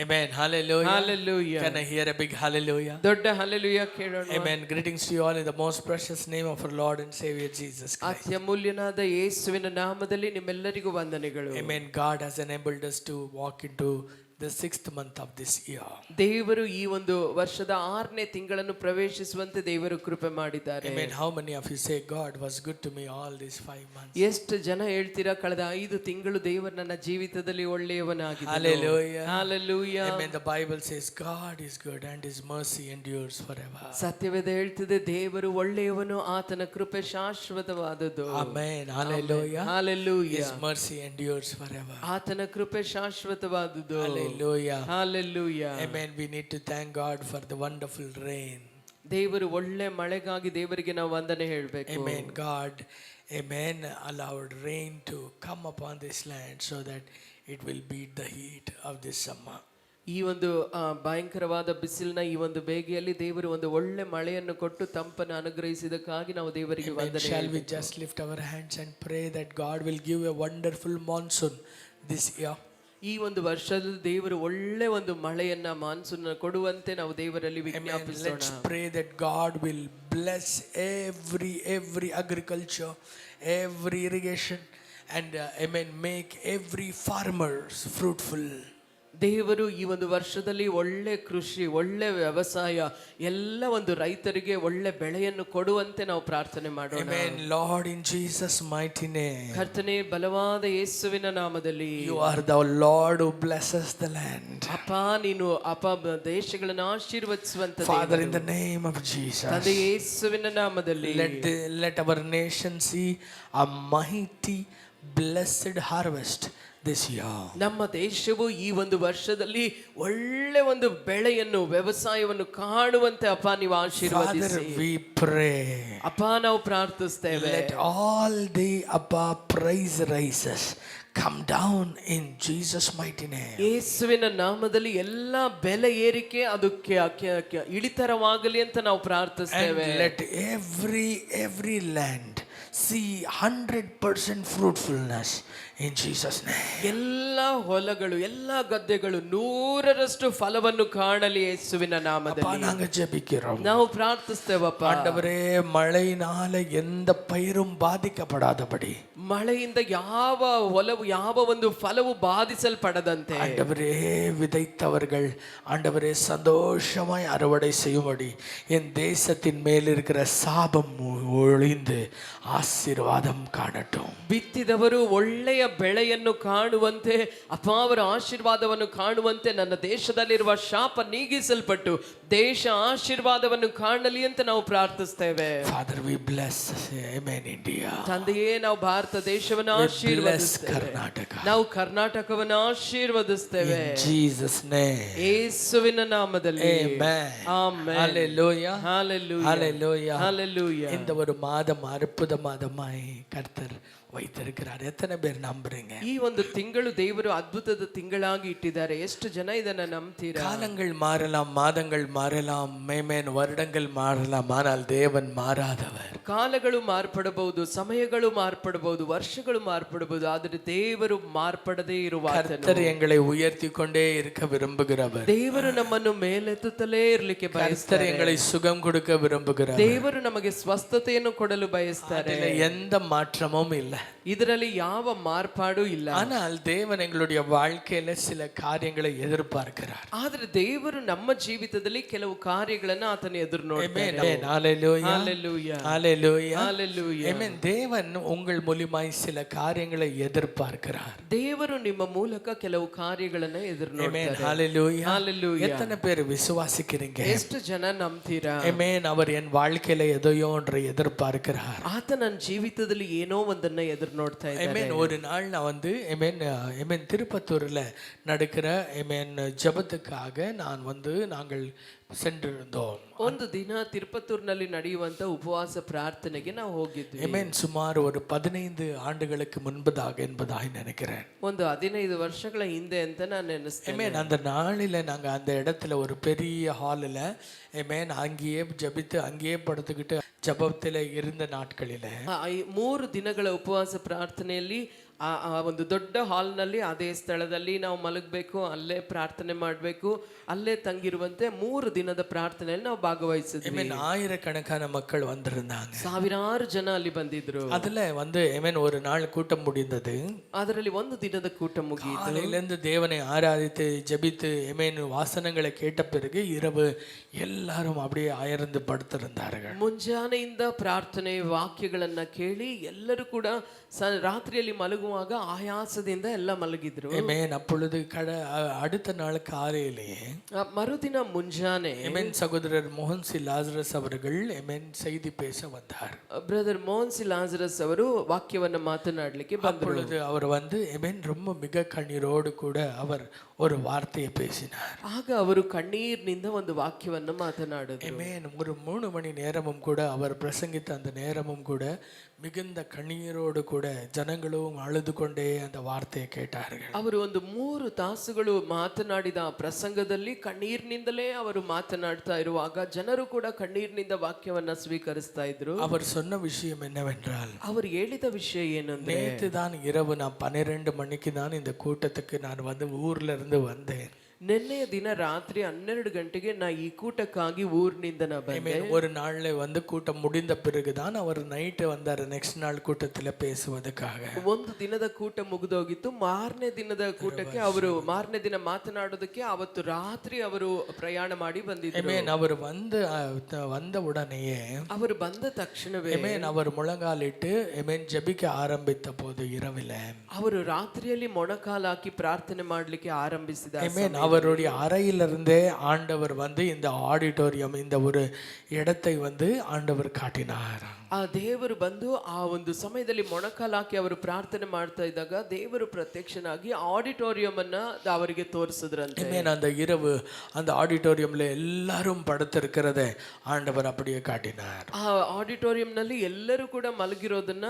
Amen. Hallelujah. Hallelujah. Can I hear a big hallelujah? ದೊಡ್ಡ hallelujah ಕೇಳೋಣ. Amen. Greetings to you all in the most precious name of our Lord and Savior Jesus Christ. ಅತ್ಯಮೂಲ್ಯನಾದ ಯೇಸುವಿನ ನಾಮದಲ್ಲಿ ನಿಮ್ಮೆಲ್ಲರಿಗೂ ವಂದನೆಗಳು. Amen. God has enabled us to walk into the 6th month of this year. ದೇವರು ಈ ಒಂದು ವರ್ಷದ 6ನೇ ತಿಂಗಳನ್ನು ಪ್ರವೇಶಿಸುವಂತೆ ದೇವರು ಕೃಪೆ ಮಾಡಿದ್ದಾರೆ. Amen. How many of you say God was good to me all these 5 months? ಎಷ್ಟು ಜನ ಹೇಳ್ತೀರಾ ಕಳೆದ 5 ತಿಂಗಳು ದೇವರು ನನ್ನ ಜೀವಿತದಲ್ಲಿ ಒಳ್ಳೆಯವನಾಗಿದ್ದಾನೆ. Hallelujah. Hallelujah. Amen. The Bible says God is good and his mercy endures forever. ಸತ್ಯವೇದ ಹೇಳ್ತಿದೆ ದೇವರು ಒಳ್ಳೆಯವನು, ಆತನ ಕೃಪೆ ಶಾಶ್ವತವಾದದ್ದು. Amen. Hallelujah. Hallelujah. His mercy endures forever. ಆತನ ಕೃಪೆ ಶಾಶ್ವತವಾದದ್ದು. Hallelujah. Hallelujah. Amen. We need to thank God for the wonderful rain. ದೇವರು ಒಳ್ಳೆ ಮಳೆಗಾಗಿ ದೇವರಿಗೆ ನಾವು ವಂದನೆ ಹೇಳಬೇಕು. Amen. God, amen, allowed rain to come upon this land so that it will beat the heat of this summer. ಈ ಒಂದು ಭಯಂಕರವಾದ ಬಿಸಿಲಿನ ಈ ಒಂದು ಬೇಗೆಯಲ್ಲಿ ದೇವರು ಒಂದು ಒಳ್ಳೆ ಮಳೆಯನ್ನು ಕೊಟ್ಟು ತಂಪನ್ನು ಅನುಗ್ರಹಿಸಿದಕ್ಕಾಗಿ ನಾವು ದೇವರಿಗೆ ವಂದನೆ ಹೇಳಬೇಕು. Shall we just lift our hands and pray that God will give a wonderful monsoon this year? ಈ ಒಂದು ವರ್ಷದಲ್ಲಿ ದೇವರು ಒಳ್ಳೆ ಒಂದು ಮಳೆಯನ್ನ ಮಾನ್ಸೂನ್ ಕೊಡುವಂತೆ ನಾವು ದೇವರಲ್ಲಿ ವಿಜ್ಞಾಪಿಸೋಣ. Let's pray that God will bless every agriculture, every irrigation, and amen, make every farmers fruitful. ದೇವರು ಈ ಒಂದು ವರ್ಷದಲ್ಲಿ ಒಳ್ಳೆ ಕೃಷಿ, ಒಳ್ಳೆ ವ್ಯವಸಾಯ, ಎಲ್ಲ ಒಂದು ರೈತರಿಗೆ ಒಳ್ಳೆ ಬೆಳೆಯನ್ನು ಕೊಡುವಂತೆ ನಾವು ಪ್ರಾರ್ಥನೆ ಮಾಡೋಣ. Amen. Lord, in Jesus mighty name. ಕರ್ತನೇ, ಬಲವಾದ ಯೇಸುವಿನ ನಾಮದಲ್ಲಿ You are the Lord who blesses the land. ಅಪ್ಪ, ನೀನು ದೇಶಗಳನ್ನು ಆಶೀರ್ವದಿಸುವಂತ Father, in the name of Jesus. ತಂದೆ ಯೇಸುವಿನ ನಾಮದಲ್ಲಿ let our nation see a mighty blessed harvest this year. ನಮ್ಮ ದೇಶವು ಈ ಒಂದು ವರ್ಷದಲ್ಲಿ ಒಳ್ಳೆ ಒಂದು ಬೆಳೆಯನ್ನು, ವ್ಯವಸಾಯವನ್ನು ಕಾಣುವಂತೆ ಅಪ್ಪ ನೀವು ಆಶೀರ್ವದಿಸಿ. Father, we pray. ಅಪ್ಪ, ನಾವು ಪ್ರಾರ್ಥಿಸ್ತೇವೆ. Let all the price rises come down in Jesus mighty name. ಯೇಸುವಿನ ನಾಮದಲ್ಲಿ ಎಲ್ಲಾ ಬೆಲೆ ಏರಿಕೆ ಅದಕ್ಕೆ ಇಳಿತರವಾಗಲಿ ಅಂತ ನಾವು ಪ್ರಾರ್ಥಿಸ್ತೇವೆ. And let every land see 100% fruitfulness in Jesus name. ಎಲ್ಲ ಹೊಲಗಳು, ಎಲ್ಲ ಗದ್ದೆಗಳು 100ರಷ್ಟು ಫಲವನ್ನು ಕಾಣಲಿ ಯೇಸುವಿನ ನಾಮದಲ್ಲಿ. நாங்க ஜெபிக்கிறோம். ನಾವು ಪ್ರಾರ್ಥಿಸ್ತೇವಪ್ಪ. ஆண்டவரே, மழையினால எந்த பயிரும் பாதிக்கப்படாதபடி, ಮಳೆಯಿಂದ ಯಾವ ಹೊಲವು, ಯಾವ ಒಂದು ಫಲವು ಬಾಧಿಸಲ್ಪಡದಂತೆ, ஆண்டவரே, விதைத்தவர்கள் ஆண்டவரே சந்தோஷமாய் அறுவடை செய்யும்படி என் தேசத்தின் மேல் இருக்கிற சாபம் ஒழிந்து ஆசீர்வாதம் காணட்டும். ಬಿತ್ತಿದವರು ಒಳ್ಳೆಯ ಬೆಳೆಯನ್ನು ಕಾಣುವಂತೆ, ಅಪ್ಪ ಅವರ ಆಶೀರ್ವಾದವನ್ನು ಕಾಣುವಂತೆ ನನ್ನ ದೇಶದಲ್ಲಿರುವ ಶಾಪ ನೀಗಿಸಲ್ಪಟ್ಟು ದೇಶ ಆಶೀರ್ವಾದವನ್ನು ಕಾಣಲಿ ಅಂತ ನಾವು ಪ್ರಾರ್ಥಿಸ್ತೇವೆ. Father, we bless, amen, India. ತಂದೆಯೇ, ನಾವು ಭಾರತ ದೇಶವನ್ನು ಆಶೀರ್ವದಿಸ್ತೇವೆ. ನಾವು ಕರ್ನಾಟಕವನ್ನು ಆಶೀರ್ವದಿಸ್ತೇವೆ. In Jesus name. ಯೇಸುವಿನ ನಾಮದಲ್ಲಿ. Amen. Amen. Hallelujah. Hallelujah. Hallelujah. Hallelujah. இந்த ஒரு மாதம் அற்புத மாதமாய் கர்த்தர் வைத்திருக்கிறார். எத்தனை பேர் நம்புறீங்க? ಈ ಒಂದು ತಿಂಗಳು ದೇವರು ಅದ್ಭುತದ ತಿಂಗಳಾಗಿ ಇಟ್ಟಿದ್ದಾರೆ. ಎಷ್ಟು ಜನ ಇದನ್ನ ನಂಬ್ತೀರಾ? காலங்கள் மாறலாம், மாதங்கள் மாறலாம், மேமேன் வருடங்கள் மாறலாம், ஆனால் தேவன் மாறாதவர். ಕಾಲಗಳು ಮಾರ್ಪಡಬಹುದು, ಸಮಯಗಳು ಮಾರ್ಪಡಬಹುದು, ವರ್ಷಗಳು ಮಾರ್ಪಡಬಹುದು, ಆದರೆ ದೇವರು ಮಾರ್ಪಡದೇ ಇರುವ கர்த்தர் எங்களை உயர்த்தி கொண்டே இருக்க விரும்புகிறவர். ದೇವರು ನಮ್ಮನ್ನು ಮೇಲೆತ್ತುತ್ತಲೇ ಇರಲಿಕ್ಕೆ கர்த்தர் ಬಯಸ್ತಾರೆ. எங்களை சுகம் கொடுக்க விரும்புகிறார். ದೇವರು ನಮಗೆ ಸ್ವಸ್ಥತೆಯನ್ನು ಕೊಡಲು ಬಯಸ್ತಾರೆ. எந்த மாற்றமும் இல்லை. ಇದರಲ್ಲಿ ಯಾವ ಮಾರ್ಪಾಡು ಇಲ್ಲ. ஆனால் தேவன் எங்களுடைய வாழ்க்கையில சில காரியங்களை எதிர்பார்க்கிறார். ಆದರೆ ದೇವರು ನಮ್ಮ ಜೀವಿತದಲ್ಲಿ ಕೆಲವು ಕಾರ್ಯಗಳನ್ನು ಆತನ ಎದುರು ನೋಡ್ತಾನೆ. Hallelujah. Hallelujah. Hallelujah. Hallelujah. Amen. தேவன் உங்கள் மூலமாய் சில காரியங்களை எதிர்பார்க்கிறார். ದೇವರು ನಿಮ್ಮ ಮೂಲಕ ಕೆಲವು ಕಾರ್ಯಗಳನ್ನು ಎದುರು Amen. ನೋಡ್ತಾರೆ. Hallelujah. Hallelujah. எத்தனை பேர் விசுவாசிக்கிறீங்க? ಎಷ್ಟು ಜನ ನಂಬ್ತೀರಾ? Amen. அவர் என் வாழ்க்கையில எதையோ ஒன்றை எதிர்பார்க்கிறார். ಆತ ನನ್ನ ಜೀವಿತದಲ್ಲಿ ಏನೋ ಒಂದನ್ನ ಎದುರು ನೋಡ್ತಾ ಇದ್ದಾನೆ. Amen. ஒரு நாள் நான் வந்து Amen திருப்பத்தூர்ல நடக்கிற Amen ஜெபத்துக்காக நாங்கள் சென்றிருந்தோம். ಒಂದು ದಿನ ತಿರುಪತ್ತೂರಿನಲ್ಲಿ ನಡೆಯುವಂತ ಉಪವಾಸ ಪ್ರಾರ್ಥನೆಗೆ ನಾವು ಹೋಗಿದ್ವಿ. Amen. சுமார் ஒரு 15 ஆண்டுகளுக்கு முன்பதாக என்பதாய் நினைக்கிறேன். ಒಂದು 15 ವರ್ಷಗಳ ಹಿಂದೆ ಅಂತ ನಾನು ನೆನೆಸ್ತೇನೆ. Amen. அந்த நாளில நாங்க அந்த இடத்துல ஒரு பெரிய ஹாலில் Amen அங்கேயே ஜெபித்து அங்கேயே படுத்துக்கிட்டு ஜெபத்தில் இருந்த நாட்களில 3 ದಿನಗಳ ಉಪವಾಸ ಪ್ರಾರ್ಥನೆಯಲ್ಲಿ ಆ ಒಂದು ದೊಡ್ಡ ಹಾಲ್ನಲ್ಲಿ ಅದೇ ಸ್ಥಳದಲ್ಲಿ ನಾವು ಮಲಗಬೇಕು, ಅಲ್ಲೇ ಪ್ರಾರ್ಥನೆ ಮಾಡಬೇಕು, ಅಲ್ಲೇ ತಂಗಿರುವಂತೆ 3 ದಿನದ ಪ್ರಾರ್ಥನೆಯಲ್ಲಿ ನಾವು ಭಾಗವಹಿಸಿದ್ವಿ. ஐமேன் ஆயிரக்கணக்கான மக்கள் வந்திருந்தாங்க. ಸಾವಿರಾರು ಜನ ಅಲ್ಲಿ ಬಂದಿದ್ರು. அதுல வந்து ஐமேன் ஒரு நாள் கூட்டம் முடிந்தது. ಅದರಲ್ಲಿ ಒಂದು ದಿನದ ಕೂಟ ಮುಗಿಯಿತು. காலையிலிருந்து தேவனை ஆராதித்து ஜெபித்து ஐமேன் வாசனங்களை கேட்ட பிறகு இரவு எல்லாரும் அப்படியே அயர்ந்து படுத்திருந்தார்கள். ಮುಂಜಾನೆಯಿಂದ ಪ್ರಾರ್ಥನೆ ವಾಕ್ಯಗಳನ್ನ ಕೇಳಿ ಎಲ್ಲರೂ ಕೂಡ ರಾತ್ರಿಯಲ್ಲಿ ಮಲಗುವಾಗ ಆಯಾಸದಿಂದ ಎಲ್ಲ ಮಲಗಿದ್ರು. ஐமேன் அப்பொழுது அடுத்த நாள் காலையிலேயே ಮರುದಿನ ಮುಂಜಾನೆ ஐமேன் சகோதரர் மோகன் சி லாசரஸ் அவர்கள் ஐமேன் செய்தி பேச வந்தார். ಬ್ರದರ್ ಮೋಹನ್ ಸಿ ಲಾಜರಸ್ ಅವರು ವಾಕ್ಯವನ್ನ ಮಾತನಾಡಲಿಕ್ಕೆ ಬಂದರು. அப்பொழுது அவர் வந்து ஐமேன் ரொம்ப மிக கண்ணீரோடு கூட அவர் ஒரு வார்த்தையை பேசினார். ಆಗ ಅವರು ಕಣ್ಣೀರಿನಿಂದ ಒಂದು ವಾಕ್ಯವನ್ನ ಮಾತನಾಡಿದರು. ஐமேன் ஒரு 3 மணி நேரமும் கூட அவர் பிரசங்கித்த அந்த நேரமும் கூட மிகுந்த கண்ணீரோடு கூட ஜனங்களும் அழுது கொண்டே அந்த வார்த்தையை கேட்டார்கள். ಅವರು ಒಂದು 3 ತಾಸುಗಳು ಮಾತನಾಡಿದ ಆ ಪ್ರಸಂಗದಲ್ಲಿ ಕಣ್ಣೀರಿನಿಂದಲೇ ಅವರು ಮಾತನಾಡ್ತಾ ಇರುವಾಗ ಜನರು ಕೂಡ ಕಣ್ಣೀರಿನಿಂದ ವಾಕ್ಯವನ್ನ ಸ್ವೀಕರಿಸ್ತಾ ಇದ್ರು. அவர் சொன்ன விஷயம் என்னவென்றால், ಅವರು ಹೇಳಿದ ವಿಷಯ ಏನಂದ್ರೆ, நேற்று தான் இரவு நான் 12 மணிக்கு தான் இந்த கூட்டத்துக்கு நான் வந்து ஊர்ல இருந்து வந்தேன். ನಿನ್ನೆಯ ದಿನ ರಾತ್ರಿ 12 ಗಂಟೆಗೆ ನಾ ಈ ಕೂಟಕ್ಕಾಗಿ ಊರಿನಿಂದ ನಾ ಬಂದೆ. ஒரு நாள்ல வந்து கூட்டம் முடிந்த பிறகுதான் அவர் நைட்டு வந்தார் நெக்ஸ்ட் நாள் கூட்டத்தில் பேசுவதற்காக. ಒಂದು ದಿನದ ಕೂಟ ಮುಗಿದೋಗಿತ್ತು. ಮಾರನೇ ದಿನದ ಕೂಟಕ್ಕೆ ಅವರು ಮಾರನೇ ದಿನ ಮಾತನಾಡೋದಕ್ಕೆ ಅವತ್ತು ರಾತ್ರಿ ಅವರು ಪ್ರಯಾಣ ಮಾಡಿ ಬಂದಿದ್ರು. அவர் வந்த உடனேயே ಅವರು ಬಂದ ತಕ್ಷಣವೇ அவர் முழங்காலிட்டு ஜெபிக்க ஆரம்பித்த போது இரவில ಅವರು ರಾತ್ರಿಯಲ್ಲಿ ಮೊಣಕಾಲು ಹಾಕಿ ಪ್ರಾರ್ಥನೆ ಮಾಡಲಿಕ್ಕೆ ಆರಂಭಿಸಿದ. அவருடைய அறையிலிருந்தே ஆண்டவர் வந்து இந்த ஆடிட்டோரியம் இந்த ஒரு இடத்தை வந்து ஆண்டவர் காட்டினார். ಆ ದೇವರು ಬಂದು ಆ ಒಂದು ಸಮಯದಲ್ಲಿ ಮೊಣಕಾಲು ಹಾಕಿ ಅವರು ಪ್ರಾರ್ಥನೆ ಮಾಡ್ತಾ ಇದ್ದಾಗ ದೇವರು ಪ್ರತ್ಯಕ್ಷನಾಗಿ ಆಡಿಟೋರಿಯಂ ಅನ್ನ ಅವರಿಗೆ ತೋರಿಸಿದ್ರಂತೆ. அந்த இரவு அந்த ஆடிட்டோரியம்ல எல்லாரும் படுத்திருக்கிறதை ஆண்டவர் அப்படியே காட்டினார். ಆ ಆಡಿಟೋರಿಯಂ ನಲ್ಲಿ ಎಲ್ಲರೂ ಕೂಡ ಮಲಗಿರೋದನ್ನ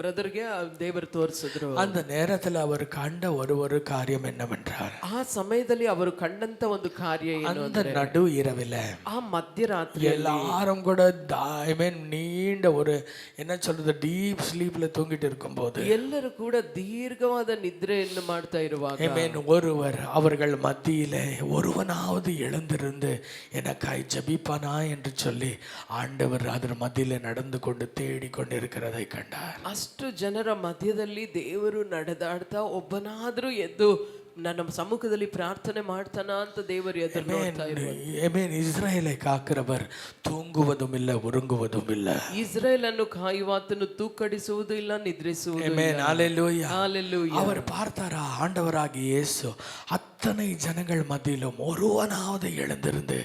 ಬ್ರದರ್ಗೆ ದೇವರು ತೋರಿಸಿದ್ರು. அந்த நேரத்தில் அவர் கண்ட ஒரு காரியம் என்னவென்றால், ಆ ಸಮಯದಲ್ಲಿ ಅವರು ಕಂಡಂತ ಒಂದು ಕಾರ್ಯ ಏನು அந்த நடு இரவில ಆ ಮಧ್ಯರಾತ್ರಿ எல்லாரும் கூட நீண்ட ஒரு என்ன சொல்றது டீப் ஸ்லீப்ல தூங்கிட்டு இருக்கும்போது ಎಲ್ಲರೂ ಕೂಡ ದೀರ್ಘವಾದ ನಿದ್ರೆಯನ್ನು ಮಾಡ್ತಾ ಇರುವಾಗ ஒருவர் அவர்கள் மத்தியில ஒருவனாவது எழுந்திருந்து எனக்காய் ஜெபிப்பானா என்று சொல்லி ஆண்டவர் அதன் மத்தியில நடந்து கொண்டு தேடி கொண்டிருக்கிறதை கண்டார். ಅಷ್ಟು ಜನರ ಮಧ್ಯದಲ್ಲಿ ದೇವರು ನಡೆದಾಡ್ತಾ ಒಬ್ಬನಾದ್ರೂ ಎದ್ದು ನನ್ನ ಸಮ್ಮುಖದಲ್ಲಿ ಪ್ರಾರ್ಥನೆ ಮಾಡ್ತಾನ ಅಂತ ದೇವರು ಎದುರು ನೋಡ್ತಾ ಇರುವರು. ಇಸ್ರಾಯೇலை காக்கிறவர் தூங்குவதும் இல்லை உறங்குவதும் இல்லை. ಇಸ್ರಾಯೇಲ್ ಅನ್ನು ಕಾಯುವಾತನು ತೂಕಡಿಸುವುದು ಇಲ್ಲ, ನಿದ್ರಿಸುವುದು ಇಲ್ಲ. ஹalleluya. அவர் பார்த்தாரா, ஆண்டவராகிய இயேசு அத்தனை ஜனங்கள் மத்தியிலும் ஒருவனாவது எழுந்திருந்து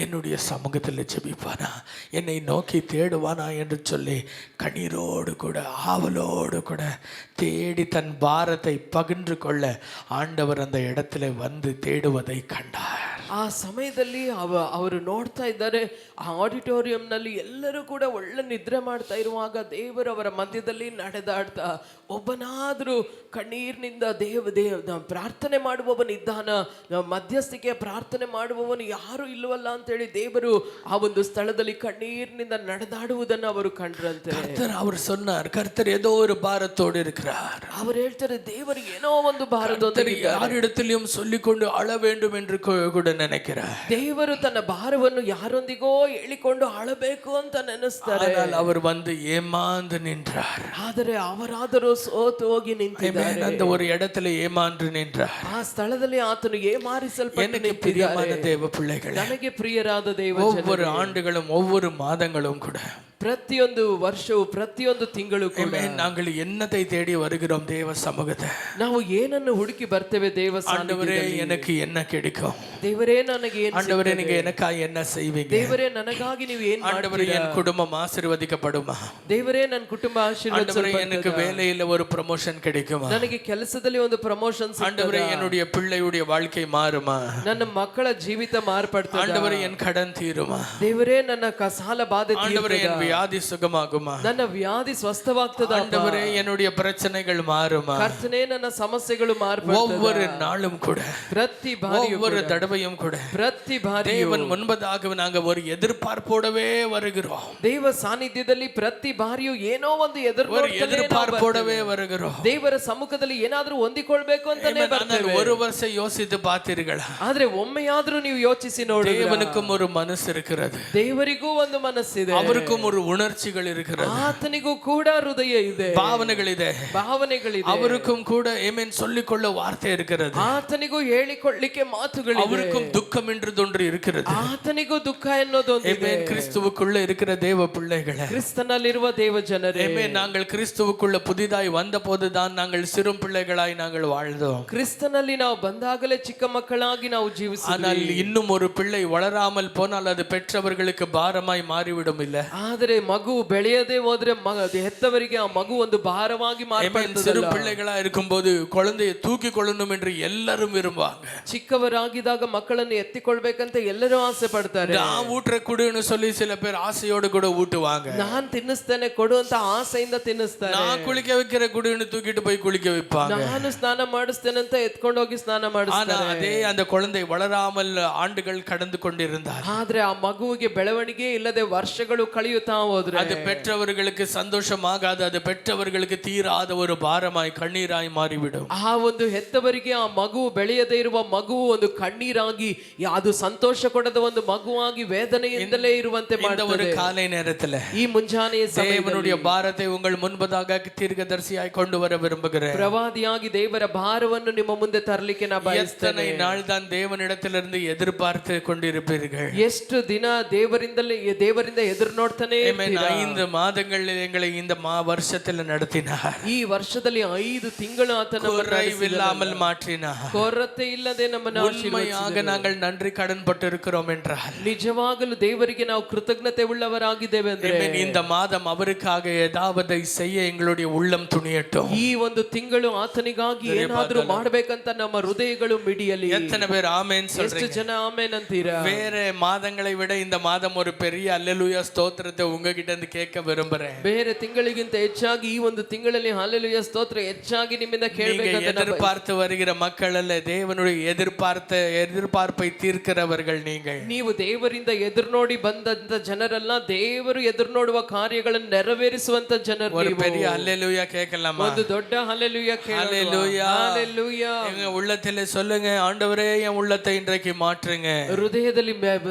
என்னுடைய சமூகத்தில் ஜெபிப்பானா, என்னை நோக்கி தேடுவானா என்று சொல்லி கண்ணீரோடு கூட ஆவலோடு கூட தேடி தன் பாரத்தை பகிர்ந்து கொள்ள ஆண்டவர் அந்த இடத்துல வந்து தேடுவதை கண்டார். ಆ ಸಮಯದಲ್ಲಿ ಅವರು ನೋಡ್ತಾ ಇದ್ದಾರೆ, ಆ ಆಡಿಟೋರಿಯಂನಲ್ಲಿ ಎಲ್ಲರೂ ಕೂಡ ಒಳ್ಳೆ ನಿದ್ರೆ ಮಾಡ್ತಾ ಇರುವಾಗ ದೇವರು ಅವರ ಮಧ್ಯದಲ್ಲಿ ನಡೆದಾಡ್ತಾ ಒಬ್ಬನಾದ್ರೂ ಕಣ್ಣೀರಿನಿಂದ ಪ್ರಾರ್ಥನೆ ಮಾಡುವವನಿದ್ದಾನ, ಮಧ್ಯಸ್ಥಿಕೆ ಪ್ರಾರ್ಥನೆ ಮಾಡುವವನು ಯಾರು ಇಲ್ಲವಲ್ಲ ಅಂತೇಳಿ ದೇವರು ಆ ಒಂದು ಸ್ಥಳದಲ್ಲಿ ಕಣ್ಣೀರಿನಿಂದ ನಡೆದಾಡುವುದನ್ನು ಅವರು ಕಂಡ್ರಂತೆ. அவர் சொன்னார், கர்த்தர் ஏதோ ஒரு பாரத்தோடு இருக்கிறார். ಅವರು ಹೇಳ್ತಾರೆ, ದೇವರು ಏನೋ ಒಂದು ಭಾರದೊಂದಿಗೆ யாரிடத்திலும் சொல்லிக்கொண்டு அழ வேண்டும் என்று கூட நினைக்கிறார். ದೇವರು ತನ್ನ ಭಾರವನ್ನು ಯಾರೊಂದಿಗೋ ಹೇಳಿಕೊಂಡು ಅಳಬೇಕು ಅಂತ ನೆನೆಸ್ತಾರೆ. அவர் வந்து ஏமாந்து நின்றார். ಆದರೆ ಅವರಾದರೂ ಸೋತು ಹೋಗಿ ನಿಂತಿದ್ದಾರೆ. அந்த ஒரு இடத்துல ஏமாந்து நின்றார். ಆ ಸ್ಥಳದಲ್ಲಿ ಆತನು ಏಮಾರಿಸಲ್ಪಟ್ಟು ನಿಂತಿದ್ದಾನೆ. ದೇವ பிள்ளைகளே, ನನಗೆ ಪ್ರಿಯರಾದ ದೇವ ಜನರೇ, ஒவ்வொரு ஆண்டுகளும் ஒவ்வொரு மாதங்களும் கூட ಪ್ರತಿಯೊಂದು ವರ್ಷವೂ ಪ್ರತಿಯೊಂದು ತಿಂಗಳು ಕೂಡ நாங்கள் என்னத்தை தேடி வருகிறோம் தேவ சமூகத்தை. ನಾವು ಏನನ್ನು ಹುಡುಕಿ ಬರ್ತೇವೆ ದೇವ ஆண்டவரே எனக்கு என்ன கிடைக்கும், ದೇವರೇ ನನಗೆ ಏನು, ஆண்டவரே நீங்க எனக்காக என்ன செய்வீங்க, ದೇವರೇ ನನಗಾಗಿ ನೀವು ಏನು ஆண்டவரே என் குடும்பம் ஆசீர்வதிக்கப்படுமா, ದೇವರೇ ನನ್ನ ಕುಟುಂಬ ಆಶೀರ್ವದಿಸಲ್ಪಡುமா, எனக்கு வேலையில ஒரு ப்ரமோஷன் கிடைக்குமா, ನನಗೆ ಕೆಲಸದಲ್ಲಿ ಒಂದು ಪ್ರಮೋಷನ್ ಸಿಗುತ್ತಾ, ஆண்டவரே என்னுடைய பிள்ளையுடைய வாழ்க்கை மாறுமா, ನನ್ನ ಮಕ್ಕಳ ಜೀವಿತ ಮಾರ್ಪಡ್ತದಾ, ஆண்டவரே என் கடன் தீருமா, ದೇವರೇ ನನ್ನ ಸಾಲ ಬಾಧೆ ತೀರುತ್ತದಾ, வியாதி சுகமாகுமா, ನನ್ನ ವ್ಯಾಧಿ ಸ್ವಸ್ಥವಾಗ್ತದಾ, ஆண்டவரே என்னுடைய பிரச்சனைகள் மாறுமா, ಕರ್ತನೇ ನನ್ನ ಸಮಸ್ಯೆಗಳು ಮಾರ್ಪಡ್ತದಾ. ஒவ்வொரு நாளும் கூட ಪ್ರತಿ ಬಾರಿಯೂ ஒவ்வொரு தடவை தடவையும் கூட ಪ್ರತಿ ಬಾರಿ தேவன் முன்பதாக நாங்க ஒரு எதிர்பார்ப்போடவே வருகிறோம். ದೇವ ಸಾನ್ನಿಧ್ಯದಲ್ಲಿ ಪ್ರತಿ ಬಾರಿಯೂ ಏನೋ ಒಂದು எதிர்பார்ப்போடவே வருகிறோம். ದೇವರ ಸಮ್ಮುಖದಲ್ಲಿ ಏನಾದ್ರೂ ಹೊಂದಿಕೊಳ್ಬೇಕು ಅಂತಾನೆ ಬರ್ತೇವೆ. ஒரு வருஷம் யோசித்து பார்த்தீர்களா? ಆದ್ರೆ ಒಮ್ಮೆಯಾದ್ರೂ ನೀವು ಯೋಚಿಸಿ ನೋಡಿ, தேவனுக்கும் ஒரு மனசு இருக்கிறது, ದೇವರಿಗೂ ಒಂದು ಮನಸ್ಸಿದೆ, அவருக்கும் ஒரு உணர்ச்சிகள் இருக்கிறது, ಆತನಿಗೂ ಕೂಡ ಹೃದಯ ಇದೆ, ಭಾವನೆಗಳಿದೆ, அவருக்கும் கூட ஆமென் சொல்லிக்கொள்ள வார்த்தை இருக்கிறது, ಆತನಿಗೂ ಹೇಳಿಕೊಳ್ಳಲಿಕ್ಕೆ ಮಾತುಗಳಿವೆ, அவருக்கும் துக்கம் என்றதொன்று இருக்கிறது, ಆತನಿಗೂ ದುಃಖ ಎನ್ನುವುದೊಂದಿದೆ. கிறிஸ்துவுக்குள்ள இருக்கிற தேவ பிள்ளைகளே, ಕ್ರಿಸ್ತನಲ್ಲಿರುವ ದೇವ ಜನರೇ, நாங்கள் கிறிஸ்துவுக்குள்ள புதிதாய் வந்த போதுதான் நாங்கள் சிறு பிள்ளைகளாய் நாங்கள் வாழ்ந்தோம். ಕ್ರಿಸ್ತನಲ್ಲಿ ನಾವು ಬಂದಾಗಲೇ ಚಿಕ್ಕ ಮಕ್ಕಳಾಗಿ ನಾವು ಜೀವಿಸಿದ್ವಿ. ஆனால் இன்னும் ஒரு பிள்ளை வளராமல் போனால் அது பெற்றவர்களுக்கு பாரமாய் மாறிவிடும். இல்ல, ಆದರೆ ಮಗು ಬೆಳೆಯದೇ ಹೋದ್ರೆ ಹೆತ್ತವರಿಗೆ ಆ ಮಗು ಒಂದು ಭಾರವಾಗಿ ಮಾರ್ಪಡುತ್ತದೆ. சிறு பிள்ளைகளா இருக்கும்போது குழந்தையை தூக்கி கொள்ளணும் என்று எல்லாரும் விரும்புவாங்க. ಚಿಕ್ಕವರಾಗಿದ್ದಾಗ ಮಕ್ಕಳನ್ನು ಎತ್ತಿಕೊಳ್ಬೇಕಂತ ಎಲ್ಲರೂ ಆಸೆ ಪಡ್ತಾರೆ. நான் ஊற்ற குடுன்னு சொல்லி சில பேர் ஆசையோடு கூட ஊட்டுவாங்க. ನಾನ್ ತಿನ್ನಿಸ್ತೇನೆ ಕೊಡು ಅಂತ ಆಸೆಯಿಂದ ತಿನ್ನಿಸ್ತಾರೆ. நான் குளிக்க வைக்கிற குடுன்னு தூக்கிட்டு போய் குளிக்க வைப்பாங்க. ನಾನು ಸ್ನಾನ ಮಾಡಿಸ್ತೇನೆ ಅಂತ ಎತ್ಕೊಂಡು ಹೋಗಿ ಸ್ನಾನ ಮಾಡಿಸ್ತಾರೆ. அதே அந்த குழந்தை வளராமல் ஆண்டுகள் கடந்து கொண்டிருந்தார். ಆದ್ರೆ ಆ ಮಗುವಿಗೆ ಬೆಳವಣಿಗೆ ಇಲ್ಲದೆ ವರ್ಷಗಳು ಕಳೆಯುತ್ತಾ ಹೋದ್ರೆ அது பெற்றவர்களுக்கு சந்தோஷமாகாது, அது பெற்றவர்களுக்கு தீராத ஒரு பாரமாய் கண்ணீராய் மாறிவிடும். ಆ ಒಂದು ಹೆತ್ತವರಿಗೆ ಆ ಮಗು ಬೆಳೆಯದೇ ಇರುವ ಮಗು ಒಂದು ಕಣ್ಣೀರಾಗಿ ಅದು ಸಂತೋಷ ಕೊಡದ ಒಂದು ಮಗುವಾಗಿ ವೇದನೆಯಿಂದಲೇ ಇರುವಂತೆ இந்த ஒரு காலை நேரத்துல ಈ ಮುಂಜಾನೆಯ தேவனுடைய பாரத்தை உங்கள் முன்பதாக தீர்க்கதரிசியாய் கொண்டு வர விரும்புகிறேன். ಪ್ರವಾದಿಯಾಗಿ ದೇವರ ಭಾರವನ್ನು ನಿಮ್ಮ ಮುಂದೆ ತರಲಿಕ್ಕೆ ನಾನು ಬಯಸ್ತೇನೆ. எத்தனை நாள் தான் தேவனிடத்திலிருந்து எதிர்பார்த்து கொண்டிருப்பீர்கள்? ಎಷ್ಟು ದಿನ ದೇವರಿಂದ ಎದುರು ನೋಡ್ತಾನೆ ಇರ್ತೀರಾ? 5 ಮಾದಗಳಲ್ಲಿ எங்களை இந்த வருஷத்துல நடத்தினார். ಈ ವರ್ಷದಲ್ಲಿ 5 ತಿಂಗಳು ಆತನ குறைவில்லாமல் மாற்றினார். ಕೊರತೆ ಇಲ್ಲದೆ ನಮ್ಮನ್ನು உண்மையாக நாங்கள் நன்றி கடன் பட்டு இருக்கிறோம் என்றால் ನಿಜವಾಗಲೂ ದೇವರಿಗೆ ನಾವು ಕೃತಜ್ಞತೆ ಉಳ್ಳವರಾಗಿದ್ದೇವೆ ಅಂದ್ರೆ இந்த மாதம் அவருக்காக ஏதாவது செய்ய எங்களுடைய உள்ளம் துணியட்டும். ಈ ಒಂದು ತಿಂಗಳು ಆತನಿಗಾಗಿ ಏನಾದರೂ ಮಾಡಬೇಕಂತ ನಮ್ಮ ಹೃದಯಗಳು ಮಿಡಿಯಲಿ. எத்தனை பேர் ஆமென் சொல்றீங்க? ಎಷ್ಟು ಜನ ಆಮೆನ್ ಅಂತೀರಾ? வேற மாதங்களை விட இந்த மாதம் ஒரு பெரிய அல்லேலூயா ஸ்தோத்திரத்தை உங்ககிட்ட இருந்து கேட்க விரும்புறேன். ಬೇರೆ ತಿಂಗಳಿಗಿಂತ ಹೆಚ್ಚಾಗಿ ಈ ಒಂದು ತಿಂಗಳಲ್ಲಿ ಹಲ್ಲೆಲೂಯಾ ಸ್ತೋತ್ರ ಹೆಚ್ಚಾಗಿ ನಿಮ್ಮಿಂದ ಕೇಳಬೇಕಂತ எதிர்பார்த்து வருகிற மக்கள் அல்ல, தேவனுடைய எதிர்பார்ப்பை தீர்க்கிறவர்கள் நீங்கள். ನೀವು ದೇವರಿಂದ ಎದುರು ನೋಡಿ ಬಂದಂತ ಜನರಲ್ಲ, ದೇವರು ಎದುರು ನೋಡುವ ಕಾರ್ಯಗಳನ್ನು ನೆರವೇರಿಸುವಂತ ಜನರು. ஒரு பெரிய அல்லேலூயா கேட்கலாமா? ಒಂದು ದೊಡ್ಡ ಹಲ್ಲೆಲೂಯಾ ಕೇಳೋಣ. ஹல்லேலூயா ಹಲ್ಲೆಲೂಯಾ. எங்க உள்ளத்திலே சொல்லுங்க, ஆண்டவரே என் உள்ளத்தை இன்றைக்கு மாற்றுங்க. ಹೃದಯದಲ್ಲಿ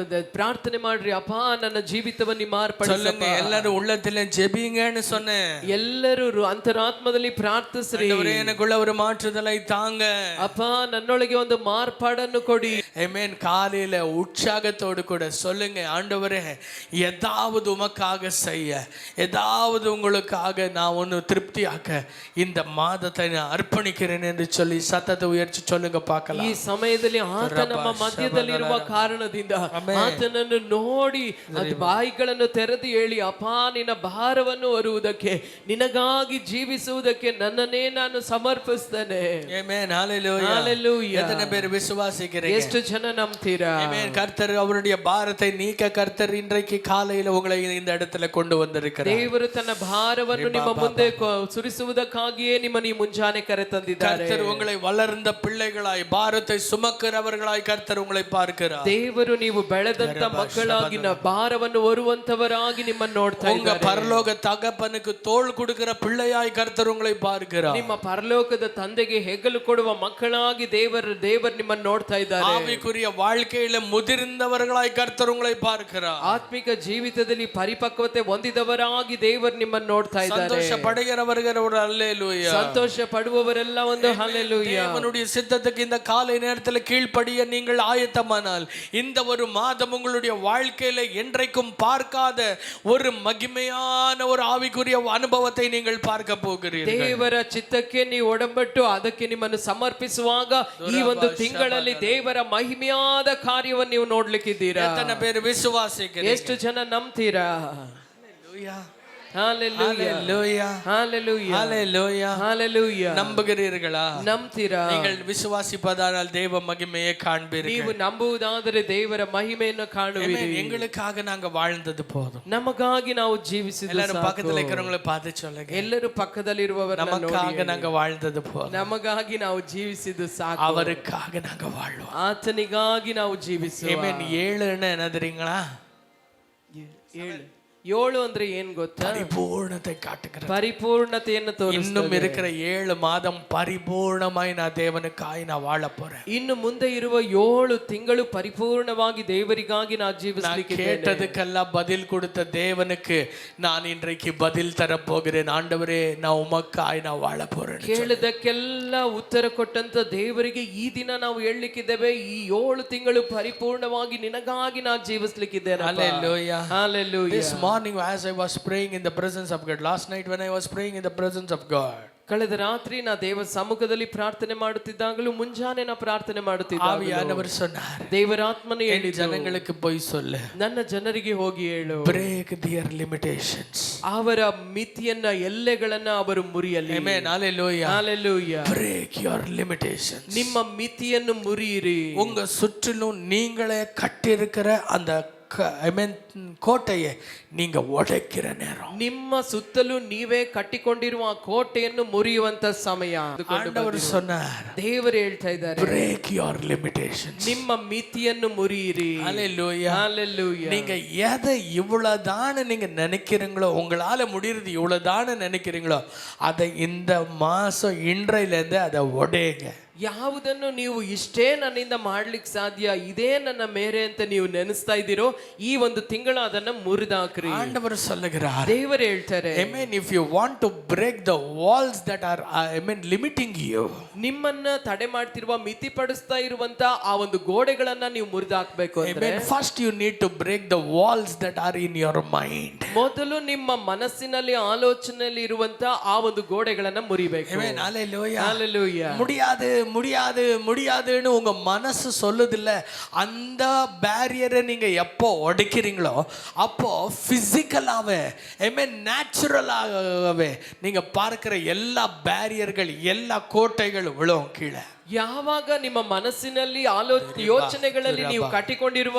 ಪ್ರಾರ್ಥನೆ ಮಾಡ್ರಿ, ಅಪ್ಪ ನನ್ನ ಜೀವಿತವನ್ನು ಮಾರ್ಪಡಿಸಪ್ಪ. சொல்லுங்க, எல்லாரும் உள்ளத்திலே ஜெபிங்கன்னு சொன்னேன். ಎಲ್ಲರೂ ಅಂತರಾತ್ಮದಲ್ಲಿ ಪ್ರಾರ್ಥಿಸ್ರಿ, ஆண்டவரே எனக்குள்ள ஒரு மாற்றுதலை தாங்க, ಅಪ್ಪ ನನ್ನೊಳಗೆ ಒಂದು ಮಾರ್ಪಾಡನ್ನು ಕೊಡಿ. ஆமென். காலையில உற்சாகத்தோடு கூட சொல்லுங்க, ஆண்டவரே ஏதாவது உமக்காக செய்ய, ஏதாவது உங்களுக்காக நான் ஒன்னு திருப்தியாக்க இந்த மாதத்தை நான் அர்ப்பணிக்கிறேன் என்று சொல்லி சத்தத்தை உயர்த்தி சொல்லுங்க பார்க்கலாம். ಈ ಸಮಯದಲ್ಲಿ ಆತ ನಮ್ಮ ಮಧ್ಯದಲ್ಲಿರುವ ಕಾರಣದಿಂದ ಆತನನ್ನು ನೋಡಿ ಅದು ಬಾಯಿಗಳನ್ನು ತೆರೆದು ಹೇಳಿ, ಅಪ್ಪ ನಿನ್ನ ಭಾರವನ್ನು ಹೊರುವುದಕ್ಕೆ, ನಿನಗಾಗಿ ಜೀವಿಸುವುದಕ್ಕೆ ನನ್ನನ್ನೇ ನಾನು ಸಮರ್ಪಿಸ್ತೇನೆ. ஆமென். ஹல்லேலூயா. ஹல்லேலூயா. எத்தனை பேர் விசுவாசிக்கிறீங்க? ಎಷ್ಟು ಜನ ನಂಬ್ತೀರಾ? ஆமென். கர்த்தர் அவருடைய பாரத்தை நீக்க கர்த்தர் இன்றைக்கு காலையில உங்களை இந்த இடத்துல கொண்டு வந்திருக்கிறார். ದೇವರು ತನ್ನ ಭಾರವನ್ನು ನಿಮ್ಮ ಮುಂದೆ ಸುರಿಸುವುದಕ್ಕಾಗಿಯೇ ನಿಮ್ಮನ್ನು ಈ ಮುಂಜಾನೆ ಕರೆ ತಂದಿದ್ದಾರೆ. கர்த்தர் உங்களை வளர்ந்த பிள்ளைகளாய் பாரத்தை சுமக்கிறவர்களாய் கர்த்தர் உங்களை பார்க்கிறார். ದೇವರು ನೀವು ಬೆಳೆದಂತ ಮಕ್ಕಳಾಗಿ ಭಾರವನ್ನು ಹೊರುವಂತವರಾಗಿ ನಿಮ್ಮನ್ನು ನೋಡ್ತಾ உங்க பரலோக தகப்பனுக்கு தோள் கொடுக்கிற பிள்ளையாய் கர்த்தர் உங்களை பார்க்கிறார். ನಿಮ್ಮ ಪರಲೋಕದ ತಂದೆಗೆ ಹೆಗಲು ಕೊಡುವ ಮಕ್ಕಳಾಗಿ ದೇವರು ನಿಮ್ಮನ್ನು ನೋಡ್ತಾ ಇದ್ದಾರೆ. ஆவிக்குரிய வாழ்க்கையில முதிர்ந்தவர்களாய் கர்த்தர் உங்களை பார்க்கிறார். ಆತ್ಮಿಕ ಜೀವಿತದಲ್ಲಿ ಪರಿಪಕ್ವತೆ ಹೊಂದಿದವರಾಗಿ ದೇವರು ನಿಮ್ಮನ್ನು ನೋಡ್ತಾ ಇದ್ದಾರೆ. ಸಂತೋಷಪಡುகிறவர்கள் ஒரு அல்லேலூயா. ಸಂತೋಷ ಪಡುವವರೆಲ್ಲ ಒಂದು ಹಲ್ಲೆಲೂಯಾ. தேவனுடைய சித்தத்துக்கு இந்த காலை நேரத்துல கீழ்ப்படிய நீங்கள் ஆயத்தமானால் இந்த ஒரு மாதம் உங்களுடைய வாழ்க்கையில என்றைக்கும் பார்க்காத ஒரு மகிமையான ஒரு ஆவிக்குரிய அனுபவத்தை நீங்கள் பார்க்க போகிறீர்கள். ದೇವರ ಚಿತ್ತಕ್ಕೆ ನೀವು ಒಡಂಬಟ್ಟು ಅದಕ್ಕೆ ನಿಮ್ಮನ್ನು ಸಮರ್ಪಿಸುವಾಗ ಈ ಒಂದು ತಿಂಗಳಲ್ಲಿ ದೇವರ ಮಹಿಮೆಯಾದ ಕಾರ್ಯವನ್ನು ನೀವು ನೋಡ್ಲಿಕ್ಕಿದ್ದೀರಾ? எத்தனை பேர் விசுவாசிக்கிறீங்க? ಎಷ್ಟು ಜನ ನಂಬ್ತೀರಾ? ஹல்லேலூயா. Hallelujah. Hallelujah. Hallelujah. Hallelujah. Hallelujah. நம்புகிறீர்களா? ನಂಬ್ತೀರಾ? நீங்கள் விசுவாசிப்பதானால் தேவ மகிமையை காண்பீர்கள். ನೀವು ನಂಬುವುದಾದರೆ ದೇವರ ಮಹಿಮೆಯನ್ನು ಕಾಣುವಿರಿ. எங்களுக்காக நாங்க வாழ்ந்தது போதும். ನಮಗಾಗಿ ನಾವು ಜೀವಿಸಿದ್ದು எல்லாரும் ಸಾಕು. பக்கத்துல இருக்கிறவங்களை பார்த்து சொல்லுங்க. ಎಲ್ಲರೂ ಪಕ್ಕದಲ್ಲಿರುವವರನ್ನ ನೋಡಿ நமக்காக நாங்க வாழ்ந்தது போதும். ನಮಗಾಗಿ ನಾವು ಜೀವಿಸಿದ್ದು ಸಾಕು. அவருக்காக நாங்க வாழ்வோம். ಆತನಿಗಾಗಿ ನಾವು ಜೀವಿಸುವ. ಆಮೆನ್. 7 என்ன தெரியுங்களா? 7 ಅಂದ್ರೆ ಏನ್ ಗೊತ್ತಾ? ಪರಿಪೂರ್ಣತೆ ಕಾಟುகிறது. ಪರಿಪೂರ್ಣತೆಯನ್ನು ತೋರಿಸುತ್ತದೆ. இன்னும் இருக்கிற 7 மாதம் பரிபூர்ணமாய் நான் தேவனுக்காய் நான் வாழ போறேன். ಇನ್ನು ಮುಂದೆ ಇರುವ 7 ತಿಂಗಳು ಪರಿಪೂರ್ಣವಾಗಿ ದೇವರಿಗಾಗಿ ನಾನು ಜೀವಿಸಲಿಕ್ಕೆ கேட்டதுக்கெல்லாம் பதில் கொடுத்த தேவனுக்கு நான் இன்றைக்கு பதில் தர போகிறேன். ஆண்டவரே நான் உமக்காய் நான் வாழ போறேன். ಕೇಳಿದಕ್ಕೆಲ್ಲ ಉತ್ತರ ಕೊಟ್ಟಂತ ದೇವರಿಗೆ ಈ ದಿನ ನಾವು ಹೇಳಲಿಕ್ಕಿದ್ದೇವೆ, ಈ 7 ತಿಂಗಳು ಪರಿಪೂರ್ಣವಾಗಿ ನಿನಗಾಗಿ ನಾನು ಜೀವಿಸಲಿಕ್ಕಿದ್ದೇನೆ. Hallelujah. Hallelujah. This morning as I was praying in the presence of God, last night when I was praying in the presence of God, ಕಳೆದ ರಾತ್ರಿ ನಾ ದೇವ ಸಮ್ಮುಖದಲ್ಲಿ ಪ್ರಾರ್ಥನೆ ಮಾಡುತ್ತಿದ್ದಾಗಲೂ ಮುಂಜಾನೆ ನಾ ಪ್ರಾರ್ಥನೆ ಮಾಡುತ್ತಿದ್ದಾಗ ஆவியானவர் சொன்னார், ದೇವರಾತ್ಮನು ಹೇಳಿದ ஜனங்களுக்கு போய் சொல்லு, ನನ್ನ ಜನರಿಗೆ ಹೋಗಿ ಹೇಳು, break their limitations. ಅವರ ಮಿತಿಯನ್ನ ಎಲ್ಲೆಗಳನ್ನ ಅವರು ಮುರಿಯಲಿ. Amen. Hallelujah. Hallelujah. Break your limitations. ನಿಮ್ಮ ಮಿತಿಯನ್ನು ಮುರಿಯಿರಿ. உங்க சுற்றிலும் நீங்களே கட்டியிருக்கிற அந்த கோட்டையை நீங்க உடைக்கிற நேரம். ನಿಮ್ಮ ಸುತ್ತಲೂ ನೀವೇ ಕಟ್ಟಿಕೊಂಡಿರುವ ಆ ಕೋಟೆಯನ್ನು ಮುರಿಯುವಂತ ಸಮಯ. ಆண்டವರು சொன்னார், ದೇವರು ಹೇಳ್ತಾ ಇದ್ದಾರೆ, break your limitations. ನಿಮ್ಮ ಮಿತಿಯನ್ನು ಮುರಿಯಿರಿ. Hallelujah. Hallelujah. நீங்க எதை இவ்வளவுதான் நீங்க நினைக்கிறீங்களோ, உங்களால முடியறது இவ்வளவுதான் நினைக்கிறீங்களோ, அதை இந்த மாசம் இன்றையில இருந்து அதை உடைங்க. ಯಾವುದನ್ನು ನೀವು ಇಷ್ಟೇ ನನ್ನಿಂದ ಮಾಡ್ಲಿಕ್ಕೆ ಸಾಧ್ಯ, ಇದೇ ನನ್ನ ಮೇರೆ ಅಂತ ನೀವು ನೆನೆಸ್ತಾ ಇದ್ದೀರೋ, ಈ ಒಂದು ತಿಂಗಳು ಅದನ್ನ ಮುರಿದಾಕ್ರಿ. ಆಂಡವರು சொல்லுகிறார், ದೇವರು ಹೇಳ್ತಾರೆ, amen, if you want to break the walls that are limiting you, ನಿಮ್ಮನ್ನ ತಡೆ ಮಾಡ್ತಿರುವ, ಮಿತಿ ಪಡಿಸ್ತಾ ಇರುವಂತ ಆ ಒಂದು ಗೋಡೆಗಳನ್ನ ನೀವು ಮುರಿದಾಕ್ಬೇಕು ಅಂದ್ರೆ, first you need to break the walls that are in your mind. ಮೊದಲು ನಿಮ್ಮ ಮನಸ್ಸಿನಲ್ಲಿ ಆಲೋಚನೆಯಲ್ಲಿ ಇರುವಂತ ಆ ಒಂದು ಗೋಡೆಗಳನ್ನ ಮುರಿಬೇಕು. Amen. Hallelujah. Hallelujah. முடியாது முடியாது முடியாதுன்னு உங்க மனசு சொல்லுதில்ல, அந்த பேரியரை நீங்க எப்போ உடைக்கிறீங்களோ அப்போ பிசிக்கலாவே, நேச்சுரலாகவே நீங்க பார்க்கிற எல்லா பேரியர்கள், எல்லா கோட்டைகள் விழும் கீழே. ಯಾವಾಗ ನಿಮ್ಮ ಮನಸ್ಸಿನಲ್ಲಿ ಯೋಚನೆಗಳಲ್ಲಿ ನೀವು ಕಟ್ಟಿಕೊಂಡಿರುವ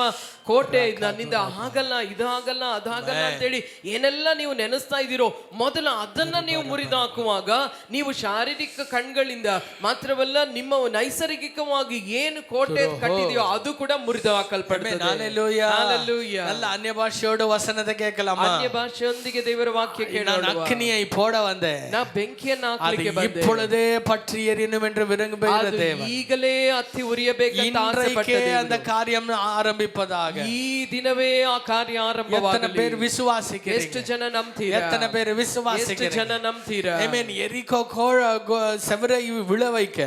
ಕೋಟೆ, ನನ್ನಿಂದ ಆಗಲ್ಲ, ಇದಾಗಲ್ಲ, ಅದಾಗಲ್ಲ ಅಂತೇಳಿ ಏನೆಲ್ಲ ನೀವು ನೆನೆಸ್ತಾ ಇದ್ದೀರೋ, ಮೊದಲು ಅದನ್ನ ನೀವು ಮುರಿದು ಹಾಕುವಾಗ ನೀವು ಶಾರೀರಿಕ ಕಣ್ಗಳಿಂದ ಮಾತ್ರವಲ್ಲ, ನಿಮ್ಮ ನೈಸರ್ಗಿಕವಾಗಿ ಏನು ಕೋಟೆ ಕಟ್ಟಿದೆಯೋ ಅದು ಕೂಡ ಮುರಿದು ಹಾಕಲ್ಪಡುತ್ತದೆ. நல்ல அந்நிய ಭಾಷೆயோட ವಸನದ ಕೇಳಲಾಮ. ಅನ್ಯ ಭಾಷೆಯೊಂದಿಗೆ ದೇವರ ವಾಕ್ಯ ಕೇಳೋಣ. ಅಗ್ನಿயை போட வந்தேன், ನಾ ಬೆಂಕಿಯನ್ನು ಹಾಕಲಿಕ್ಕೆ ಬಂದೆ, இப்பொழுதே பற்றி எரியணும் என்று விரும்புகிற தேவன் ಈಗಲೇ ಹತ್ತಿ ಉರಿಯಬೇಕಂತ ಆಸೆಪಟ್ಟ அந்த காரியம் ஆரம்பிப்பதாக. ಈ ದಿನವೇ ಆ ಕಾರ್ಯ ಆರಂಭವಾಗಲಿ. எத்தனை பேர் விசுவாசிக்கிறீங்க? ಎಷ್ಟು ಜನ ನಂಬ್ತೀರಾ? எத்தனை பேர் விசுவாசிக்கிறீங்க? ಎಷ್ಟು ಜನ ನಂಬ್ತೀರಾ? ಆಮೆನ್. எரிகோ செவரை விழ வைக்க,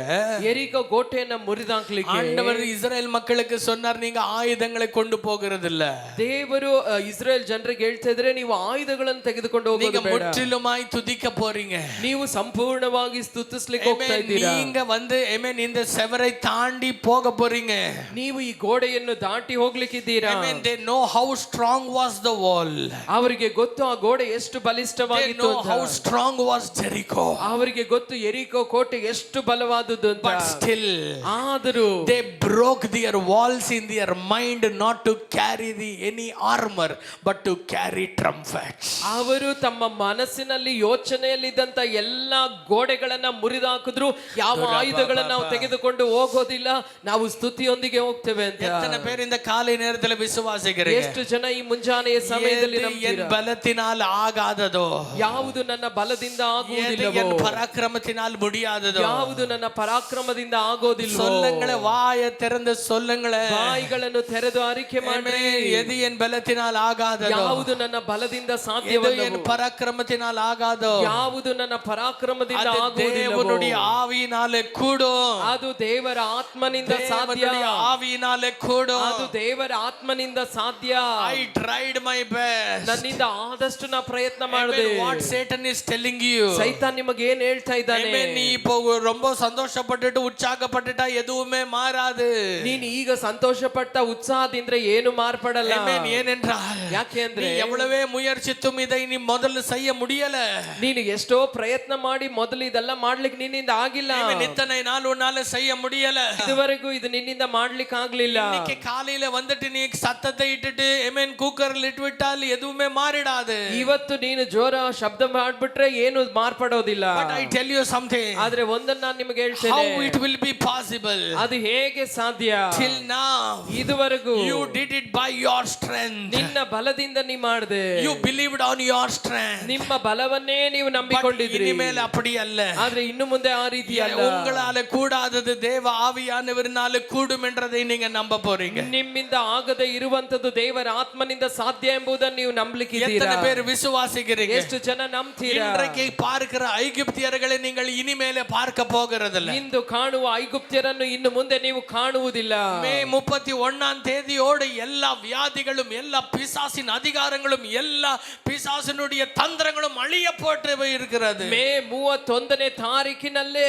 எரிகோ கோட்டைಯನ್ನು ಮುರಿದಾಕ್ಲಿಕ್ಕೆ ஆண்டவர் இஸ்ரவேல் மக்களுக்கு சொன்னார், நீங்க ஆயுதங்களை கொண்டு போகிறது இல்ல. ದೇವರು ಇಸ್ರೇಲ್ ಜನರಿಗೆ ಹೇಳ್ತಾ ಇದ್ರೆ, ನೀವು ಆಯುಧಗಳನ್ನು ತೆಗೆದುಕೊಂಡು ಹೋಗೋದು ಬೇಡ, முற்றிலுமாய் துதிக்க போறீங்க, ನೀವು ಸಂಪೂರ್ಣವಾಗಿ ಸ್ತುತಿಸಲಿಕ್ಕೆ ಹೋಗ್ತಾ ಇದ್ದೀರಾ. நீங்க இந்த செவரை தாண்டி போக போறீங்க. ನೀವು ಈ ಗೋಡೆಯನ್ನು ದಾಟಿ ಹೋಗ್ಲಿಕ್ಕಿದ್ದೀರಾ. They know how strong was the wall. ಅವರಿಗೆ ಗೊತ್ತು ಆ ಗೋಡೆ ಎಷ್ಟು ಬಲಿಷ್ಠವಾಗಿತ್ತು ಅಂತ. They know how strong was Jericho. ಅವರಿಗೆ ಗೊತ್ತು ಎರಿಕೋ ಕೋಟೆ ಎಷ್ಟು ಬಲವಾದುದು ಅಂತ. But still, ಆದರೂ they broke their walls in their mind, not to carry any armor but to carry trumpets. ಅವರು ತಮ್ಮ ಮನಸ್ಸಿನಲ್ಲಿ ಯೋಚನೆಯಲ್ಲಿದ್ದಂತ ಎಲ್ಲಾ ಗೋಡೆಗಳನ್ನ ಮುರಿದಾಕಿದ್ರು, ಯಾವ ಆಯುಧಗಳನ್ನ ನಾವು ತೆಗೆದುಕೊಂಡು ಹೋಗೋದಿಲ್ಲ, ನಾವು ಸ್ತುತಿಯೊಂದಿಗೆ ಹೋಗ್ತೇವೆ ಅಂತ. எத்தனை பேர் இந்த காலை நேரத்தில் விசுவாசிக்கிறீங்க? ಎಷ್ಟು ಜನ ಈ ಮುಂಜಾನೆಯ ಸಮಯದಲ್ಲಿ என் பலத்தினால் ஆகாததோ, ಯಾವುದು ನನ್ನ ಬಲದಿಂದ ಆಗುವುದಿಲ್ಲವೋ, என் பராக்கிரமத்தினால் முடியாததோ, ಯಾವುದು ನನ್ನ ಪರಾಕ್ರಮದಿಂದ ಆಗೋದಿಲ್ಲವೋ, சொல்லுங்களே, வாயை திறந்து சொல்லுங்களே, ಬಾಯಿಗಳನ್ನು ತೆರೆದು ಅರಿಕೆ ಮಾಡಿ, எது என் பலத்தினால் ஆகாததோ, ಯಾವುದು ನನ್ನ ಬಲದಿಂದ ಸಾಧ್ಯವಲ್ಲ, என் பராக்கிரமத்தினால் ஆகாதோ, ಯಾವುದು ನನ್ನ ಪರಾಕ್ರಮದಿಂದ ಆಗುವುದಿಲ್ಲವೋ, தேவனுடைய ஆவியினாலே கூடும், ಅದು ದೇವರ ಆತ್ಮನಿಂದ ಸಾಧ್ಯ. தேவனுடைய ஆவியினாலே கூடும். ಅದು ದೇವರ ಆತ್ಮನಿಂದ ಸಾಧ್ಯ. I tried my best. ನನ್ನಿಂದ ಆದಷ್ಟು ನಾ ಪ್ರಯತ್ನ ಮಾಡಿದೆ. What Satan is telling you. ಸೈತಾನ್ ನಿಮಗೆ ಏನ್ ಹೇಳ್ತಾ ಇದ್ದಾನೆ? நீ இப்போ ரொம்ப சந்தோஷப்பட்டுட்டு உற்சாகப்பட்டுட்டா எதுவுமே மாறாது. ನೀನು ಈಗ ಸಂತೋಷಪಟ್ಟ ಉತ್ಸಾಹದಿಂದ ಏನು ಮಾರ್ಪಡಲ್ಲ. ஏனென்றால் ಯಾಕೆ ಅಂದ್ರೆ நீ எவ்வளவே முயற்சித்தும் இதை நீ முதல்ல செய்ய முடியல. ನೀನು ಎಷ್ಟೋ ಪ್ರಯತ್ನ ಮಾಡಿ ಮೊದಲು ಇದೆಲ್ಲ ಮಾಡ್ಲಿಕ್ಕೆ ನಿನ್ನಿಂದ ಆಗಿಲ್ಲ. இத்தனை நாள் உன்னால செய்ய முடியல. ಇದುವರೆಗೂ ಇದು ನಿನ್ನಿಂದ ಮಾಡ್ಲಿಕ್ಕೆ ಆಗ್ಲಿಲ್ಲ. இன்னைக்கு காலையில வந்துட்டு நீ சத்தத்தை இட்டுட்டு ஆமென் குக்கர்ல இட்டுவிட்டால் எதுவுமே மாறிடாது. ಇವತ್ತು ನೀನು ಜೋರ ಶಬ್ದ ಮಾಡ್ಬಿಟ್ರೆ ಏನು ಮಾರ್ಪಡೋದಿಲ್ಲ. But I tell you something. ಆದ್ರೆ ಒಂದನ್ನ ನಾನು ನಿಮಗೆ ಹೇಳ್ತೇನೆ. How it will be possible? ಅದು ಹೇಗೆ ಸಾಧ್ಯ? Till now ಇದುವರೆಗೂ you did it by your strength. ನಿನ್ನ ಬಲದಿಂದ ನೀ ಮಾಡಿದೆ. You believed on your strength. ನಿಮ್ಮ ಬಲವನ್ನೇ ನೀವು ನಂಬಿಕೊಂಡಿದ್ರಿ. இனிமேல் அப்படி அல்ல. ಆದ್ರೆ ಇನ್ನು ಮುಂದೆ ಆ ರೀತಿ ಅಲ್ಲ. உங்களால கூடாதது தேவ ஆவியானவரினால கூடும் என்றதை நீங்க நம்ப போறீங்க. ನಿಮ್ಮಿಂದ ಆಗದೆ ಇರುವಂತದ್ದು ದೇವರ ಆತ್ಮನಿಂದ ಸಾಧ್ಯ ಎಂಬುದನ್ನು ನೀವು ನಂಬಲಿಕ್ಕಿದ್ದೀರಾ? எத்தனை பேர் விசுவாசிக்கிறீங்க? ಎಷ್ಟು ಜನ ನಂಬ್ತೀರಾ? இன்றைக்கு பார்க்கிற ஐகுப்தியர்களை நீங்கள் இனிமேலே பார்க்க போகிறதில்லை. ಇಂದು ಕಾಣುವ ಐಗುಪ್ತ್ಯರನ್ನು ಇನ್ನು ಮುಂದೆ ನೀವು ಕಾಣುವುದಿಲ್ಲ. மே 31ஆம் தேதியோடு எல்லா வியாதிகளும் எல்லா பிசாசின் அதிகாரங்களும் எல்லா பிசாசினுடைய தந்திரங்களும் அழிய போட்டு இருக்கிறது. ಮೇ 31ನೇ ತಾರೀಕಿನಲ್ಲೇ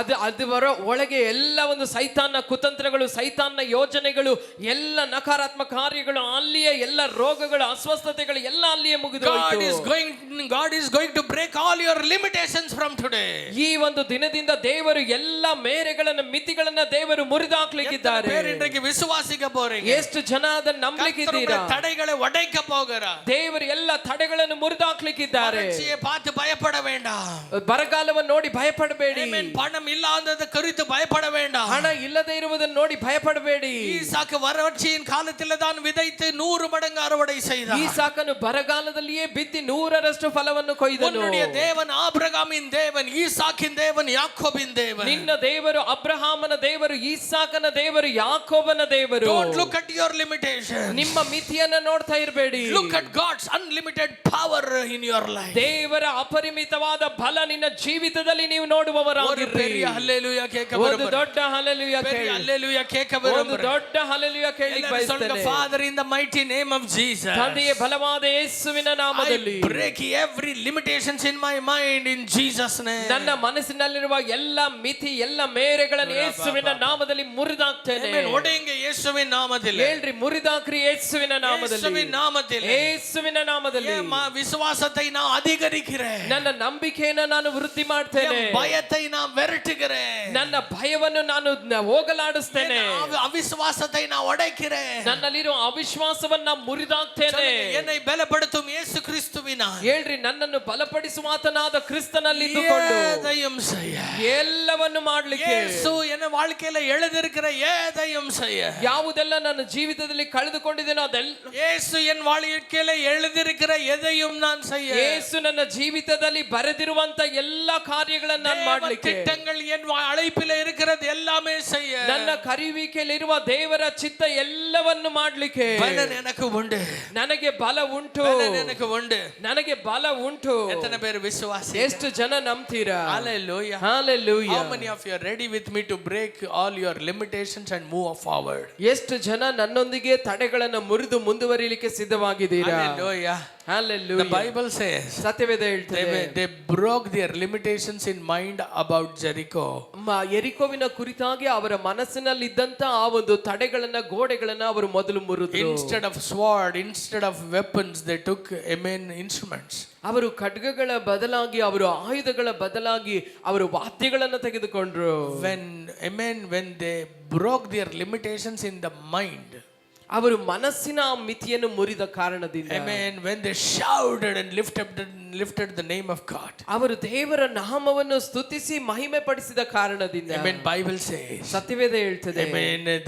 ಅದರ ಒಳಗೆ ಎಲ್ಲ ಒಂದು ಸೈತಾನ್ನ ಕುತಂತ್ರಗಳು, ಸೈತಾನ್ನ ಯೋಜನೆಗಳು, ಎಲ್ಲ ನಕಾರಾತ್ಮಕ ಕಾರ್ಯಗಳು, ಅಲ್ಲಿಯ ಎಲ್ಲ ರೋಗಗಳು, ಅಸ್ವಸ್ಥತೆಗಳು ಎಲ್ಲ ಅಲ್ಲಿಯೇ ಮುಗಿದು God is going to break all your limitations from today. ಈ ಒಂದು ದಿನದಿಂದ ದೇವರು ಎಲ್ಲ ಮೇರೆಗಳನ್ನ, ಮಿತಿಗಳನ್ನ ದೇವರು ಮುರಿದಾಕ್ಲಿಕ್ಕಿದ್ದಾರೆ. இன்றைக்கு விசுவாசிக்க போறீங்க. ಎಷ್ಟು ಜನ ಅದನ್ನು ನಂಬಲಿಕ್ಕಿದ್ದೀರಾ? தடைகளை உடைக்க போகிறார். ದೇವರು ಎಲ್ಲ ತಡೆಗಳನ್ನು ಮುರಿದಾಕ್ಲಿಕ್ಕಿದ್ದಾರೆ. வறட்சியை பார்த்து பயப்பட வேண்டாம். ಬರಗಾಲವನ್ನು ನೋಡಿ ಭಯಪಡಬೇಡಿ. பணம் இல்லாதது குறித்து பயப்பட வேண்டாம். ಹಣ ಇಲ್ಲದೆ ಇರುವುದನ್ನು ನೋಡಿ ಭಯಪಡಬೇಡಿ. ஈசாக்கு வறட்சியின் காலத்தில் தான் விதைத்து 100 மடங்கு அறுவடை செய்தார். ಈಸಾಕನು ಬರಗಾಲದಲ್ಲಿಯೇ ಬಿತ್ತಿ 100ರಷ್ಟು ಫಲವನ್ನು ಕೊಯ್ದನು. உன்னுடைய தேவன் ஆபிரகாமின் தேவன், ஈசாக்கின் தேவன், யாக்கோபின் தேவன். ನಿನ್ನ ದೇವರು ಅಬ್ರಹಾಮನ ದೇವರು, ಈಸಾಕನ ದೇವರು, ಯಾಕೋಬನ ದೇವರು. Don't look at your limitations. ನಿಮ್ಮ ಮಿತಿಯನ್ನು ನೋಡ್ತಾ ಇರಬೇಡಿ. Look at God's unlimited power in your life. ದೇವರ ಅಪರಿಮಿತವಾದ ಬಲ ನಿನ್ನ ಜೀವಿತದಲ್ಲಿ ನೀವು ನೋಡುವವರಾಗಿರಿ. பெரிய ஹல்லேலூயா கேட்க ಒಂದು விரும்புகிறேன். ದೊಡ್ಡ ಹಲ್ಲೆಲೂಯಾ பெரிய ಕೇಳಿ. ஹல்லேலூயா கேட்க ಒಂದು விரும்புகிறேன். ದೊಡ್ಡ ಹಲ್ಲೆಲೂಯಾ ಕೇಳಲಿಕ್ಕೆ ಬಯಸುತ್ತೇನೆ. Father, in the mighty name of Jesus, ತಂದೆಯ ಬಲವಾದ ಯೇಸುವಿನ ನಾಮದಲ್ಲಿ I break every limitations in my mind in Jesus name. ನನ್ನ ಮನಸ್ಸಿನಲ್ಲಿರುವ ಎಲ್ಲ ಮಿತಿ, ಎಲ್ಲ ಮೇರೆಗಳನ್ನು ಯೇಸುವಿನ ನಾಮದಲ್ಲಿ ಮುರಿದಾಕ್ತೇನೆ. ಆಮೆನ್. ಒಡೆಂಗೆ ಯೇಸುವಿನ ನಾಮದಲ್ಲಿ. ಹೇಳ್ರಿ, ಮುರಿದಾಕ್ರಿ ಯೇಸುವಿನ ನಾಮದಲ್ಲಿ. ಯೇಸುವಿನ ನಾಮದಲ್ಲಿ. ಯೇಸುವಿನ ನಾಮದಲ್ಲಿ. விசுவாசத்தை நான் அதிகரிக்கிறேன். ನನ್ನ ನಂಬಿಕೆಯನ್ನು ನಾನು ವೃದ್ಧಿ ಮಾಡ್ತೇನೆ. பயத்தை நான் விரட்டுகிறேன். ನನ್ನ ಭಯವನ್ನು ನಾನು ಹೋಗಲಾಡಿಸ್ತೇನೆ. ಅವಿಶ್ವಾಸத்தை நான் உடைக்கிறேன். ನನ್ನಲ್ಲಿರುವ ಅವಿಶ್ವಾಸವನ್ನ ಮುರಿದಾಕ್ತೇನೆ. என்னை பலப்படுத்தும் இயேசு கிறிஸ்துவினால். ಹೇಳ್ರಿ, ನನ್ನನ್ನು ಬಲಪಡಿಸುವಾತನಾದ ಕ್ರಿಸ್ತನಲ್ಲಿ ಇದ್ದುಕೊಂಡು எதையும் செய்ய, ಎಲ್ಲವನ್ನು ಮಾಡ್ಲಿಕ್ಕೆ, இயேசு என் வாழ்க்கையில எழுதியிருக்கிற எதையும் செய்ய, ಯಾವುದೆಲ್ಲ ನನ್ನ ಜೀವಿತದಲ್ಲಿ ಕಳೆದುಕೊಂಡಿದ್ದೇನೋ ಅದೆಲ್ಲ, இயேசு என் வாழ்க்கையில எழுதியிருக்கிற எதையும் நான் செய்ய, ಯೇಸು ನನ್ನ ಜೀವಿತದಲ್ಲಿ ಬರೆದಿರುವಂತ ಎಲ್ಲಾ ಕಾರ್ಯಗಳನ್ನು ನಾನು ಮಾಡ್ಲಿಕ್ಕೆ, திட்டங்கள் என் அழைப்பில இருக்கிறது எல்லாமே செய்ய, ನನ್ನ ಕರೆಯುವಿಕೆಯಲ್ಲಿರುವ ದೇವರ ಚಿತ್ತ ಎಲ್ಲವನ್ನು ಮಾಡ್ಲಿಕ್ಕೆ பலன் எனக்கு உண்டு. ನನಗೆ ಬಲ ಉಂಟು. பலன் எனக்கு உண்டு. ನನಗೆ ಬಲ ಉಂಟು. எத்தனை பேர் விசுவாசி? ಎಷ್ಟು ಜನ ನಂಬ್ತೀರಾ? Hallelujah. Hallelujah. How many of you are ready with me to break all your limitations and move forward? ಎಷ್ಟು ಜನ ನನ್ನೊಂದಿಗೆ ತಡೆಗಳನ್ನು ಮುರಿದು ಮುಂದುವರಿಯಲಿಕ್ಕೆ ಸಿದ್ಧವಾಗಿದ್ದೀರಾ? Hallelujah. Hallelujah. The Bible says ಸತ್ಯವೇದ ಹೇಳ್ತದೆ, they broke their limitations in mind about Jericho. ಯೆರಿಕೋವಿನ ಕುರಿತಾಗಿ ಅವರ ಮನಸ್ಸಿನಲ್ಲಿದ್ದಂತ ಆ ಒಂದು ತಡೆಗಳನ್ನ, ಗೋಡೆಗಳನ್ನ ಅವರು ಮೊದಲು ಮುರಿದ್ರು. Instead of sword, instead of weapons, they took instruments. ಅವರು ಖಡ್ಗಗಳ ಬದಲಾಗಿ, ಅವರು ಆಯುಧಗಳ ಬದಲಾಗಿ ಅವರು ವಾದ್ಯಗಳನ್ನು ತೆಗೆದುಕೊಂಡ್ರು. When they broke their limitations in the mind, ಅವರು ಮನಸ್ಸಿನ ಮಿತಿಯನ್ನು ಮುರಿದ ಕಾರಣದಿಂದ, when they shouted and lifted the name of God, ಅವರು ದೇವರ ನಾಮವನ್ನು ಸ್ತುತಿಸಿ ಮಹಿಮೆ ಪಡಿಸಿದ ಕಾರಣದಿಂದ, Bible says, ಸತ್ಯವೇದ ಹೇಳ್ತದೆ,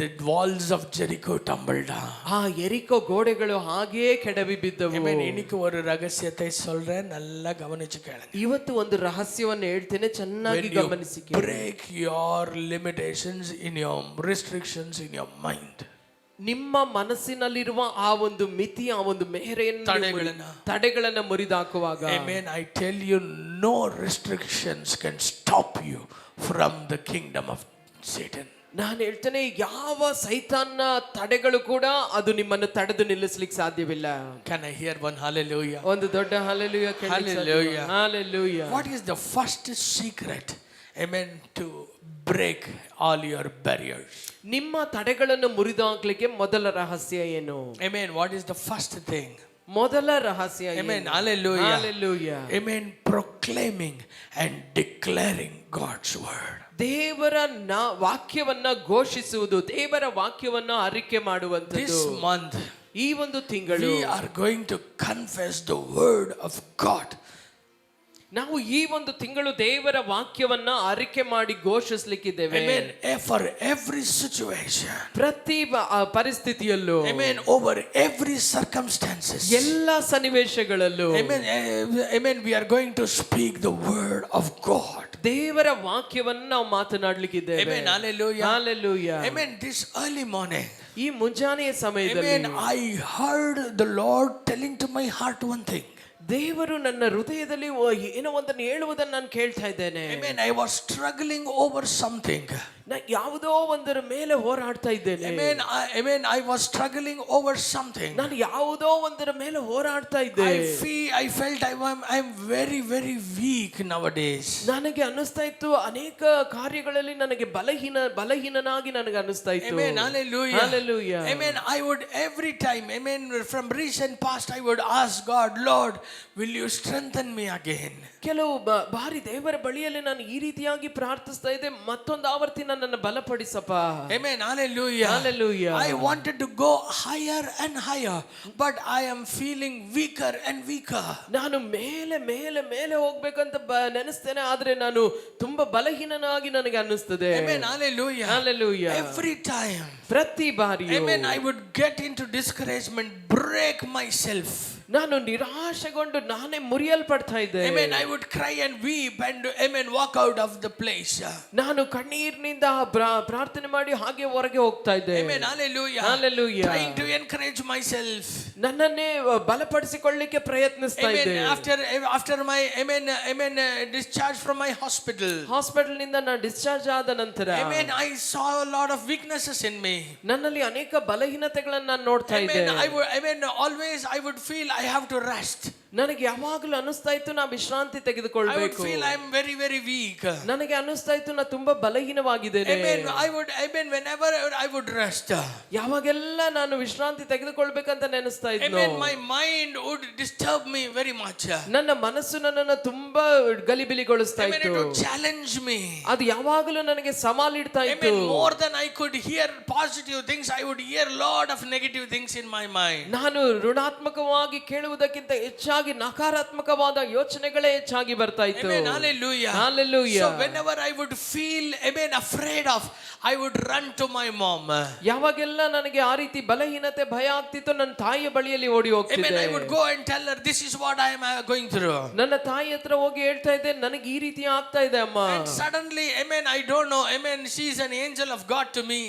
the walls of Jericho tumbled down. ಆ ಯೆರಿಕೋ ಗೋಡೆಗಳು ಹಾಗೆಯೇ ಕೆಡವಿ ಬಿದ್ದವು. இன்னைக்கு ஒரு ரகசியத்தை சொல்றேன், நல்லா கவனிச்சு கேளுங்க. ಇವತ್ತು ಒಂದು ರಹಸ್ಯವನ್ನು ಹೇಳ್ತೇನೆ, ಚೆನ್ನಾಗಿ ಗಮನಿಸಿ. Break your limitations in your restrictions in your mind. ನಿಮ್ಮ ಮನಸ್ಸಿನಲ್ಲಿರುವ ಆ ಒಂದು ಮಿತಿ, ಆ ಒಂದು ಮೇರೆಯನ್ನು, ತಡೆಗಳನ್ನ ಮುರಿದಾಕುವಾಗ, Amen, I tell you, no restrictions can stop you from the kingdom of Satan. ನಾನು ಹೇಳ್ತೇನೆ, ಯಾವ ಸೈತಾನ್ನ ತಡೆಗಳು ಕೂಡ ಅದು ನಿಮ್ಮನ್ನು ತಡೆದು ನಿಲ್ಲಿಸ್ಲಿಕ್ಕೆ ಸಾಧ್ಯವಿಲ್ಲ. Can I hear one hallelujah? ಒಂದು ದೊಡ್ಡ hallelujah. Hallelujah. Hallelujah. What is the first secret, amen, to break all your barriers? ನಿಮ್ಮ ತಡೆಗಳನ್ನು ಮುರಿದಾಕ್ಲಿಕ್ಕೆ ಮೊದಲ ರಹಸ್ಯ ಏನು? Amen. What is the first thing? ಮೊದಲ ರಹಸ್ಯ ಏನು? Amen. Hallelujah. Hallelujah. Amen. Proclaiming and declaring God's word. ದೇವರ ವಾಕ್ಯವನ್ನ ಘೋಷಿಸುವುದು, ದೇವರ ವಾಕ್ಯವನ್ನ ಅರಿಕೆ ಮಾಡುವಂತದ್ದು. This month ಈ ಒಂದು ತಿಂಗಳು we are going to confess the word of God. ನಾವು ಈ ಒಂದು ತಿಂಗಳು ದೇವರ ವಾಕ್ಯವನ್ನ ಅರಿಕೆ ಮಾಡಿ ಘೋಷಿಸಲಿಕ್ಕಿದ್ದೇವೆ. Amen. For every situation. ಪ್ರತಿ ಪರಿಸ್ಥಿತಿಯಲ್ಲೂ. Amen. Over every circumstances. ಎಲ್ಲ ಸನ್ನಿವೇಶಗಳಲ್ಲೂ. Amen. Amen. We are going to speak the word of God. ದೇವರ ವಾಕ್ಯವನ್ನು ನಾವು ಮಾತನಾಡಲಿಕ್ಕಿದ್ದೇವೆ. Amen. Hallelujah. Hallelujah. Amen. This early morning. ಈ ಮುಂಜಾನೆಯ ಸಮಯದಲ್ಲಿ Amen. I heard the Lord telling to my heart one thing. ದೇವರು ನನ್ನ ಹೃದಯದಲ್ಲಿ ಏನೋ ಒಂದನ್ನು ಹೇಳುವುದನ್ನು ನಾನು ಕೇಳ್ತಾ ಇದ್ದೇನೆ. Amen. I was struggling over something. ನಾ ಯಾವುದೋ ಒಂದರ ಮೇಲೆ ಹೋರಾಡ್ತಾ ಇದ್ದೇನೆ. Amen. I was struggling over something. ನಾನು ಯಾವುದೋ ಒಂದರ ಮೇಲೆ ಹೋರಾಡ್ತಾ ಇದ್ದೆ. I felt I am very very weak nowadays. ನನಗೆ ಅನ್ನಿಸ್ತಾ ಇತ್ತು, ಅನೇಕ ಕಾರ್ಯಗಳಲ್ಲಿ ನನಗೆ ಬಲಹೀನನಾಗಿ ನನಗೆ ಅನ್ನಿಸ್ತಾ ಇತ್ತು. Amen. Hallelujah. Hallelujah. Amen. I would every time, amen, from recent past I would ask God, Lord, will you strengthen me again? ಕೆಲವು ಬಾರಿ ದೇವರ ಬಳಿಯಲ್ಲಿ ನಾನು ಈ ರೀತಿಯಾಗಿ ಪ್ರಾರ್ಥಿಸ್ತಾ ಇದ್ದೆ, ಮತ್ತೊಂದು ಆವರ್ತಿ ನನ್ನನ್ನು ಬಲಪಡಿಸಪ್ಪ. Amen. Hallelujah. Hallelujah. I wanted to go higher and higher, but I am feeling weaker and weaker. ನಾನು ಮೇಲೆ ಮೇಲೆ ಮೇಲೆ ಹೋಗ್ಬೇಕಂತ ನೆನೆಸ್ತೇನೆ, ಆದ್ರೆ ನಾನು ತುಂಬಾ ಬಲಹೀನನಾಗಿ ನನಗೆ ಅನ್ನಿಸ್ತದೆ. Amen. Hallelujah. Hallelujah. Every time, ಪ್ರತಿ ಬಾರಿ amen, I would get into discouragement, break myself. ನಾನು ನಿರಾಶೆಗೊಂಡು ನಾನೇ ಮುರಿಯಲ್ಪಡ್ತಾ ಇದ್ದೆ. Amen. I would cry and weep and amen walk out of the place. ನಾನು ಕಣ್ಣೀರಿನಿಂದ ಪ್ರಾರ್ಥನೆ ಮಾಡಿ ಹಾಗೆ ಹೊರಗೆ ಹೋಗ್ತಾ ಇದ್ದೆ. Amen. Hallelujah. Hallelujah. Trying to encourage myself. ನನ್ನನ್ನೇ ಬಲಪಡಿಸಿಕೊಳ್ಳಲಿಕ್ಕೆ ಪ್ರಯತ್ನಿಸ್ತಾ ಇದ್ದೆ. After my amen discharge from my hospital. Hospital ನಿಂದ ನಾನು ಡಿಸ್ಚಾರ್ಜ್ ಆದ ನಂತರ Amen. I saw a lot of weaknesses in me. ನನ್ನಲ್ಲಿ ಅನೇಕ ಬಲಹೀನತೆಗಳನ್ನು ನಾನು ನೋಡ್ತಾ ಇದ್ದೆ. Amen. Always I would feel I have to rest. ನನಗೆ ಯಾವಾಗಲೂ ಅನಿಸ್ತಾ ಇತ್ತು ನಾ ವಿಶ್ರಾಂತಿ I would ತೆಗೆದುಕೊಳ್ಬೇಕು. feel I am very very weak. ನನಗೆ ಅನಿಸ್ತಾ ಇತ್ತು ನಾ ತುಂಬಾ ಬಲಹೀನವಾಗಿದ್ದೇನೆ. Amen. Whenever I would rest. ಯಾವಾಗೆಲ್ಲ ನಾನು ವಿಶ್ರಾಂತಿ ತೆಗೆದುಕೊಳ್ಬೇಕಂತ ನೆನೆಸ್ತಾ ಇದ್ದೆ. Amen. My mind would disturb me very much. ನನ್ನ ಮನಸ್ಸು ನನ್ನನ್ನು ತುಂಬಾ ಗಲಿಬಿಲಿಗೊಳಿಸ್ತಾ Amen. It ಇತ್ತು. would challenge me. ಅದು ಯಾವಾಗಲೂ ನನಗೆ ಸವಾಲಿಡ್ತಾ ಇತ್ತು. Amen. More than I could hear positive things, I would hear lot of negative things in my mind. ನಾನು ಋಣಾತ್ಮಕವಾಗಿ ಕೇಳುವುದಕ್ಕಿಂತ ಹೆಚ್ಚಾಗಿ ನಕಾರಾತ್ಮಕವಾದ ಯೋಚನೆಗಳೇ ಹೆಚ್ಚಾಗಿ ಬರ್ತಾ ಇತ್ತು. Amen. Hallelujah. Hallelujah. So whenever I would feel amen afraid of, I would run to my mom. ಯಾವಾಗೆಲ್ಲ ನನಗೆ ಆ ರೀತಿ ಬಲಹೀನತೆ ಭಯ ಆಗ್ತಿತ್ತು, ನನ್ನ ತಾಯಿಯ ಬಳಿಯಲ್ಲಿ ಓಡಿ Amen. ಹೋಗ್ತಿದ್ದೆ. I would go and tell her this is what I am going through. ನನ್ನ ತಾಯಿ ಹತ್ರ ಹೋಗಿ ಹೇಳ್ತಾ ಇದ್ದೆ, ನನಗೆ ಈ ರೀತಿ ಆಗ್ತಾ ಇದೆ ಅಮ್ಮ. And suddenly, amen, I don't know, amen, she is an angel of God to me.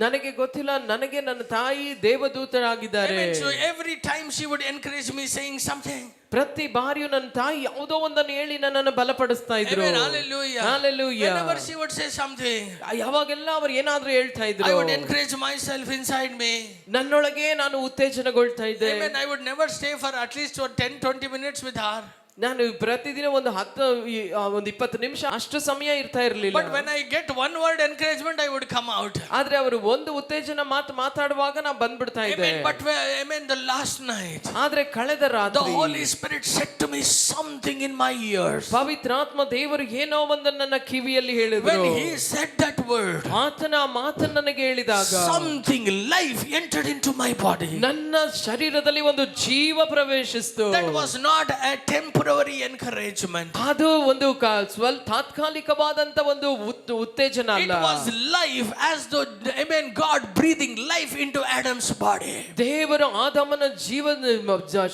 ನನಗೆ ಗೊತ್ತಿಲ್ಲ, ನನಗೆ ನನ್ನ ತಾಯಿ ದೇವದೂತರಾಗಿದ್ದಾರೆ. Amen. So every time she would encourage me saying something. ಪ್ರತಿ ಬಾರಿಯೂ ನನ್ನ ತಾಯಿ ಯಾವುದೋ ಒಂದನ್ನು ಹೇಳಿ ನನ್ನನ್ನು ಬಲಪಡಿಸ್ತಾ ಇದ್ರು. Amen. Hallelujah. Hallelujah. Whenever she would say something, ಯಾವಾಗೆಲ್ಲ ಅವರು ಏನಾದ್ರೂ ಹೇಳ್ತಾ ಇದ್ರು, I would encourage myself inside me. ನನ್ನೊಳಗೆ ನಾನು ಉತ್ತೇಜನಗೊಳ್ತಾ ಇದ್ದೆ. Amen. I would never stay for at least 10-20 minutes with her. ನಾನು ಪ್ರತಿದಿನ ಒಂದು 20 ನಿಮಿಷ ಅಷ್ಟು ಸಮಯ ಇರ್ತಾ ಇರಲಿಲ್ಲ. But when I get one word encouragement, I would come out. ಆದ್ರೆ ಅವರು ಒಂದು ಉತ್ತೇಜನ ಮಾತಾಡುವಾಗ ನಾ ಬಂದ್ಬಿಡ್ತಾ ಇದ್ದೆ. Amen. But amen, the last night, ಆದ್ರೆ ಕಳೆದ the ರಾತ್ರಿ Holy Spirit said to me something in my ears. ಪವಿತ್ರಾತ್ಮ ದೇವರು ಏನೋ ಒಂದನ್ನು ನನ್ನ ಕಿವಿಯಲ್ಲಿ ಹೇಳಿದ್ರು. When he said that word, ಆತನ ಮಾತನ್ನು ನನಗೆ ಹೇಳಿದಾಗ something life entered into my body. ನನ್ನ ಶರೀರದಲ್ಲಿ ಒಂದು ಜೀವ ಪ್ರವೇಶಿಸಿತು. That was not a temporary encouragement. ಅದು ಒಂದು ಸ್ವಲ್ಪ ತಾತ್ಕಾಲಿಕವಾದಂತ ಒಂದು ಉತ್ತೇಜನ ಅಲ್ಲ. It was life, as though amen God breathing life into Adam's body. gave. ದೇವರು ಆದಾಮನ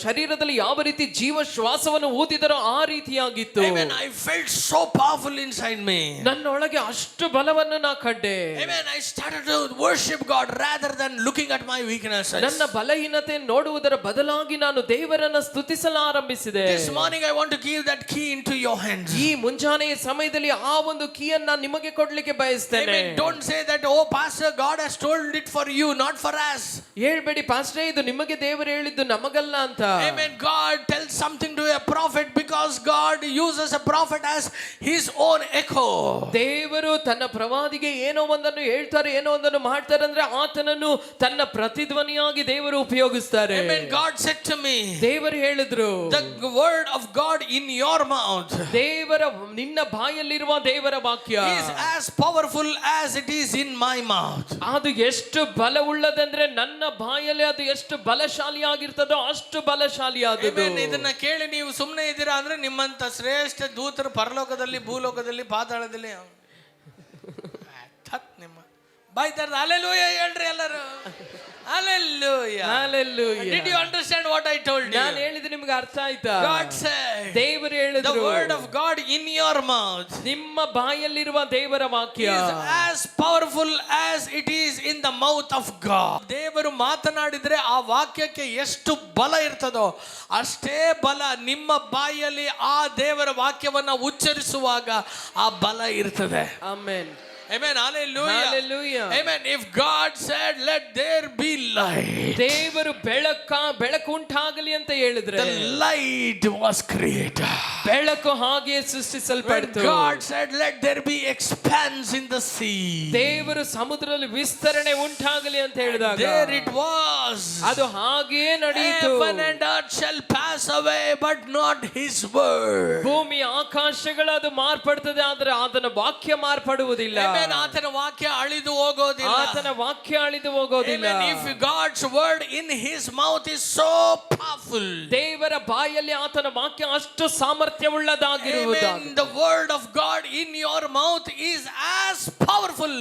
ಶರೀರದಲ್ಲಿ ಯಾವ ರೀತಿ ಜೀವ ಶ್ವಾಸವನ್ನು ಊದಿದರೋ ಆ ರೀತಿಯಾಗಿತ್ತು. Amen. I felt so powerful inside me. ನನ್ನೊಳಗೆ ಅಷ್ಟು ಬಲವನ್ನು ನಾ ಕಂಡೆ. Amen. I started to worship God rather than looking at my weaknesses. ನನ್ನ ಬಲಹೀನತೆ ನೋಡುವುದರ ಬದಲಾಗಿ ನಾನು ದೇವರನ್ನ ಸ್ತುತಿಸಲು ಆರಂಭಿಸಿದೆ. This morning I want to give that key into your hands. ಈ ಮುಂಜಾನೆಯ ಸಮಯದಲ್ಲಿ ಆ ಒಂದು ಕೀಯನ್ನು ನಿಮಗೆ ಕೊಡ್ಲಿಕ್ಕೆ ಬಯಸ್ತೇನೆ. Amen. Don't say that, oh pastor, God has told it for you, not for us. ಹೇಳ್ಬೇಡಿ ಪಾಸ್ಟರ್, ಇದು ನಿಮಗೆ ದೇವರು ಹೇಳಿದ್ದು ನಮಗಲ್ಲ ಅಂತ. Amen. God tells something to a prophet because God uses a prophet as his own echo. ದೇವರು ತನ್ನ ಪ್ರವಾದಿಗೆ ಏನೋ ಒಂದನ್ನು ಹೇಳ್ತಾರೆ, ಏನೋ ಒಂದನ್ನು ಮಾಡ್ತಾರೆ ಅಂದ್ರೆ ಆತನನ್ನು ತನ್ನ ಪ್ರತಿಧ್ವನಿಯಾಗಿ ದೇವರು ಉಪಯೋಗಿಸ್ತಾರೆ. Amen. God said to me, ದೇವರು ಹೇಳಿದ್ರು, the word of God in your mouth, ನಿನ್ನ ಬಾಯಲ್ಲಿರುವ ದೇವರ ವಾಕ್ಯ is as powerful as it is in my mouth. ಅದು ಎಷ್ಟು ಬಲವುಳ್ಳದಂದ್ರೆ ನನ್ನ ಬಾಯಲ್ಲಿ ಅದು ಎಷ್ಟು ಬಲಶಾಲಿಯಾಗಿರ್ತದೋ ಅಷ್ಟು ಬಲಶಾಲಿಯಾದದ್ದು. ಇದನ್ನ ಕೇಳಿ ನೀವು ಸುಮ್ಮನೆ ಇದ್ದೀರಾ ಅಂದ್ರೆ ನಿಮ್ಮಂತ ಶ್ರೇಷ್ಠ ದೂತರು ಪರಲೋಕದಲ್ಲಿ ಭೂಲೋಕದಲ್ಲಿ ಪಾತಾಳದಲ್ಲಿ ನಿಮ್ಮ ಬೈತಾರ. ಹಲ್ಲೆಲೂಯಾ ಹೇಳ್ರಿ ಎಲ್ಲರೂ. Hallelujah. Hallelujah. Did you understand what I told you? ನಾನು ಹೇಳಿದ್ದು ನಿಮಗೆ ಅರ್ಥ ಆಯ್ತಾ? God said, ದೇವರು ಹೇಳಿದ್ರು, the word of God in your mouth, ನಿಮ್ಮ ಬಾಯಲ್ಲಿರುವ ದೇವರ ವಾಕ್ಯ is as powerful as it is in the mouth of God. ದೇವರು ಮಾತನಾಡಿದ್ರೆ ಆ ವಾಕ್ಯಕ್ಕೆ ಎಷ್ಟು ಬಲ ಇರ್ತದೋ ಅಷ್ಟೇ ಬಲ ನಿಮ್ಮ ಬಾಯಲ್ಲಿ ಆ ದೇವರ ವಾಕ್ಯವನ್ನ ಉಚ್ಚರಿಸುವಾಗ ಆ ಬಲ ಇರ್ತದೆ. Amen. Amen. Hallelujah. Hallelujah. Amen. If God said, let there be light, ದೇವರು ಬೆಳಕು ಉಂಟಾಗಲಿ ಅಂತ ಹೇಳಿದ್ರೆ the light was created. ಬೆಳಕು ಹಾಗೆ ಸೃಷ್ಟಿಸಲ್ಪಡ್ತು. When God said, let there be expanse in the sea, ದೇವರು ಸಮುದ್ರದಲ್ಲಿ ವಿಸ್ತರಣೆ ಉಂಟಾಗಲಿ ಅಂತ ಹೇಳಿದಾಗ there it was. ಅದು ಹಾಗೆ ನಡೆಯಿತು. Heaven and earth shall pass away, but not his word. ಭೂಮಿ ಆಕಾಶಗಳು ಅದು ಮಾರ್ಪಡ್ತದೆ, ಆದ್ರೆ ಆತನ ವಾಕ್ಯ ಮಾರ್ಪಡುವುದಿಲ್ಲ. Amen. ಆತನ ವಾಕ್ಯ ಅಳಿದು ಹೋಗೋದಿಲ್ಲ. ಆತನ ವಾಕ್ಯ ಅಳಿದು ಹೋಗೋದಿಲ್ಲ. Amen. If God's word in his mouth is so powerful, ದೇವರ ಬಾಯಲ್ಲಿ ಆತನ ವಾಕ್ಯ ಅಷ್ಟು ಸಾಮರ್ಥ್ಯವುಳ್ಳದಾಗಿರುವುದು. Amen. The word of God in your mouth is as powerful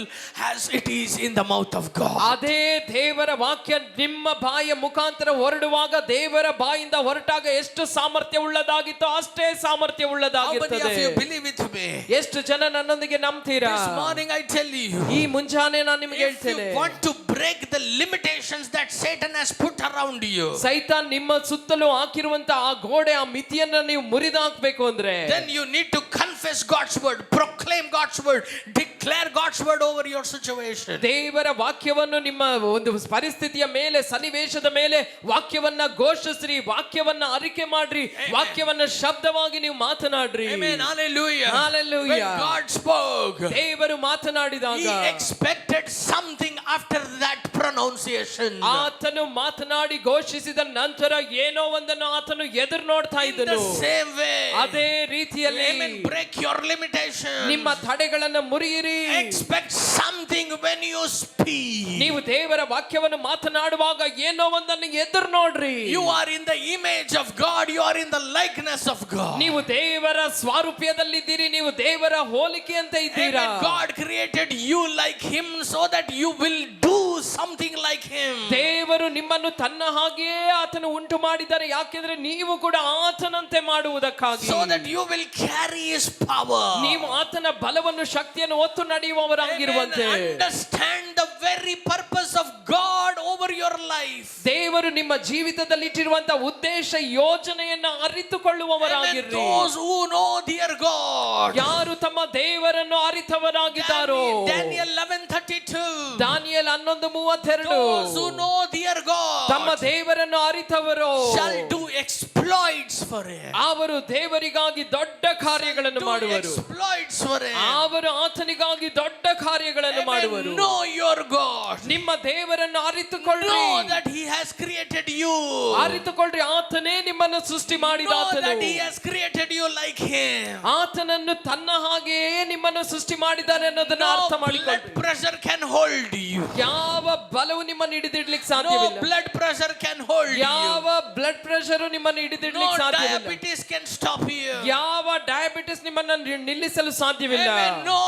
as it is in the mouth of God. ಅದೇ ದೇವರ ವಾಕ್ಯ ನಿಮ್ಮ ಬಾಯ ಮುಖಾಂತರ ಹೊರಡುವಾಗ ದೇವರ ಬಾಯಿಂದ ಹೊರಟಾಗ ಎಷ್ಟು ಸಾಮರ್ಥ್ಯವುಳ್ಳದಾಗಿತ್ತೋ ಅಷ್ಟೇ ಸಾಮರ್ಥ್ಯವುಳ್ಳದಾಗಿರುತ್ತದೆ. How many of you believe it me? ಎಷ್ಟು ಜನ ನನ್ನೊಂದಿಗೆ ನಂಬ್ತೀರಾ? This morning I tell you, ಈ ಮುಂಜಾನೆ ನಾನು ನಿಮಗೆ if ಹೇಳ್ತೇನೆ, you want to break the limitations that Satan has put around you, ಸೈತಾನ್ ನಿಮ್ಮ ಸುತ್ತಲೂ ಹಾಕಿರುವಂತ ಆ ಗೋಡೆ, ಆ ಮಿತಿಯನ್ನ ನೀವು ಮುರಿದಾಕ್ಬೇಕು ಅಂದ್ರೆ, then you need to confess God's word, proclaim God's word, declare God's word over your situation. ದೇವರ ವಾಕ್ಯವನ್ನು ನಿಮ್ಮ ಒಂದು ಪರಿಸ್ಥಿತಿಯ ಮೇಲೆ, ಸನ್ನಿವೇಶದ ಮೇಲೆ ವಾಕ್ಯವನ್ನ ಘೋಷಿಸ್ರಿ, ವಾಕ್ಯವನ್ನ ಅರಿಕೆ ಮಾಡ್ರಿ, ವಾಕ್ಯವನ್ನ ಶಬ್ದವಾಗಿ ನೀವು ಮಾತನಾಡ್ರಿ. Amen. Hallelujah. Hallelujah. When God spoke, ದೇವರು ಮಾತನಾಡಿದಾಗ he expected something after that pronunciation. ಆತನು ಮಾತನಾಡಿ ಘೋಷಿಸಿದ ನಂತರ ಏನೋ ಒಂದನ್ನು ಆತನು ಎದುರು ನೋಡ್ತಾ In ಇದ್ದನು. the same way, ಅದೇ ರೀತಿಯಲ್ಲಿ Amen, break your limitations. ನಿಮ್ಮ ತಡೆಗಳನ್ನು ಮುರಿಯಿರಿ. Expect something when you speak. ನೀವು ದೇವರ ವಾಕ್ಯವನ್ನು ಮಾತನಾಡುವಾಗ ಏನೋ ಒಂದನ್ನು ಎದುರು ನೋಡ್ರಿ. You are in the image of God, you are in the likeness of God. ನೀವು ದೇವರ ಸ್ವಾರೂಪ್ಯದಲ್ಲಿದ್ದೀರಿ, ನೀವು ದೇವರ ಹೋಲಿಕೆ ಅಂತ ಇದ್ದೀರಾ. Amen. God created you like him so that you will do something like him. ದೇವರು ನಿಮ್ಮನ್ನು ತನ್ನ ಹಾಗೆಯೇ ಆತನು ಉಂಟು ಮಾಡಿದ್ದಾರೆ, ಯಾಕೆಂದ್ರೆ ನೀವು ಕೂಡ ಆತನಂತೆ ಮಾಡುವುದಕ್ಕಾಗಿ. So that you will carry his power. ನೀವು ಆತನ ಬಲವನ್ನು, ಶಕ್ತಿಯನ್ನು ಹೊತ್ತು ನಡೆಯುವವರಾಗಿರುವಂತೆ. Understand the very purpose of God over your life. ದೇವರು ನಿಮ್ಮ ಜೀವಿತದಲ್ಲಿ ಇಟ್ಟಿರುವಂತಹ ಉದ್ದೇಶ, ಯೋಜನೆಯನ್ನ ಅರಿತುಕೊಳ್ಳುವವರಾಗಿರ್ರಿ. Those who know their God. ಯಾರು ತಮ್ಮ ದೇವರನ್ನು ಅರಿತವರಾಗಿದ್ದಾರೋ. Daniel 11:32. ದಾನಿಯೇಲ 11:32. Those who know their God ತಮ್ಮ ದೇವರನ್ನು ಅರಿತವರು shall do exploits for him. ಅವರು ದೇವರಿಗಾಗಿ ದೊಡ್ಡ ಕಾರ್ಯಗಳನ್ನು ಮಾಡುವರು. Exploits for him. ಅವರು ಆತನಿಗಾಗಿ ದೊಡ್ಡ ಕಾರ್ಯಗಳನ್ನು ಮಾಡುವರು. Know your God. ನಿಮ್ಮ ದೇವರನ್ನು ಅರಿತುಕೊಳ್ಳಿ. Know that he has created you. ಅರಿತುಕೊಳ್ಳಿ, ಆತನೇ ನಿಮ್ಮನ್ನು ಸೃಷ್ಟಿ ಮಾಡಿದ Know ಆತನು. that he has created you like him. ಆತನನ್ನು ತನ್ನ ಹಾಗೆಯೇ ನಿಮ್ಮನ್ನು ಸೃಷ್ಟಿ ಮಾಡಿದ್ದಾನೆ ಅನ್ನೋದನ್ನ ಅರ್ಥ No blood ಮಾಡಿಕೊಳ್ಳಿ. pressure can hold you. ಯಾವ ಬಲವು ನಿಮ್ಮನ್ನು ಹಿಡಿದಿಡ್ಲಿಕ್ಕೆ No ಸಾಧ್ಯವಿಲ್ಲ. blood pressure can hold you. ಯಾವ ಬ್ಲಡ್ ಪ್ರೆಷರ್ ನಿಮ್ಮನ್ನು ಹಿಡಿದಿಡ್ಲಿಕ್ಕೆ No ಸಾಧ್ಯವಿಲ್ಲ. ಸಾಧ್ಯವಿಲ್ಲ. diabetes can stop you. ಯಾವ ಡಯಾಬಿಟಿಸ್ ನಿಮ್ಮನ್ನು ನಿಲ್ಲಿಸಲು ಸಾಧ್ಯವಿಲ್ಲ. Amen. No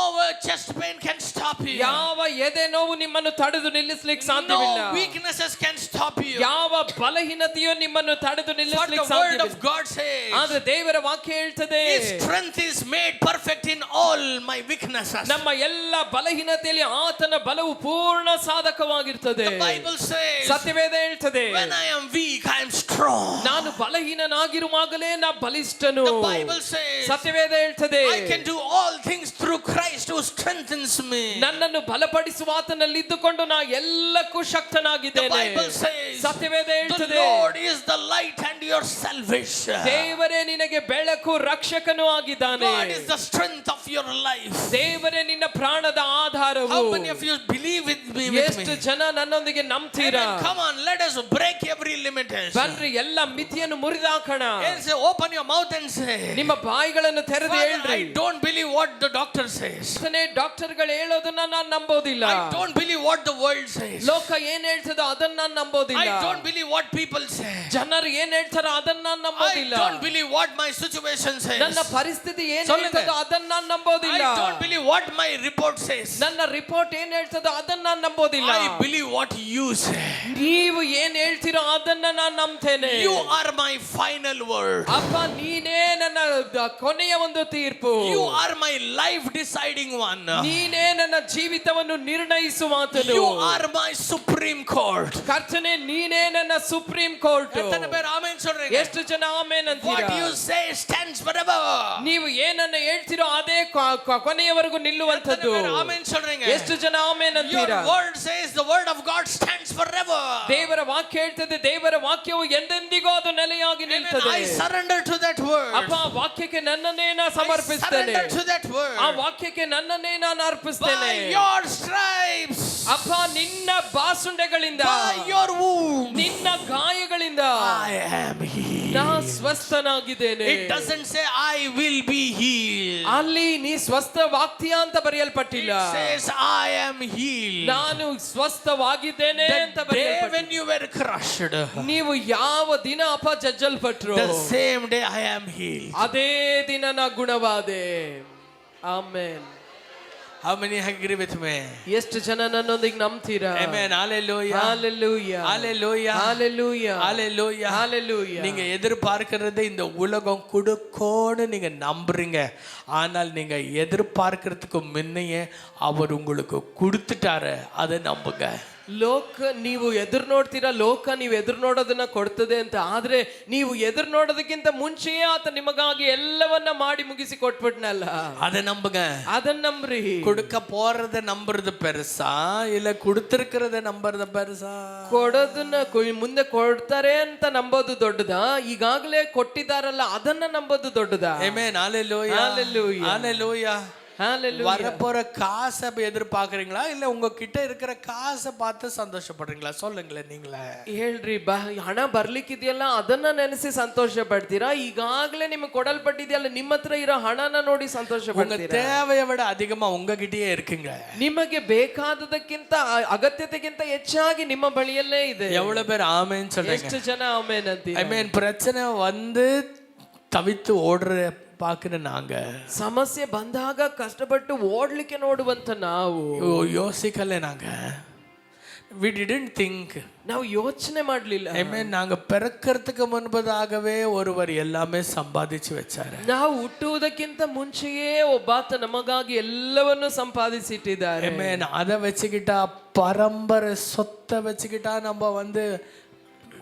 chest pain can stop you. ಯಾವ ಎದೆ ನೋವು ನಿಮ್ಮನ್ನು ತಡೆದು ನಿಲ್ಲಿಸಲಿಕ್ಕೆ ಸಾಧ್ಯವಿಲ್ಲ. No weaknesses can stop you. ಯಾವ ಬಲಹೀನತೆಯು ನಿಮ್ಮನ್ನು ತಡೆದು What ನಿಲ್ಲಿಸಲಿಕ್ಕೆ the word of ಸಾಧ್ಯವಿಲ್ಲ. God says. ಆದ್ರೆ ದೇವರ ವಾಕ್ಯ ಹೇಳ್ತದೆ, His strength is made perfect in all my weaknesses. ನಮ್ಮ ಎಲ್ಲ ಬಲಹೀನತೆಯಲ್ಲಿ ಆತನ ಬಲವು ಪೂರ್ಣ ಸಾಧಕವಾಗಿರ್ತದೆ. The Bible says, ಸತ್ಯವೇದ ಹೇಳ್ತದೆ, when I am weak, I am strong. ನಾನು ಬಲಹೀನನಾಗಿರುವಾಗಲೇ ನಾ ಬಲಿಷ್ಠನು. The Bible says, ಸತ್ಯವೇದ ಹೇಳ್ತದೆ, I can do all things through Christ who strengthens me. ನನ್ನನ್ನು ಬಲಪಡಿಸುವ ಆತನಲ್ಲಿ ಇದ್ದುಕೊಂಡು ನಾ ಎಲ್ಲಕ್ಕೂ The ಶಕ್ತನಾಗಿದ್ದೇನೆ. Bible says, Satyaveda the ಹೇಳ್ತದೆ, Lord is the light and your salvation. ದೇವರೇ ನಿನಗೆ ಬೆಳಕು ರಕ್ಷಕನೂ ಆಗಿದ್ದಾನೆ. God is the strength of your life. ದೇವರೇ ನಿನ್ನ ಪ್ರಾಣದ ಆಧಾರವು. How many of you believe with me? ಎಷ್ಟು ಜನ ನನ್ನೊಂದಿಗೆ ನಂಬ್ತೀರಾ? Amen. Come on, let us break every limitation. ಬನ್ರಿ ಎಲ್ಲ ಮಿತಿಯನ್ನು ಮುರಿದಾಕೋಣ. And say, open your mouth and say, ನಿಮ್ಮ ಬಾಯಿಗಳನ್ನು ತೆರೆದು Father, ಹೇಳ್ರಿ, I don't believe what the doctor says. ಡಾಕ್ಟರ್ಗಳು ಹೇಳೋದನ್ನ ನಾನು ನಂಬೋದಿಲ್ಲ. I don't believe what the world says. ಲೋಕ ಏನ್ ಹೇಳ್ತದೋ ಅದನ್ನ ನಾನು ನಂಬೋದಿಲ್ಲ. I don't believe what people say. ಜನರು ಏನ್ ಹೇಳ್ತಾರೋ ಅದನ್ನ ನಾನು I ನಂಬೋದಿಲ್ಲ. don't believe what my situation says. ನನ್ನ ಪರಿಸ್ಥಿತಿ ಏನ್ சொல்லுங்க. ಹೇಳ್ತದೋ ಅದನ್ನ ನಾನು ನಂಬೋದಿಲ್ಲ. I don't believe what my report says. ನನ್ನ ರಿಪೋರ್ಟ್ ಏನ್ ಹೇಳ್ತದೋ ಅದನ್ನ ನಾನು ನಂಬೋದಿಲ್ಲ. I believe what you say. ನೀವು ಏನ್ ಹೇಳ್ತೀರೋ ಅದನ್ನ ನಾನು ನಂಬ್ತೇನೆ. You are my final word. ಅಪ್ಪ ನೀನೇ ನನ್ನ ಕೊನೆಯ ಒಂದು ತೀರ್ಪು. You are my life deciding one. ನೀನೇ ನನ್ನ ಜೀವಿತವನ್ನು ನಿರ್ಣಯಿಸುವಾತನು. You are my supreme court. ಕರ್ತನೇ ನೀನೇ ನನ್ನ ಸುಪ್ರೀಂ ಕೋರ್ಟ್. எத்தனை பேர் ஆமென் சொல்றீங்க? ಎಷ್ಟು ಜನ ಆಮೆನ್ ಅಂತೀರಾ? What you say stands forever. ನೀವು ಏನನ್ನ ಹೇಳ್ತೀರೋ ಅದೇ ಕೊನೆಯವರೆಗೂ ನಿಲ್ಲುವಂತದ್ದು. எத்தனை பேர் ஆமென் சொல்றீங்க? ಎಷ್ಟು ಜನ ಆಮೆನ್ Your ಅಂತೀರಾ? word says the word of God stands forever. ದೇವರ ವಾಕ್ಯ ಹೇಳ್ತದೆ, ದೇವರ ವಾಕ್ಯವು ಎಂದೆಂದಿಗೂ ಅದು ನೆಲೆಯಾಗಿ ನಿಲ್ತದೆ. I surrender to that word. ಅಪ್ಪ ವಾಕ್ಯಕ್ಕೆ ನನ್ನನ್ನೇ ನಾನು I ಸಮರ್ಪಿಸ್ತೇನೆ. surrender to that word. ಆ ವಾಕ್ಯಕ್ಕೆ ನನ್ನನ್ನೇ ನಾನು ಅರ್ಪಿಸ್ತೇನೆ. By your stripes. ಅಪ್ಪ ನಿನ್ನ ಬಾಸುಂಡೆಗಳಿಂದ, By your wounds. ನಿನ್ನ ಗಾಯಗಳಿಂದ I am healed. ನಾ ಸ್ವಸ್ಥನಾಗಿದ್ದೇನೆ. It doesn't say I will be healed. ಅಲ್ಲಿ ನೀ ಸ್ವಸ್ಥವಾಗ್ತೀಯ ಅಂತ ಬರೆಯಲ್ಪಟ್ಟಿಲ್ಲ. It says I am healed. ನಾನು ಸ್ವಸ್ಥವಾಗಿದ್ದೇನೆ ಅಂತ The day ಬರೆಯಲ್ಪಟ್ಟಿಲ್ಲ. when you were crushed, ನೀವು ಯಾವ ದಿನ ಅಪ್ಪ ಜಜ್ಜಲ್ಪಟ್ರು, the same day I am healed. ಅದೇ ದಿನ ನಾ ಗುಣವಾದೆ. Amen. How many agree with me? ಎಷ್ಟು ಜನ ನನ್ನೊಂದಿಗೆ ನಂಬ್ತೀರಾ? Amen. Hallelujah. Hallelujah. Hallelujah. Hallelujah. Hallelujah. Hallelujah. நீங்க எதிர்பார்க்கிறது இந்த உலகம் கொடுக்கோன்னு நீங்க நம்புறீங்க. ஆனால் நீங்க எதிர்பார்க்கிறதுக்கு முன்னையே அவர் உங்களுக்கு கொடுத்துட்டாரு. அதை நம்புங்க. ಲೋಕ ನೀವು ಎದುರು ನೋಡ್ತೀರಾ, ಲೋಕ ನೀವು ಎದುರು ನೋಡೋದನ್ನ ಕೊಡ್ತದೆ ಅಂತ. ಆದ್ರೆ ನೀವು ಎದುರು ನೋಡೋದಕ್ಕಿಂತ ಮುಂಚೆಯೇ ಆತ ನಿಮಗಾಗಿ ಎಲ್ಲವನ್ನ ಮಾಡಿ ಮುಗಿಸಿ ಕೊಟ್ಬಿಟ್ನಲ್ಲ, அதை நம்புங்க. ಅದನ್ನ ನಂಬ್ರಿ. கொடுக்க போறத நம்புறது பெருசா இல்ல கொடுத்திருக்கிறத நம்புறது பெருசா? ಕೊಡೋದನ್ನ ಮುಂದೆ ಕೊಡ್ತಾರೆ ಅಂತ ನಂಬೋದು ದೊಡ್ಡದಾ, ಈಗಾಗಲೇ ಕೊಟ್ಟಿದಾರಲ್ಲ ಅದನ್ನ ನಂಬೋದು ದೊಡ್ಡದಾ? Amen. Hallelujah. Hallelujah. Hallelujah. Hallelujah. வரப்போற காசை எதிர்பார்க்கறீங்களா இல்ல உங்க கிட்ட இருக்கிற காசை பார்த்து சந்தோஷப்படுறீங்களா? சொல்லுங்களேன் நீங்களே. ಹೇಳ್ರಿ, ಹಣ ಬರ್ಲಿಕ್ಕಿದೆಯಲ್ಲ ಅದನ್ನ ನೆನೆಸಿ ಸಂತೋಷ ಪಡ್ತೀರಾ? ಈಗಾಗಲೇ ನಿಮಗೆ ಕೊಡಲ್ಪಟ್ಟಿದೆಯಲ್ಲ ನಿಮ್ಮ ಹತ್ರ ಇರೋ ಹಣನ ನೋಡಿ ಸಂತೋಷ உங்க ಪಡ್ತೀರಾ? தேவையை விட அதிகமா உங்ககிட்டயே இருக்குங்க. ನಿಮಗೆ ಬೇಕಾದದಕ್ಕಿಂತ ಅಗತ್ಯತೆಗಿಂತ ಹೆಚ್ಚಾಗಿ ನಿಮ್ಮ ಬಳಿಯಲ್ಲೇ ಇದೆ. எவ்வளவு பேர் ஆமென் சொல்றீங்க? ಎಷ್ಟು ಜನ ಆಮೆನ್ ಅಂತೀರಾ? I mean பிரச்சனை வந்து தவித்து ஓடுற பாக்குற நாங்க, ಸಮಸ್ಯೆ ಬಂದಾಗ ಕಷ್ಟಪಟ್ಟು ಓಡ್ಲಿಕ್ಕೆ ನೋಡುವಂತ ನಾವು யோசிக்கல. நாங்க we didn't think. ನಾವು ಯೋಚನೆ ಮಾಡ್ಲಿಲ್ಲ. Amen. நாங்க பிறக்கிறதுக்கு முன்பதாகவே ஒருவர் எல்லாமே சம்பாதிச்சு வச்சாரு. ನಾವು ಹುಟ್ಟುವುದಕ್ಕಿಂತ ಮುಂಚೆಯೇ ಒಬ್ಬಾತ ನಮಗಾಗಿ ಎಲ್ಲವನ್ನು ಸಂಪಾದಿಸಿಟ್ಟಿದ್ದಾರೆ. Amen. அதை வச்சுக்கிட்டா பரம்பரை சொத்தை வச்சுக்கிட்டா நம்ம வந்து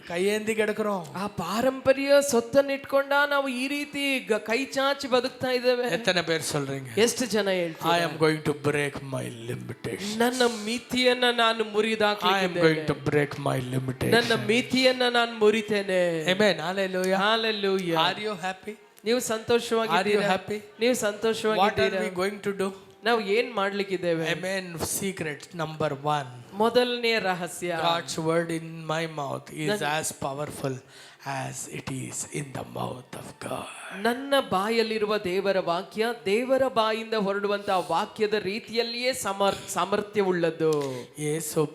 ಕೈಯೇಂದಿ கிடக்கிறோம். ಆ ಪಾರಂಪರ್ಯ ಸೊತ್ತನ್ನು ಇಟ್ಕೊಂಡ ನಾವು ಈ ರೀತಿ ಕೈ ಚಾಚಿ ಬದುಕ್ತಾ ಇದ್ದೇವೆ. எத்தனை பேர் சொல்றீங்க? ಎಷ್ಟು ಜನ ಹೇಳ್ತಾರೆ, I am going to break my limitation. ನನ್ನ ಮಿತಿಯನ್ನ ನಾನು I am ಮುರಿದಾಕ್ಲಿದ್ದೇನೆ. going to break my limitation. ನನ್ನ ಮಿತಿಯನ್ನ ನಾನು ಮುರಿತೇನೆ. Amen. Hallelujah. Hallelujah. Are you happy? ನೀವು Are you ಸಂತೋಷವಾಗಿದ್ದೀರಾ? happy? ನೀವು What are ಸಂತೋಷವಾಗಿದ್ದೀರಾ? we going to do? ನಾವು ಏನ್ ಮಾಡ್ಲಿಕ್ಕಿದ್ದೇವೆ? Amen. Secret number 1. ಮೊದಲನೇ ರಹಸ್ಯ, God's word in my mouth is as powerful as it is in the mouth of God. ನನ್ನ ಬಾಯಲ್ಲಿರುವ ದೇವರ ವಾಕ್ಯ ದೇವರ ಬಾಯಿಂದ ಹೊರಡುವಂತಹ ವಾಕ್ಯದ ರೀತಿಯಲ್ಲಿಯೇ ಸಾಮರ್ಥ್ಯವುಳ್ಳದ್ದು. ಯೇಸು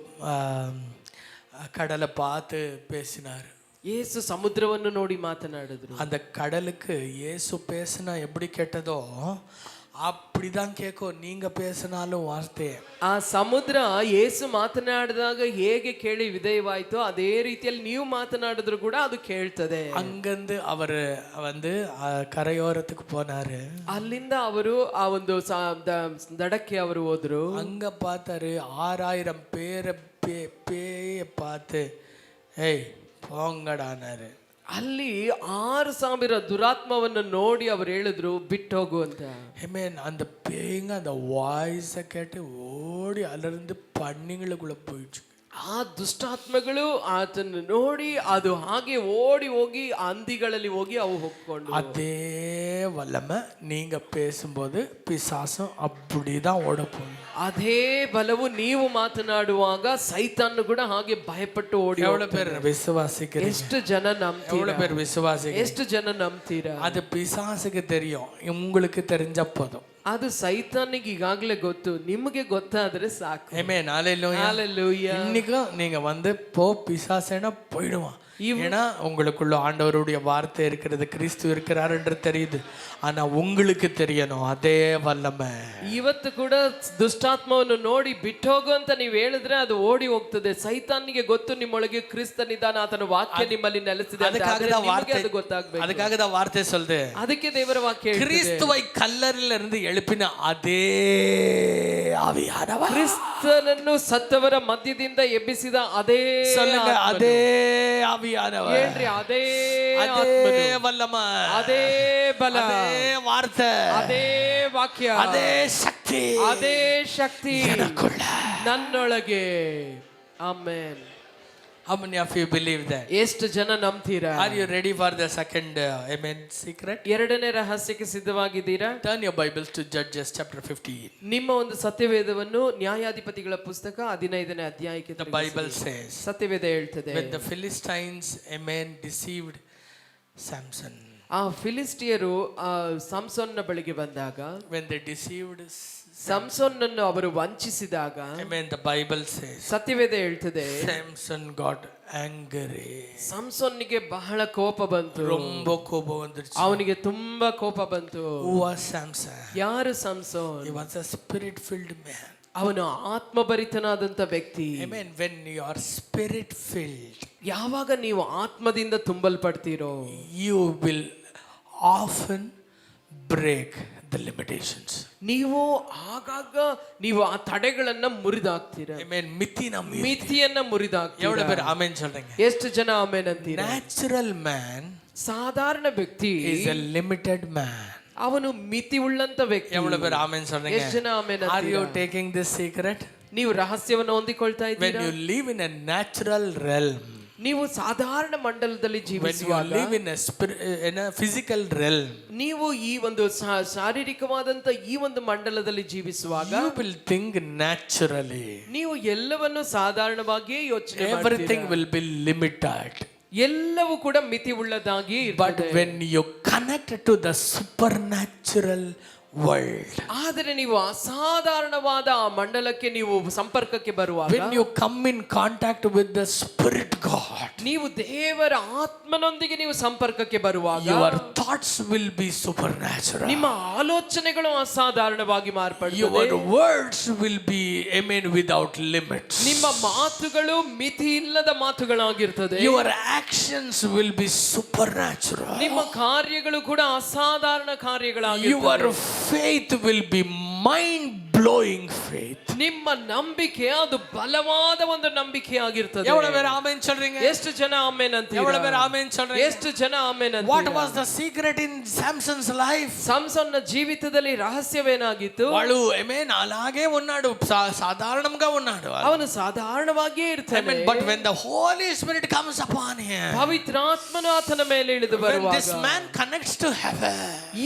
கடலை பார்த்து பேசினார். ಯೇಸು ಸಮುದ್ರವನ್ನು ನೋಡಿ ಮಾತನಾಡಿದ್ರು. அந்த கடலுக்கு இயேசு பேசினா எப்படி கேட்டதோ அப்படிதான் கேட்கும் நீங்க பேசினாலும் வார்த்தை. ಆ ಸಮುದ್ರ ಯೇಸು ಮಾತನಾಡಿದಾಗ ಹೇಗೆ ಕೇಳಿ ವಿಧೇಯವಾಯ್ತೋ ಅದೇ ರೀತಿಯಲ್ಲಿ ನೀವು ಮಾತನಾಡಿದ್ರು ಕೂಡ ಅದು ಕೇಳ್ತದೆ. அங்கிருந்து அவர் கரையோரத்துக்கு போனாரு. ಅಲ್ಲಿಂದ ಅವರು ಆ ಒಂದು ದಡಕ್ಕೆ ಅವರು ಹೋದ್ರು. அங்க பார்த்தாரு 6000 பேரை பேய பார்த்து ஏய் போங்கடானாரு. ಅಲ್ಲಿ 6000 ದುರಾತ್ಮವನ್ನು ನೋಡಿ ಅವರು ಹೇಳಿದ್ರು ಬಿಟ್ಟೋಗು ಅಂತ. ஆமென். அந்த பேய்ங்க அந்த வாய்ஸை கேட்டு ஓடி அலர்ந்து பண்ணிங்களுக்குள்ள போயிடுச்சு. ಆ ದುಷ್ಟಾತ್ಮಗಳು ಆತನ್ನು ನೋಡಿ ಅದು ಹಾಗೆ ಓಡಿ ಹೋಗಿ ಹಂದಿಗಳಲ್ಲಿ ಹೋಗಿ ಅವು ಹೊಕ್ಕೊಂಡು. அதே வல்லமை நீங்க பேசும்போது பிசாசும் அப்படிதான் ஓட போகும். ಅದೇ ಬಲವು ನೀವು ಮಾತನಾಡುವಾಗ ಸೈತಾನ್ ಕೂಡ ಹಾಗೆ ಭಯಪಟ್ಟು ಓಡಿ. எவ்வளவு பேர் விசுவாசிக்கிறீங்க? ಎಷ್ಟು ಜನ ನಂಬ್ತೀರಾ? எவ்வளவு பேர் விசுவாசிக்கிறீங்க? ಎಷ್ಟು ಜನ ನಂಬ್ತೀರಾ? அது பிசாசுக்கு தெரியும், உங்களுக்கு தெரிஞ்ச போதும். ಅದು ಸೈತಾನಿಗೆ ಈಗಾಗಲೇ ಗೊತ್ತು, ನಿಮಗೆ ಗೊತ್ತಾದ್ರೆ ಸಾಕು. ஆமென். ஹalleluya. ஹalleluya. இன்னைக்கும் நீங்க போ பிசாசேனா போய்டுவான். ஏன்னா உங்களுக்குள்ள ஆண்டவருடைய வார்த்தை இருக்கிறது, கிறிஸ்து இருக்கிறார் என்று தெரியுது. ஆனா உங்களுக்கு தெரியணும் அதே வல்லமை. ಇವತ್ತು ಕೂಡ ದುಷ್ಟಾತ್ಮವನ್ನು ನೋಡಿ ಬಿಟ್ಟೋಗು ಅಂತ ನೀವು ಹೇಳಿದ್ರೆ ಅದು ಓಡಿ ಹೋಗ್ತದೆ. ಸೈತಾನಿಗೆ ಗೊತ್ತು ನಿಮ್ಮೊಳಗೆ ಕ್ರಿಸ್ತನಿದ್ದಾನೆ, ಆತನ ವಾಕ್ಯ ನಿಮ್ಮಲ್ಲಿ ನೆಲೆಸಿದೆ. ಅದು ಗೊತ್ತಾಗಬೇಕು. அதுக்காக தான் வார்த்தை சொல்லுது. ಅದಕ್ಕೆ ದೇವರ ವಾಕ್ಯ கிறிஸ்துவை கல்லறையில இருந்து எழுப்பின அதே ஆவியானவர், ಕ್ರಿಸ್ತನನ್ನು ಸತ್ತವರ ಮಧ್ಯದಿಂದ ಎಬ್ಬಿಸಿದ ಅದೇ சொல்லுங்க அதே ஆவியானவர், ಹೇಳ್ರಿ ಅದೇ வல்லமை, ಅದೇ ಬಲ, அதே வார்த்தை, ಅದೇ ವಾಕ್ಯ, அதே சக்தி, ಅದೇ ಶಕ್ತಿ எனக்குள்ள ನನ್ನೊಳಗೆ. Amen. How many of you believe that? ಎಷ್ಟು ಜನ ನಂಬ್ತೀರಾ? Are you ready for the second amen secret? ಎರಡನೇ ರಹಸ್ಯಕ್ಕೆ ಸಿದ್ಧವಾಗಿದ್ದೀರಾ? Turn your Bibles to Judges chapter 15. ನಿಮ್ಮ ಒಂದು ಸತ್ಯವೇದವನ್ನು ನ್ಯಾಯಾಧಿಪತಿಗಳ ಪುಸ್ತಕ 15ನೇ ಅಧ್ಯಾಯಕ್ಕೆ The Bible says, ಸತ್ಯವೇದ ಹೇಳ್ತದೆ, when the Philistines amen deceived Samson. ಆ ಫಿಲಿಸ್ಟಿಯರು ಸಂಸೋನ್ನ ಬಳಿಗೆ ಬಂದಾಗ, when they deceived ಸಂಸೋನನ್ನು ಅವರು ವಂಚಿಸಿದಾಗ, amen, the Bible says, ಸತ್ಯವೇದ ಹೇಳ್ತದೆ, Samson got angry. ಸಂಸೋನಿಗೆ ಬಹಳ ಕೋಪ ಬಂತು. ரொம்ப கோபம் வந்துருச்சு. ಅವನಿಗೆ ತುಂಬಾ ಕೋಪ ಬಂತು. Who was Samson? ಯಾರು ಸಂಸೋನ್? He was a spirit filled man. ಅವನು ಆತ್ಮಭರಿತನಾದಂತ ವ್ಯಕ್ತಿ. Amen. When you are spirit filled, ಯಾವಾಗ ನೀವು ಆತ್ಮದಿಂದ ತುಂಬಲ್ಪಡ್ತೀರೋ, you will often break the limitations. ನೀವು ಆಗಾಗ ನೀವು ಆ ತಡೆಗಳನ್ನ ಮುರಿದಾಕ್ತೀರಾ. Amen. ಮಿತಿಯನ್ನ ಮುರಿದಾಕ್ತೀರಾ. எவ்வளவு பேர் ஆமென் சொல்றீங்க? ಎಷ್ಟು ಜನ ಆಮೆನ್ ಅಂತೀರಾ? Natural man, ಸಾಧಾರಣ ವ್ಯಕ್ತಿ, is a limited man. ಅವನು ಮಿತಿ ಉಳ್ಳಂತ ವ್ಯಕ್ತಿ. எவ்வளவு பேர் ஆமென் சொல்றீங்க? ಎಷ್ಟು ಜನ ಆಮೆನ್ Are you ಅಂತೀರಾ? taking this secret? ನೀವು ರಹಸ್ಯವನ್ನು ಹೊಂದಿಕೊಳ್ತಾ When ಇದ್ದೀರಾ? you live in a natural realm, ನೀವು ಸಾಧಾರಣ ಮಂಡಲದಲ್ಲಿ when you ಜೀವಿಸುವಾಗ, live in a physical realm, ನೀವು ಈ ಒಂದು ಶಾರೀರಿಕವಾದಂತ ಈ ಒಂದು ಮಂಡಲದಲ್ಲಿ ಜೀವಿಸುವಾಗ, you will think naturally. ನೀವು ಎಲ್ಲವನ್ನು ಸಾಧಾರಣವಾಗಿಯೇ ಯೋಚನೆ Everything ಮಾಡ್ತೀರಾ. will be limited. ಎಲ್ಲವೂ ಕೂಡ ಮಿತಿ ಉಳ್ಳದಾಗಿ But ಇರ್ತದೆ. when you connect to the supernatural world, ಆದರೆ ನೀವು ಅಸಾಧಾರಣವಾದ ಆ ಮಂಡಲಕ್ಕೆ ನೀವು ಸಂಪರ್ಕಕ್ಕೆ ಬರುವಾಗ, when you come in contact with the spirit God, ನೀವು ದೇವರ ಆತ್ಮನೊಂದಿಗೆ ನೀವು ಸಂಪರ್ಕಕ್ಕೆ ಬರುವಾಗ, your thoughts will be supernatural. ನಿಮ್ಮ ಆಲೋಚನೆಗಳು ಅಸಾಧಾರಣವಾಗಿ ಮಾರ್ಪಡುತ್ತವೆ. Your words will be, amen, without limits. ನಿಮ್ಮ ಮಾತುಗಳು ಮಿತಿ ಇಲ್ಲದ ಮಾತುಗಳಾಗಿರ್ತದೆ. Your actions will be supernatural. ನಿಮ್ಮ ಕಾರ್ಯಗಳು ಕೂಡ ಅಸಾಧಾರಣ ಕಾರ್ಯಗಳಾಗಿರ್ತವೆ. Your faith will be mind-blowing faith. ನಿಮ್ಮ ನಂಬಿಕೆ ಅದು ಬಲವಾದ ಒಂದು ನಂಬಿಕೆ ಆಗಿರ್ತದೆ. எவ்வளவு பேர் ஆமென் சொல்றீங்க? ಎಷ್ಟು ಜನ ಆಮೆನ್ ಅಂತೀರಾ? எவ்வளவு பேர் ஆமென் சொல்றீங்க? ಎಷ್ಟು ಜನ ಆಮೆನ್ ಅಂತೀರಾ? What was the secret in Samson's life? ಸಂಸೋನ್ನ జీవితದಲ್ಲಿ రహస్ಯವೇನಾಗಿತ್ತು? వాడు amen అలాగే ఉన్నాడు, సాధారణంగా ఉన్నాడు. ಅವನು ಸಾಧಾರಣವಾಗಿಯೇ ಇರ್ತಾನೆ. Amen. But when the Holy Spirit comes upon him, ಪವಿತ್ರಾತ್ಮನು ಆತನ ಮೇಲೆ ಇಳಿದು when ಬರುವಾಗ, this man connects to heaven,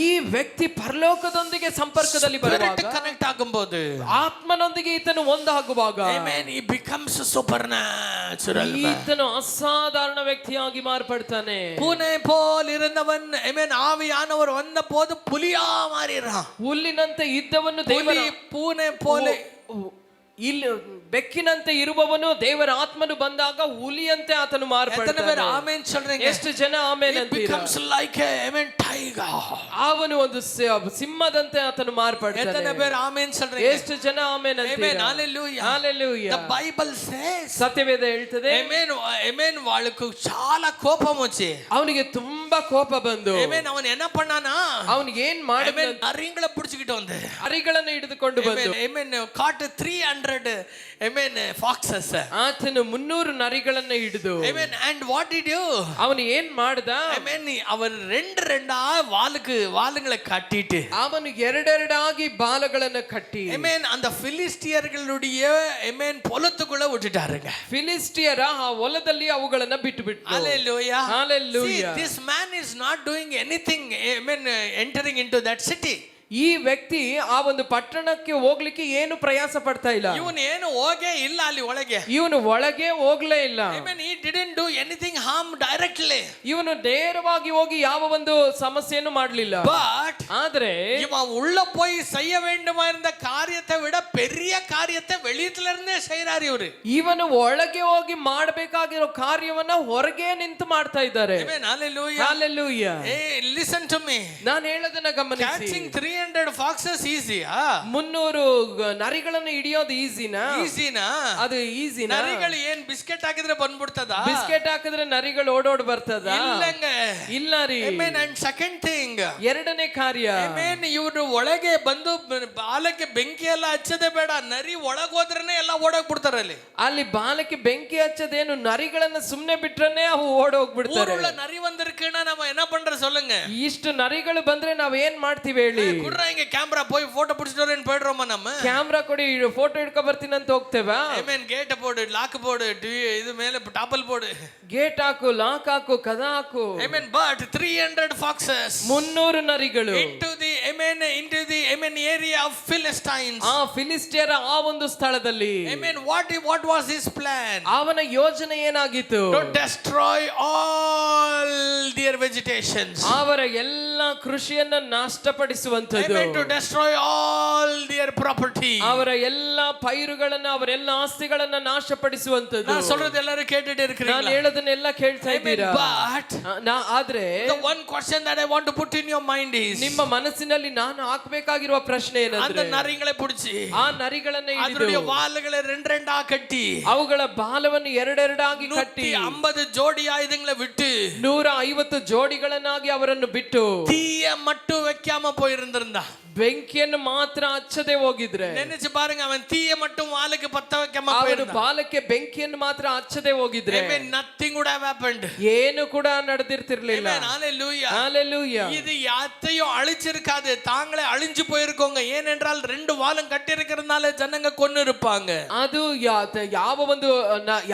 ಈ ವ್ಯಕ್ತಿ ಪರಲೋಕದೊಂದಿಗೆ ಸಂಪರ್ಕದಲ್ಲಿ ಬರುವಾಗ, ಕನೆಕ್ಟ್ ಆಗುம்போது, ಆತ್ಮನೊಂದಿಗೆ ಈತನು ಒಂದಾಗುವಾಗ, amen, he becomes supernatural. ಈತನು ಅಸಾಧಾರಣ ವ್ಯಕ್ತಿಯಾಗಿ ಮಾರ್ಪಡ್ತಾನೆ. பூனை போல் இருந்தவன், amen, ஆவியானவர் வந்தபோது புலியா மாறிறான். ಹುಲ್ಲಿನಂತೆ ಇದ್ದವನು ದೇವರ பூனை போல ಇಲ್ಲಿ ಬೆಕ್ಕಿನಂತೆ ಇರುವವನು ದೇವರ ಆತ್ಮನು ಬಂದಾಗ ಹುಲಿಯಂತೆ ಆತನು எத்தனை பேர் ಮಾರ್ಪಡ್ತಾನೆ. ஆமென் சொல்றீங்க? ಎಷ್ಟು ಜನ ಆಮೇಲೆ It ಅಂತೀರಾ? becomes like a amen tiger. ಅವನು ಒಂದು ಸಿಂಹದಂತೆ ಆತನು ಮಾರ್ಪಡ್ತಾನೆ. எத்தனை பேர் ஆமென் சொல்றீங்க? ಎಷ್ಟು ಜನ ಆಮೇಲೆ Amen. ಅಂತೀರಾ? Hallelujah. Hallelujah. The Bible says, ಸತ್ಯವೇದ ಹೇಳ್ತದೆ, amen, amen, వాళ్ళకు చాలా కోపం వచ్చి, ಅವನಿಗೆ ತುಂಬಾ ಕೋಪ ಬಂದು, amen, ಅವನು என்ன பண்ணானா, ಅವನಿಗೆ ಏನ್ ಮಾಡಿದ, amen, ನರಿங்களை பிடிச்சிக்கிட்டு வந்து, ಅರಿಗಳನ್ನು ಹಿಡಿದುಕೊಂಡು ಬಂದು, amen, caught 300, amen, foxes. ಆತನು 300 ನರಿಗಳನ್ನ ಹಿಡಿದು, amen, and what did you? ಅವನು ಏನ್ ಮಾಡ್ದ, amen, ಅವನು ரெண்டா வாலுங்களை கட்டிட்டு, ಅವನು ಎರಡೆರಡಾಗಿ ಬಾಲಗಳನ್ನ ಕಟ್ಟಿ, amen, அந்த பிலிஸ்டியர்களுடைய, amen, பொலத்துக்குள்ள விட்டுட்டாருங்க. ಫಿಲಿಸ್ಟಿಯರ ಆ ಹೊಲದಲ್ಲಿ ಅವುಗಳನ್ನ ಬಿಟ್ಟು ಬಿಟ್ಟು. Hallelujah. Hallelujah. See, this man is not doing anything, amen, entering into that city. ಈ ವ್ಯಕ್ತಿ ಆ ಒಂದು ಪಟ್ಟಣಕ್ಕೆ ಹೋಗ್ಲಿಕ್ಕೆ ಏನು ಪ್ರಯಾಸ ಪಡ್ತಾ ಇಲ್ಲ. ಇವನು ಏನು ಹೋಗೇ ಇಲ್ಲ ಅಲ್ಲಿ ಒಳಗೆ. ಇವನು ಒಳಗೆ ಹೋಗ್ಲೇ ಇಲ್ಲ. Amen, he didn't do anything harm directly. ಇವನು ನೇರವಾಗಿ ಹೋಗಿ ಯಾವ ಒಂದು ಸಮಸ್ಯೆಯನ್ನು ಮಾಡಲಿಲ್ಲ. But ಆದ್ರೆ இவன் உள்ள போய் செய்ய வேண்டுமா இருந்த காரியத்தை விட பெரிய காரியத்தை வெளியில இருந்தே செய்றாரு இவரு. ಇವನು ಒಳಗೆ ಹೋಗಿ ಮಾಡಬೇಕಾಗಿರೋ ಕಾರ್ಯವನ್ನ ಹೊರಗೆ ನಿಂತು ಮಾಡ್ತಾ ಇದ್ದಾರೆ. Amen, hallelujah. Hallelujah. Hey, listen to me. ನಾನು ಹೇಳೋದನ್ನ ಗಮನಿಸಿ. Catching 300 foxes easy, 300 ನರಿಗಳನ್ನು ಹಿಡಿಯೋದು ಈಸಿನಾ? ಈಸಿನಾ? ಅದು ಈಸಿನಾ? ನರಿಗಳು ಏನ್ ಬಿಸ್ಕೆಟ್ ಹಾಕಿದ್ರೆ ಬಂದ್ಬಿಡ್ತದ? ಬಿಸ್ಕೆಟ್ ಹಾಕಿದ್ರೆ ನರಿಗಳು ಓಡೋಡ್ ಬರ್ತದ? ಇಲ್ಲಂಗ. ಇಲ್ಲ ರೀ. Amen, and second thing, ಎರಡನೇ ಕಾರ್ಯ, Amen, ಇವರು ಒಳಗೆ ಬಂದು ಬಾಲಕ್ಕೆ ಬೆಂಕಿ ಎಲ್ಲ ಹಚ್ಚದೆ ಬೇಡ, ನರಿ ಒಳಗ್ ಹೋದ್ರೇನೆ ಎಲ್ಲ ಓಡೋಗ್ ಬಿಡ್ತಾರೆ ಅಲ್ಲಿ. ಅಲ್ಲಿ ಬಾಲಕ್ಕೆ ಬೆಂಕಿ ಹಚ್ಚದೇನು, ನರಿಗಳನ್ನ ಸುಮ್ನೆ ಬಿಟ್ರನೆ ಅವು ಓಡೋಗ್ಬಿಡ್ತಾರೆ. ஊருள்ள நரி வந்திருக்குன்னா நம்ம என்ன பண்ற சொல்லுங்க? ಇಷ್ಟು ನರಿಗಳು ಬಂದ್ರೆ ನಾವ್ ಏನ್ ಮಾಡ್ತೀವಿ ಹೇಳಿ? குடுறா இங்க கேமரா போய் போட்டோ பிடிச்சிட்டு வரேன்னு போயிடுறோமா நம்ம? ಕ್ಯಾಮ್ರಾ ಕೊಡಿ, ಫೋಟೋ ಹಿಡ್ಕೊ ಬರ್ತೀನಿ ಅಂತ ಹೋಗ್ತೇವಾ? Amen, ಗೇಟ್ போடு, ಲಾಕ್ போடு, ಇದು ಮೇಲೆ ಟಾಪಲ್ போடு, ಗೇಟ್ ಹಾಕು, ಲಾಕ್ ಹಾಕು, ಕದ ಹಾಕು. Amen, but 300 foxes 300 ನರಿಗಳು into the amen area of Philistines. ಆ ಫಿಲಿಸ್ಟಿಯರ ಆ ಒಂದು ಸ್ಥಳದಲ್ಲಿ. Amen, what was his plan? ಅವನ ಯೋಜನೆ ಏನಾಗಿತ್ತು? To destroy all their vegetations. ಅವರ ಎಲ್ಲ ಕೃಷಿಯನ್ನ ನಾಶಪಡಿಸುವಂತದ್ದು. Amen, to destroy all their property. ಅವರ ಎಲ್ಲ ಪೈರುಗಳನ್ನ, ಅವರ ಎಲ್ಲ ಆಸ್ತಿಗಳನ್ನ ನಾಶಪಡಿಸುವಂತದ್ದು. ನಾನು சொல்றது ಎಲ್ಲರೂ ಕೇಳಿட்டு இருக்கீங்களா? ನಾನು ಹೇಳೋದನ್ನೆಲ್ಲ ಕೇಳ್ತಾ ಇದ್ದೀರಾ? But ಆದ್ರೆ the one question that I want to put in your mind is, ನಿಮ್ಮ ಮನಸ್ಸಿನಲ್ಲಿ ನಾನು ಹಾಕಬೇಕಾಗಿರುವ ಪ್ರಶ್ನೆ அந்த ಏನಂದ್ರೆ, நரிகளை பிடிச்சி ಆ ನರಿಗಳನ್ನ அதனுடைய ಹಿಡಿದು வால்களை ரெண்டா கட்டி ಅವುಗಳ ಬಾಲವನ್ನು ಎರಡೆರಡಾಗಿ ಕಟ್ಟಿ 150 ஜோடி ஆயுதங்களை விட்டு 150 ಜೋಡಿಗಳನ್ನಾಗಿ ಅವರನ್ನು ಬಿಟ್ಟು தீய மட்டும் வைக்காம போயிருந்திருந்தா, ಬೆಂಕಿಯನ್ನು ಮಾತ್ರ ಹಚ್ಚದೆ ಹೋಗಿದ್ರೆ, நினைச்சு பாருங்க, அவன் தீய மட்டும் வாளுக்கு பத்த வைக்காம ಅವರು போயிருந்தா, ಬಾಲಕ್ಕೆ ಬೆಂಕಿಯನ್ನು ಮಾತ್ರ ಹಚ್ಚದೆ ಹೋಗಿದ್ರೆ, Amen, nothing would have happened. ಏನು ಕೂಡ ನಡೆದಿರ್ತಿರ್ಲಿಲ್ಲ. Amen, hallelujah. Hallelujah. இது யாத்தையும் அழிச்சிருக்காது, தாங்களே அழிஞ்சு போயிருக்கோங்க. ஏனென்றால் 2 வாலும் கட்டி இருக்கிறதுனால ஜனங்க கொன்னு இருப்பாங்க. ಅದು ಯಾವ ಒಂದು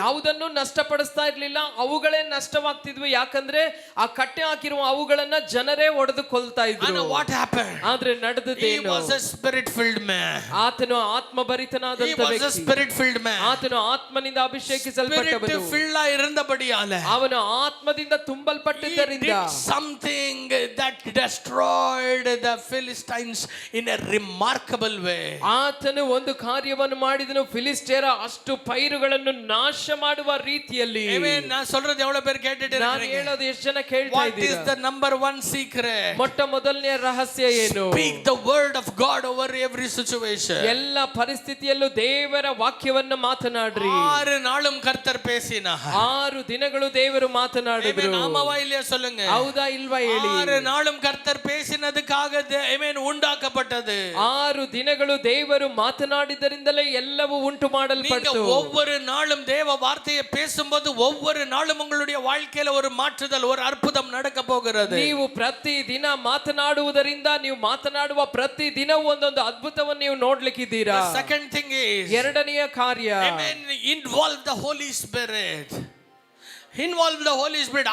ಯಾವುದನ್ನು ನಷ್ಟಪಡಿಸ್ತಾ ಇರ್ಲಿಲ್ಲ, ಅವುಗಳೇ ನಷ್ಟವಾಗ್ತಿದ್ವು. ಯಾಕಂದ್ರೆ ಆ ಕಟ್ಟೆ ಹಾಕಿರುವ ಅವುಗಳನ್ನ ಜನರೇ ಒಡೆದು ಕೊಲ್ತಾ ಇದ್ರು. And what happened? ಆದ್ರೆ He was a spirit filled man. ಆತನು ಆತ್ಮಭರಿತನಾದಂತ He was a ವ್ಯಕ್ತಿ. spirit filled man. ಆತನು ಆತ್ಮನಿಂದ ಅಭಿಷೇಕಿಸಲ್ಪಟ್ಟವನು. Spirit filled இருந்தபடியால ಅವನು ಆತ್ಮದಿಂದ ತುಂಬಲ್ಪಟ್ಟಿದ್ದರಿಂದ he did something that destroyed the Philistines in a remarkable way. ಆತನು ಒಂದು ಕಾರ್ಯವನ್ನು ಮಾಡಿದನು, ಫಿಲಿಸ್ಟಿಯರ ಅಷ್ಟು ಪೈರುಗಳನ್ನು ನಾಶ ಮಾಡುವ ರೀತಿಯಲ್ಲಿ. Amen, ನಾನು சொல்றது எவ்வளவு பேர் கேட்டுட்டு ನಾನು இருக்கீங்க? ಹೇಳೋದು ಎಷ್ಟು ಜನ ಕೇಳ್ತಾ What is ಇದ್ದೀರಾ? the number one secret? ಮೊಟ್ಟ ಮೊದಲನೇ ರಹಸ್ಯ ಏನು? Speak the word of God over every situation. ಎಲ್ಲ ಪರಿಸ್ಥಿತಿಯಲ್ಲೂ ದೇವರ ವಾಕ್ಯವನ್ನು ಮಾತನಾಡ್ರಿ. 6 நாளும் கர்த்தர் பேசினார். 6 ದಿನಗಳು ದೇವರು ಮಾತನಾಡಿದ್ರು. Amen, ஆமாவா இல்லையா சொல்லுங்க? ಹೌದಾ ಇಲ್ವಾ ಹೇಳಿ? 6 நாளும் கர்த்தர் பேசினதுக்காக Amen உண்டாக்கப்பட்டது. 6 ದಿನಗಳು ದೇವರು ಮಾತನಾಡಿದರಿಂದಲೇ ಎಲ್ಲವೂ ಉಂಟು ಮಾಡಲ್ಪಟ್ಟು. நீங்க ஒவ்வொரு நாளும் தேவ வார்த்தையை பேசும்போது ஒவ்வொரு நாளும் உங்களுடைய வாழ்க்கையில ஒரு மாற்றுதல், ஒரு அற்புதம் நடக்க போகிறது. ನೀವು ಪ್ರತಿ ದಿನ ಮಾತನಾಡುವುದರಿಂದ, ನೀವು ಮಾತನಾಡುವ ಪ್ರತಿ ದಿನ ಒಂದೊಂದು ಅದ್ಭುತವನ್ನು ನೀವು ನೋಡ್ಲಿಕ್ಕಿದ್ದೀರಾ. The second thing is, ಎರಡನೆಯ ಕಾರ್ಯ, Amen, involve the Holy Spirit. Involve the Holy Spirit.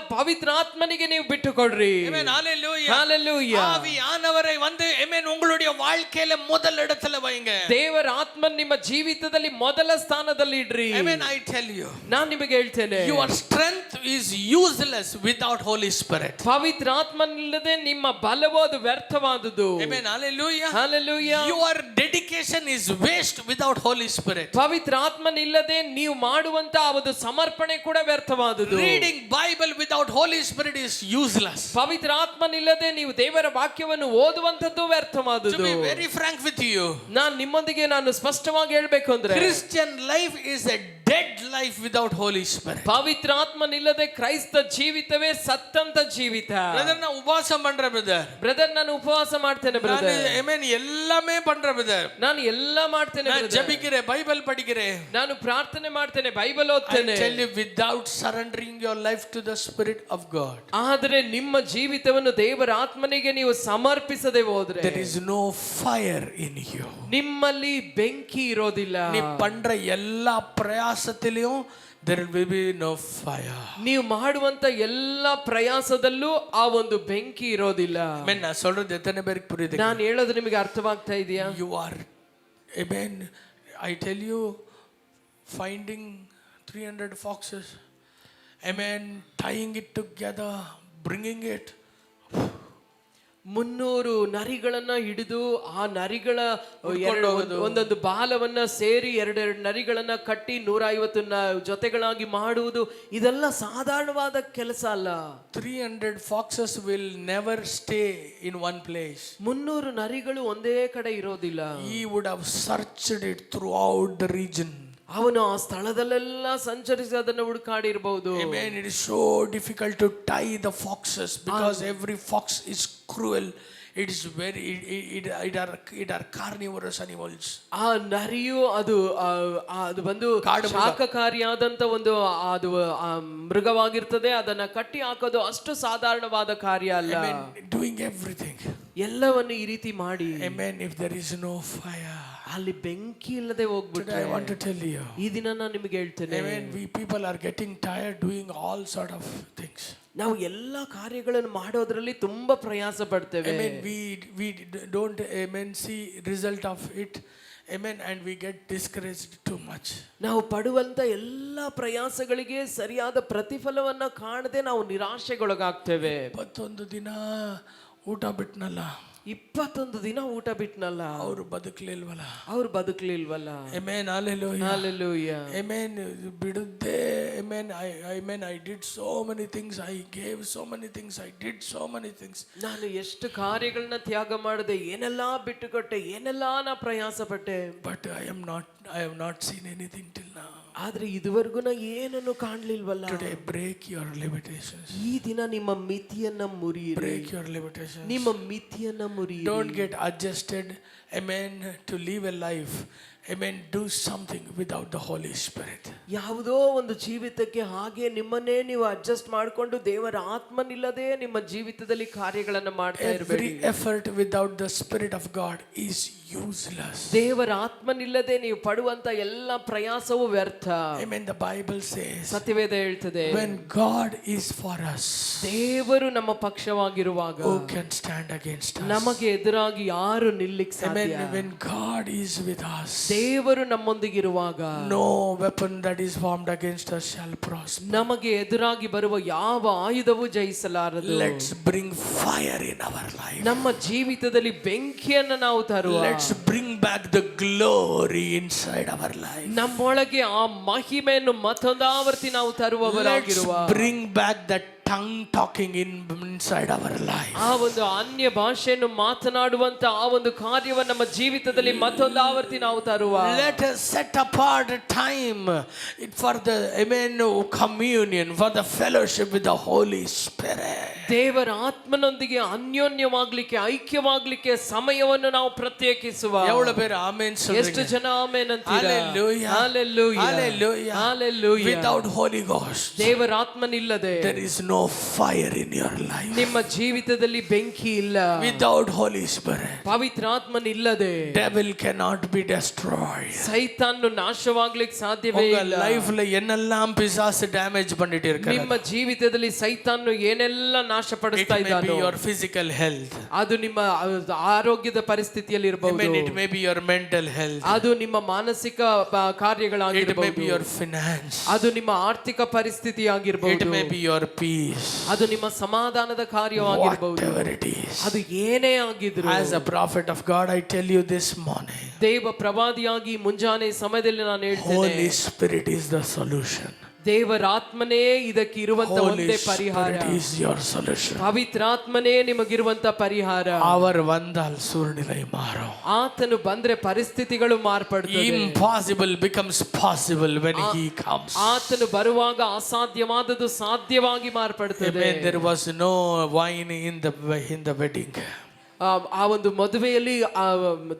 ಪವಿತ್ರಾತ್ಮನಿಗೆ ನೀವು ಬಿಟ್ಟುಕೊಡ್ರಿ. Amen. Hallelujah. Hallelujah. ஆவியானவரை வந்து amen உங்களுடைய வாழ்க்கையில முதல் இடத்துல வைங்க. ದೇವರ ಆತ್ಮನ್ ನಿಮ್ಮ ಜೀವಿತದಲ್ಲಿ ಮೊದಲ ಸ್ಥಾನದಲ್ಲಿ ಇಡ್ರಿ. Amen. I tell you. ನಾನು ನಿಮಗೆ ಹೇಳ್ತೇನೆ. Your strength is useless without Holy Spirit. ಪವಿತ್ರಾತ್ಮನ್ ಇಲ್ಲದೆ ನಿಮ್ಮ ಬಲವು ಅದು ವ್ಯರ್ಥವಾದುದು. Amen. Hallelujah. Hallelujah. Your dedication is waste without Holy Spirit. ಪವಿತ್ರಾತ್ಮನ್ ಇಲ್ಲದೆ ನೀವು ಮಾಡುವಂತ ಒಂದು ಸಮರ್ಪಣೆ ಕೂಡ ವ್ಯರ್ಥವಾದುದು. Reading Bible without Holy Spirit is useless. ಪವಿತ್ರಾತ್ಮನ್ ಇಲ್ಲದೆ ನೀವು ದೇವರ ವಾಕ್ಯವನ್ನು ಓದುವಂತದ್ದು ವ್ಯರ್ಥವಾದುದು. To be very frank with you, ನಾನು ಸ್ಪಷ್ಟವಾಗಿ ಹೇಳಬೇಕು ಅಂದ್ರೆ Christian life is a dead life without Holy Spirit. ಪವಿತ್ರಾತ್ಮನ್ ಇಲ್ಲದೆ ಕ್ರೈಸ್ತ ಜೀವಿತವೇ ಸತ್ತಂತ ಜೀವಿತ. ಬ್ರದರ್ ನಾನು ಉಪವಾಸ பண்றேன் ಬ್ರದರ್ ನಾನು ಉಪವಾಸ ಮಾಡ್ತೇನೆ ಬ್ರದರ್. ಆಮೆನ್ ಎಲ್ಲமே பண்றேன் ಬ್ರದರ್. ನಾನು ಎಲ್ಲ ಮಾಡ್ತೇನೆ ನಾನು ಜಪಿக்கிறேன் ಬೈಬಲ್ படிக்கிறேன். ನಾನು ಪ್ರಾರ್ಥನೆ ಮಾಡ್ತೇನೆ Bible ಓದ್ತೇನೆ. I tell you without surrendering your life to the Spirit of God. ಆದರೆ ನಿಮ್ಮ ಜೀವಿತವನ್ನು ದೇವರ ಆತ್ಮನಿಗೆ ನೀವು ಸಮರ್ಪಿಸದೆ ಹೋದ್ರೆ there is no fire in you. ನಿಮ್ಮಲ್ಲಿ ಬೆಂಕಿ ಇರೋದಿಲ್ಲ. ನೀವು பண்ற எல்லா ಪ್ರಯಾಸத்திலும் there will be no fire. ನೀವು ಮಾಡುವಂತ ಎಲ್ಲ ಪ್ರಯಾಸದಲ್ಲೂ ಆ ಒಂದು ಬೆಂಕಿ ಇರೋದಿಲ್ಲ. ಆಮೆನ್. ನಾನು சொல்றது எத்தனை பேருக்கு புரியுது? ನಾನು ಹೇಳೋದು ನಿಮಗೆ ಅರ್ಥವಾಗ್ತಾ ಇದೆಯಾ? You are, amen, I tell you, finding 300 foxes, amen, tying it together, bringing it. 300 ನರಿಗಳನ್ನ ಹಿಡಿದು ಆ ನರಿಗಳ ಒಂದೊಂದು ಬಾಲವನ್ನ ಸೇರಿ ಎರಡೆರಡು ನರಿಗಳನ್ನ ಕಟ್ಟಿ 150 ಜೊತೆಗಳಾಗಿ ಮಾಡುವುದು ಇದೆಲ್ಲ ಸಾಧಾರಣವಾದ ಕೆಲಸ ಅಲ್ಲ. 300 foxes will never stay in one place. 300 ನರಿಗಳು ಒಂದೇ ಕಡೆ ಇರೋದಿಲ್ಲ. He would have searched it throughout the region. ಅವನು ಆ ಸ್ಥಳದಲ್ಲೆಲ್ಲ ಸಂಚರಿಸಿ ಅದನ್ನು ಹುಡುಕಾಡಿರಬಹುದು. Amen. It is so difficult to tie the foxes because every fox is cruel. It is very it are carnivorous animals. ಆ ನರಿಯು ಅದು ಬಂದು ಶಾಖಕಾರಿಯಾದಂತ ಒಂದು ಅದು ಮೃಗವಾಗಿರ್ತದೆ. ಅದನ್ನ ಕಟ್ಟಿ ಹಾಕೋದು ಅಷ್ಟು ಸಾಧಾರಣವಾದ ಕಾರ್ಯ ಅಲ್ಲ. Doing everything. ಎಲ್ಲವನ್ನು ಈ ರೀತಿ ಮಾಡಿ. Amen. If there is no fire, ಅಲ್ಲಿ ಬೆಂಕಿ ಇಲ್ಲದೆ ಹೋಗ್ಬಿಟ್ರೆ, I want to tell you, ಈ ದಿನ ನಾನು ನಿಮಗೆ ಹೇಳ್ತೇನೆ, amen, we people are getting tired doing all sort of things. ನಾವು ಎಲ್ಲ ಕಾರ್ಯಗಳನ್ನು ಮಾಡೋದ್ರಲ್ಲಿ ತುಂಬಾ ಪ್ರಯಾಸ ಪಡ್ತೇವೆ. Amen. We don't, amen, see result of it. Amen. And we get discouraged too much. ನಾವು ಪಡುವಂತ ಎಲ್ಲ ಪ್ರಯಾಸಗಳಿಗೆ ಸರಿಯಾದ ಪ್ರತಿಫಲವನ್ನ ಕಾಣದೆ ನಾವು ನಿರಾಶೆಗೊಳಗಾಗ್ತೇವೆ. 21 ದಿನ ಊಟ ಬಿಟ್ನಲ್ಲ, 21 ದಿನ ಊಟ ಬಿಟ್ನಲ್ಲ, ಅವರು ಬದುಕಲಿಲ್ವಲ್ಲ. Amen. Hallelujah. Hallelujah. Amen. ಬಿಡುತ್ತೆ. Amen. I did so many things. I gave so many things. I did so many things. ನಾನು ಎಷ್ಟು ಕಾರ್ಯಗಳನ್ನ ತ್ಯಾಗ ಮಾಡಿದೆ, ಏನೆಲ್ಲಾ ಬಿಟ್ಟುಕೊಟ್ಟೆ, ಏನೆಲ್ಲಾ ನಾ ಪ್ರಯಾಸ ಪಟ್ಟೆ. But I have not seen anything till now. ಆದ್ರೆ ಇದುವರೆಗೂ ನಾ ಏನನ್ನು ಕಾಣಲಿಲ್ವಲ್ಲ. Today break your limitations. ಈ ದಿನ ನಿಮ್ಮ ಮಿತಿಯನ್ನ ಮುರಿಯಿರಿ. Break your limitations. ನಿಮ್ಮ ಮಿತಿಯನ್ನ ಮುರಿಯಿರಿ. Don't get adjusted, amen, to live a life. Amen. Do something without the Holy Spirit. ಯಾವುದೋ ಒಂದು ಜೀವಿತಕ್ಕೆ ಹಾಗೆ ನಿಮ್ಮನ್ನೇ ನೀವು ಅಡ್ಜಸ್ಟ್ ಮಾಡಿಕೊಂಡು ದೇವರ ಆತ್ಮನಿಲ್ಲದೆ ನಿಮ್ಮ ಜೀವಿತದಲ್ಲಿ ಕಾರ್ಯಗಳನ್ನು ಮಾಡ್ತಾ ಇರಬೇಡಿ. Every effort without the Spirit of God is useless. ದೇವರ ಆತ್ಮನಿಲ್ಲದೆ ನೀವು ಪಡುವಂತ ಎಲ್ಲ ಪ್ರಯಾಸವೂ ವ್ಯರ್ಥ. Amen. The Bible says, ಸತ್ಯವೇದ ಹೇಳ್ತದೆ, when God is for us, ದೇವರು ನಮ್ಮ ಪಕ್ಷವಾಗಿರುವಾಗ who can stand against us? ನಮಗೆ ಎದುರಾಗಿ ಯಾರು ನಿಲ್ಲಿಕ್ಕೆ ಸಾಧ್ಯ? Amen. When God is with us, ದೇವರು ನಮ್ಮೊಂದಿಗಿರುವಾಗ no weapon that is formed against us shall prosper. ನಮಗೆ ಎದುರಾಗಿ ಬರುವ ಯಾವ ಆಯುಧವೂ ಜಯಿಸಲಾರದು. Let's bring fire in our life. ನಮ್ಮ ಜೀವಿತದಲ್ಲಿ ಬೆಂಕಿಯನ್ನು ನಾವು ತರುವ. Let's bring back the glory inside our life. ನಮ್ಮೊಳಗೆ ಆ ಮಹಿಮೆಯನ್ನು ಮತ್ತೊಂದಾವರ್ತಿ ನಾವು ತರುವವರಾಗಿರುವ. Let's bring back that tongue talking inside our life. ಆ ಒಂದು ಅನ್ಯ ಭಾಷೆಯನ್ನು ಮಾತನಾಡುವಂತ ಆ ಒಂದು ಕಾರ್ಯವನ್ನು ನಮ್ಮ ಜೀವಿತದಲ್ಲಿ ಮತ್ತೊಂದು ಆವರ್ತಿ ನಾವು ತರುವ. Let us set apart time for the, amen, communion, for the fellowship with the Holy Spirit. ದೇವರ ಆತ್ಮನೊಂದಿಗೆ ಅನ್ಯೋನ್ಯವಾಗ್ಲಿಕ್ಕೆ, ಐಕ್ಯವಾಗ್ಲಿಕ್ಕೆ ಸಮಯವನ್ನು ನಾವು ಪ್ರತ್ಯೇಕಿಸುವ. ಎವಳು ಬೇರೆ ಆಮೆನ್ சொல்றீங்க? ಎಷ್ಟು ಜನ ಆಮೆನ್ ಅಂತೀರಾ? Hallelujah. Hallelujah. Hallelujah. Hallelujah. Without Holy Ghost, ದೇವರ ಆತ್ಮನಿಲ್ಲದೆ there is no no fire in your life. ನಿಮ್ಮ ಜೀವಿತದಲ್ಲಿ ಬೆಂಕಿ ಇಲ್ಲ. Without Holy Spirit, ಪವಿತ್ರಾತ್ಮನಿಲ್ಲದೆ devil cannot be destroyed. ಸೈತಾನನು ನಾಶವಾಗ್ಲಿಕ್ಕೆ ಸಾಧ್ಯವೇ உங்க ಇಲ್ಲ. லைஃப்ல என்னெல்லாம் பிசாசு டேமேஜ் பண்ணிட்டு இருக்காரு. ನಿಮ್ಮ ಜೀವಿತದಲ್ಲಿ ಸೈತಾನನು ಏನೆಲ್ಲ ನಾಶಪಡಿಸ್ತಾ It may be ಇದ್ದಾನೋ, your physical health. ಅದು ನಿಮ್ಮ ಆರೋಗ್ಯದ ಪರಿಸ್ಥಿತಿಯಲ್ಲಿ ಇರಬಹುದು. It may be your mental health. ಅದು ನಿಮ್ಮ ಮಾನಸಿಕ It ಕಾರ್ಯಗಳಾಗಿರಬಹುದು. may be your finance. ಅದು ನಿಮ್ಮ ಆರ್ಥಿಕ ಪರಿಸ್ಥಿತಿ It ಆಗಿರಬಹುದು. may be your peace. ಅದು ನಿಮ್ಮ ಸಮಾಧಾನದ ಕಾರ್ಯವಾಗಿರಬಹುದು. Whatever it is. ಅದು ಏನೇ ಆಗಿದ್ರು, As a prophet of God, I tell you this morning, ದೇವ ಪ್ರವಾದಿಯಾಗಿ ಮುಂಜಾನೆ ಸಮಯದಲ್ಲಿ ನಾನು ಹೇಳ್ತೇನೆ, Holy Spirit is the solution. ದೇವರಾತ್ಮನೇ ಇದಕ್ಕೆ ಇರುವಂತ Holy ಒಂದೇ ಪರಿಹಾರ. Spirit is your solution. ಪವಿತ್ರಾತ್ಮನೇ ನಿಮಗಿರುವಂತ ಪರಿಹಾರ. அவர் வந்தால் சூழ்நிலை மாறும். ಆತನು ಬಂದ್ರೆ ಪರಿಸ್ಥಿತಿಗಳು ಮಾರ್ಪಡ್ತವೆ. Impossible becomes possible when he comes. ಆತನು ಬರುವಾಗ ಅಸಾಧ್ಯವಾದದ್ದು ಸಾಧ್ಯವಾಗಿ ಮಾರ್ಪಡ್ತದೆ. Amen. There was no wine in the wedding. ಆ ಒಂದು ಮದುವೆಯಲ್ಲಿ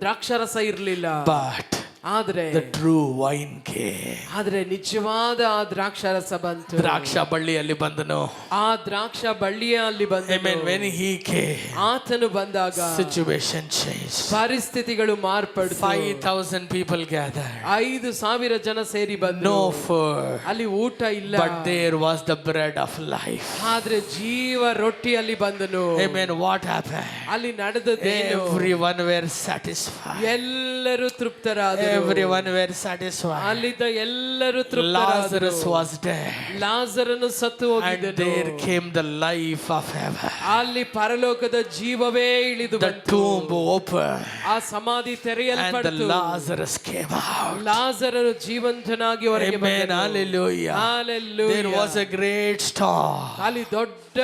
ದ್ರಾಕ್ಷಾರಸ ಇರಲಿಲ್ಲ. But ಆದ್ರೆ the true wine came. ಆದ್ರೆ ನಿಜವಾದ ಆ ದ್ರಾಕ್ಷಾರಸ ಬಂತು. ದ್ರಾಕ್ಷ ಬಳ್ಳಿಯಲ್ಲಿ ಬಂದನು. ಆ ದ್ರಾಕ್ಷ ಬಳ್ಳಿಯ ಅಲ್ಲಿ ಬಂದನು. Amen. When he came, ಆತನು ಬಂದಾಗ situation changed. ಪರಿಸ್ಥಿತಿಗಳು ಮಾರ್ಪಡ್ತು. 5,000 people gathered. 5,000 ಜನ ಸೇರಿ ಬಂದರು. No food. ಅಲ್ಲಿ ಊಟ ಇಲ್ಲ. But there was the bread of life. ಆದ್ರೆ ಜೀವ ರೊಟ್ಟಿ ಅಲ್ಲಿ ಬಂದನು. Amen. What happened? ಅಲ್ಲಿ ನಡೆದದ್ದೇನು? Everyone were satisfied. ಎಲ್ಲರೂ ತೃಪ್ತರಾದರು. Everyone were satisfied. ಅಲ್ಲಿದ್ದ ಎಲ್ಲರೂ ತೃಪ್ತರಾದರು. Lazarus was dead. ಲಾಜರನು ಸತ್ತು And ಹೋಗಿದ್ದನು. there came the life of heaven. ಅಲ್ಲಿ ಪರಲೋಕದ ಜೀವವೇ ಇಳಿದು The ಬಂತು. tomb opened. ಆ ಸಮಾಧಿ And the ತೆರೆಯಲ್ಪಟ್ಟಿತು. Lazarus came out. ಲಾಜರನು ಜೀವಂತನಾಗಿ ಹೊರಗೆ Amen. ಬಂದನು. Hallelujah. Hallelujah. There was a great storm. ಅಲ್ಲಿ ದೊಡ್ಡ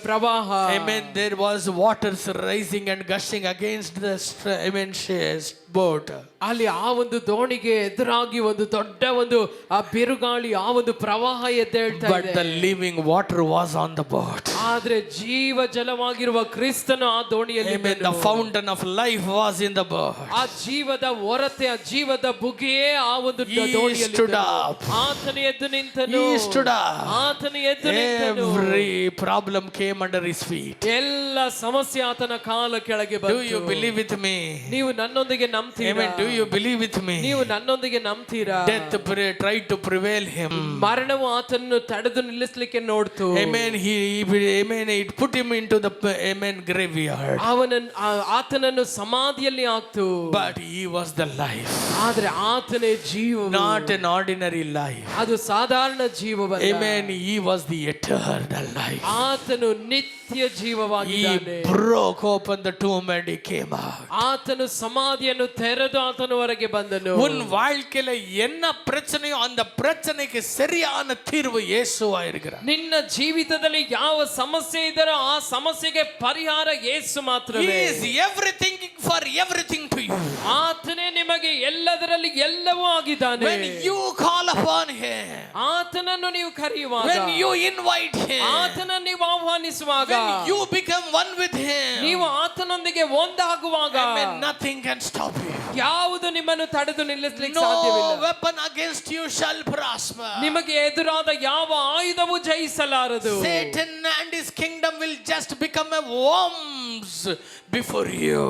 ಪ್ರವಾಹ. Amen. There was waters rising and gushing against the boat. ಅಲ್ಲಿ ಆ ಒಂದು ದೋಣಿಗೆ ಎದುರಾಗಿ ಒಂದು ದೊಡ್ಡ ಒಂದು ಆ ಬಿರುಗಾಳಿ, ಆ ಒಂದು ಪ್ರವಾಹ ಎದ್ದೇಳ್ತಾ But ಇದೆ. the living water was on the boat. ಆದ್ರೆ ಜೀವ ಜಲವಾಗಿರುವ ಕ್ರಿಸ್ತನು ಆ ದೋಣಿಯಲ್ಲಿ Amen. The fountain of life was in the boat. ಆ ಜೀವದ ಹೊರತೆ, ಆ ಜೀವದ ಬುಗ್ಗೆಯೇ ಆ ಒಂದು He ದೋಣಿಯಲ್ಲಿ stood up. ಆತನು ಎದ್ದು ನಿಂತನು. He stood up. ಆತನು ಎದ್ದು ನಿಂತನು. Every problem came under his feet. ಎಲ್ಲ ಸಮಸ್ಯೆ ಆತನ ಕಾಲ ಕೆಳಗೆ ಬಂತು. Do you believe with me? ನೀವು ನನ್ನೊಂದಿಗೆ ನಂಬ್ತೀರಾ? Amen. Do you believe with me? ನೀವು ನನ್ನೊಂದಿಗೆ ನಂಬ್ತೀರಾ? Death tried to prevail him. ಮರಣವು ಆತನನ್ನು ತಡೆದು ನಿಲ್ಲಿಸಲಿಕ್ಕೆ ನೋಡ್ತು. Amen. Amen. It put him into the graveyard. ಆತನನ್ನು ಸಮಾಧಿಯಲ್ಲಿ ಹಾಕ್ತು. But he was the life. ಆದ್ರೆ ಆತನೇ ಜೀವ. Not an ordinary life. ಅದು ಸಾಧಾರಣ ಜೀವವಲ್ಲ. Amen. He was the eternal life. ಆತನು ನಿತ್ಯ ಜೀವವಾಗಿದ್ದಾನೆ. He broke open the tomb and he came out. ಆತನು ಸಮಾಧಿಯನ್ನು ತೆರೆದು ಆತನು ಹೊರಗೆ ಬಂದನು. உன் வாழ்க்கையில என்ன பிரச்சனையோ அந்த பிரச்சனைக்கு சரியான தீர்வு இயேசுவா இருக்கிறார். ನಿನ್ನ ಜೀವಿತದಲ್ಲಿ ಯಾವ ಸಮಸ್ಯೆ ಇದೆಯೋ ಆ ಸಮಸ್ಯೆಗೆ ಪರಿಹಾರ ಯೇಸು ಮಾತ್ರವೇ. He is everything for everything to you. ಆತನೇ ನಿಮಗೆ ಎಲ್ಲದರಲ್ಲಿ ಎಲ್ಲವೂ ಆಗಿದ್ದಾನೆ. When you call upon him, ಆತನನ್ನು ನೀವು ಕರೆಯುವಾಗ, when you invite him, ಆತನನ್ನು ನೀವು ಆಹ್ವಾನಿಸುವಾಗ, when you become one with him, ನೀವು ಆತನೊಂದಿಗೆ ಒಂದಾಗುವಾಗ, amen, nothing can stop you. ಯಾವುದು ನಿಮ್ಮನ್ನು ತಡೆದು ನಿಲ್ಲಿಸಲಿಕ್ಕೆ No ಸಾಧ್ಯವಿಲ್ಲ. weapon against you shall prosper. ನಿಮಗೆ ಎದುರಾದ ಯಾವ ಆಯುಧವೂ ಜಯಿಸಲಾರದು. Satan and his kingdom will just become a worms before you.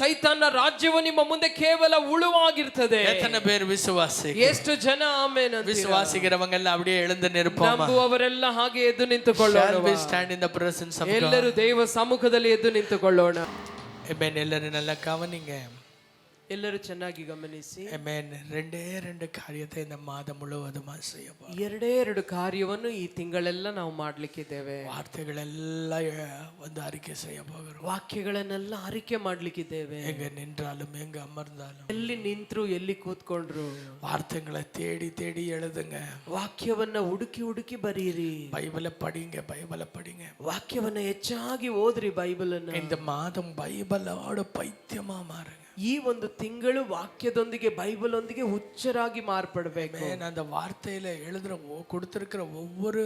ಸೈತಾನ ರಾಜ್ಯವು ನಿಮ್ಮ ಮುಂದೆ ಕೇವಲ ಉಳುವಾಗಿರ್ತದೆ. எத்தனை பேர் விசுவாசி? ಎಷ್ಟು ಜನ ಆಮೆನ್ ಅಂತೀರಾ? விசுவாசிக்கிறவங்க எல்லாம் அப்படியே எழுந்து நிற்போமா? ನಂಬುವವರೆಲ್ಲ ಹಾಗೆ ಎದ್ದು ನಿಂತುಕೊಳ್ಳೋಣ. Shall we stand in the presence of God? ಎಲ್ಲರೂ ದೇವ ಸಮ್ಮುಖದಲ್ಲಿ ಎದ್ದು ನಿಂತುಕೊಳ್ಳೋಣ. Amen. ಎಲ್ಲರೂ நல்லா கவனிங்க. ಎಲ್ಲರೂ ಚೆನ್ನಾಗಿ ಗಮನಿಸಿ. Amen. ரெண்டு காரியத்தை இந்த மாதம் முழுவதும் செய்ய போறோம். ಎರಡೇ ಕಾರ್ಯವನ್ನು ಈ ತಿಂಗಳೆಲ್ಲ ನಾವು ಮಾಡ್ಲಿಕ್ಕಿದ್ದೇವೆ. வார்த்தைகளெல்லாம் வந்து அறிக்கை செய்ய போகிறோம். ವಾಕ್ಯಗಳನ್ನೆಲ್ಲ ಅರಿಕೆ ಮಾಡ್ಲಿಕ್ಕಿದ್ದೇವೆ. எங்க நின்றாலும் எங்க அமர்ந்தாலும், ಎಲ್ಲಿ ನಿಂತ್ರು ಎಲ್ಲಿ ಕೂತ್ಕೊಂಡ್ರು, வார்த்தைகளை தேடி தேடி எழுதுங்க. ವಾಕ್ಯವನ್ನ ಹುಡುಕಿ ಬರೀರಿ. பைபிளை படிங்க. ವಾಕ್ಯವನ್ನ ಹೆಚ್ಚಾಗಿ ಓದ್ರಿ. ಬೈಬಲ್ ಅನ್ನ இந்த மாதம் பைபிளோட பைத்தியமா மாறுங்க. ಈ ಒಂದು ತಿಂಗಳು ವಾಕ್ಯದೊಂದಿಗೆ, ಬೈಬಲ್ ಒಂದಿಗೆ ಹುಚ್ಚರಾಗಿ ಮಾರ್ಪಡಬೇಕು. அந்த வார்த்தையில எழுதுற கொடுத்திருக்கிற ஒவ்வொரு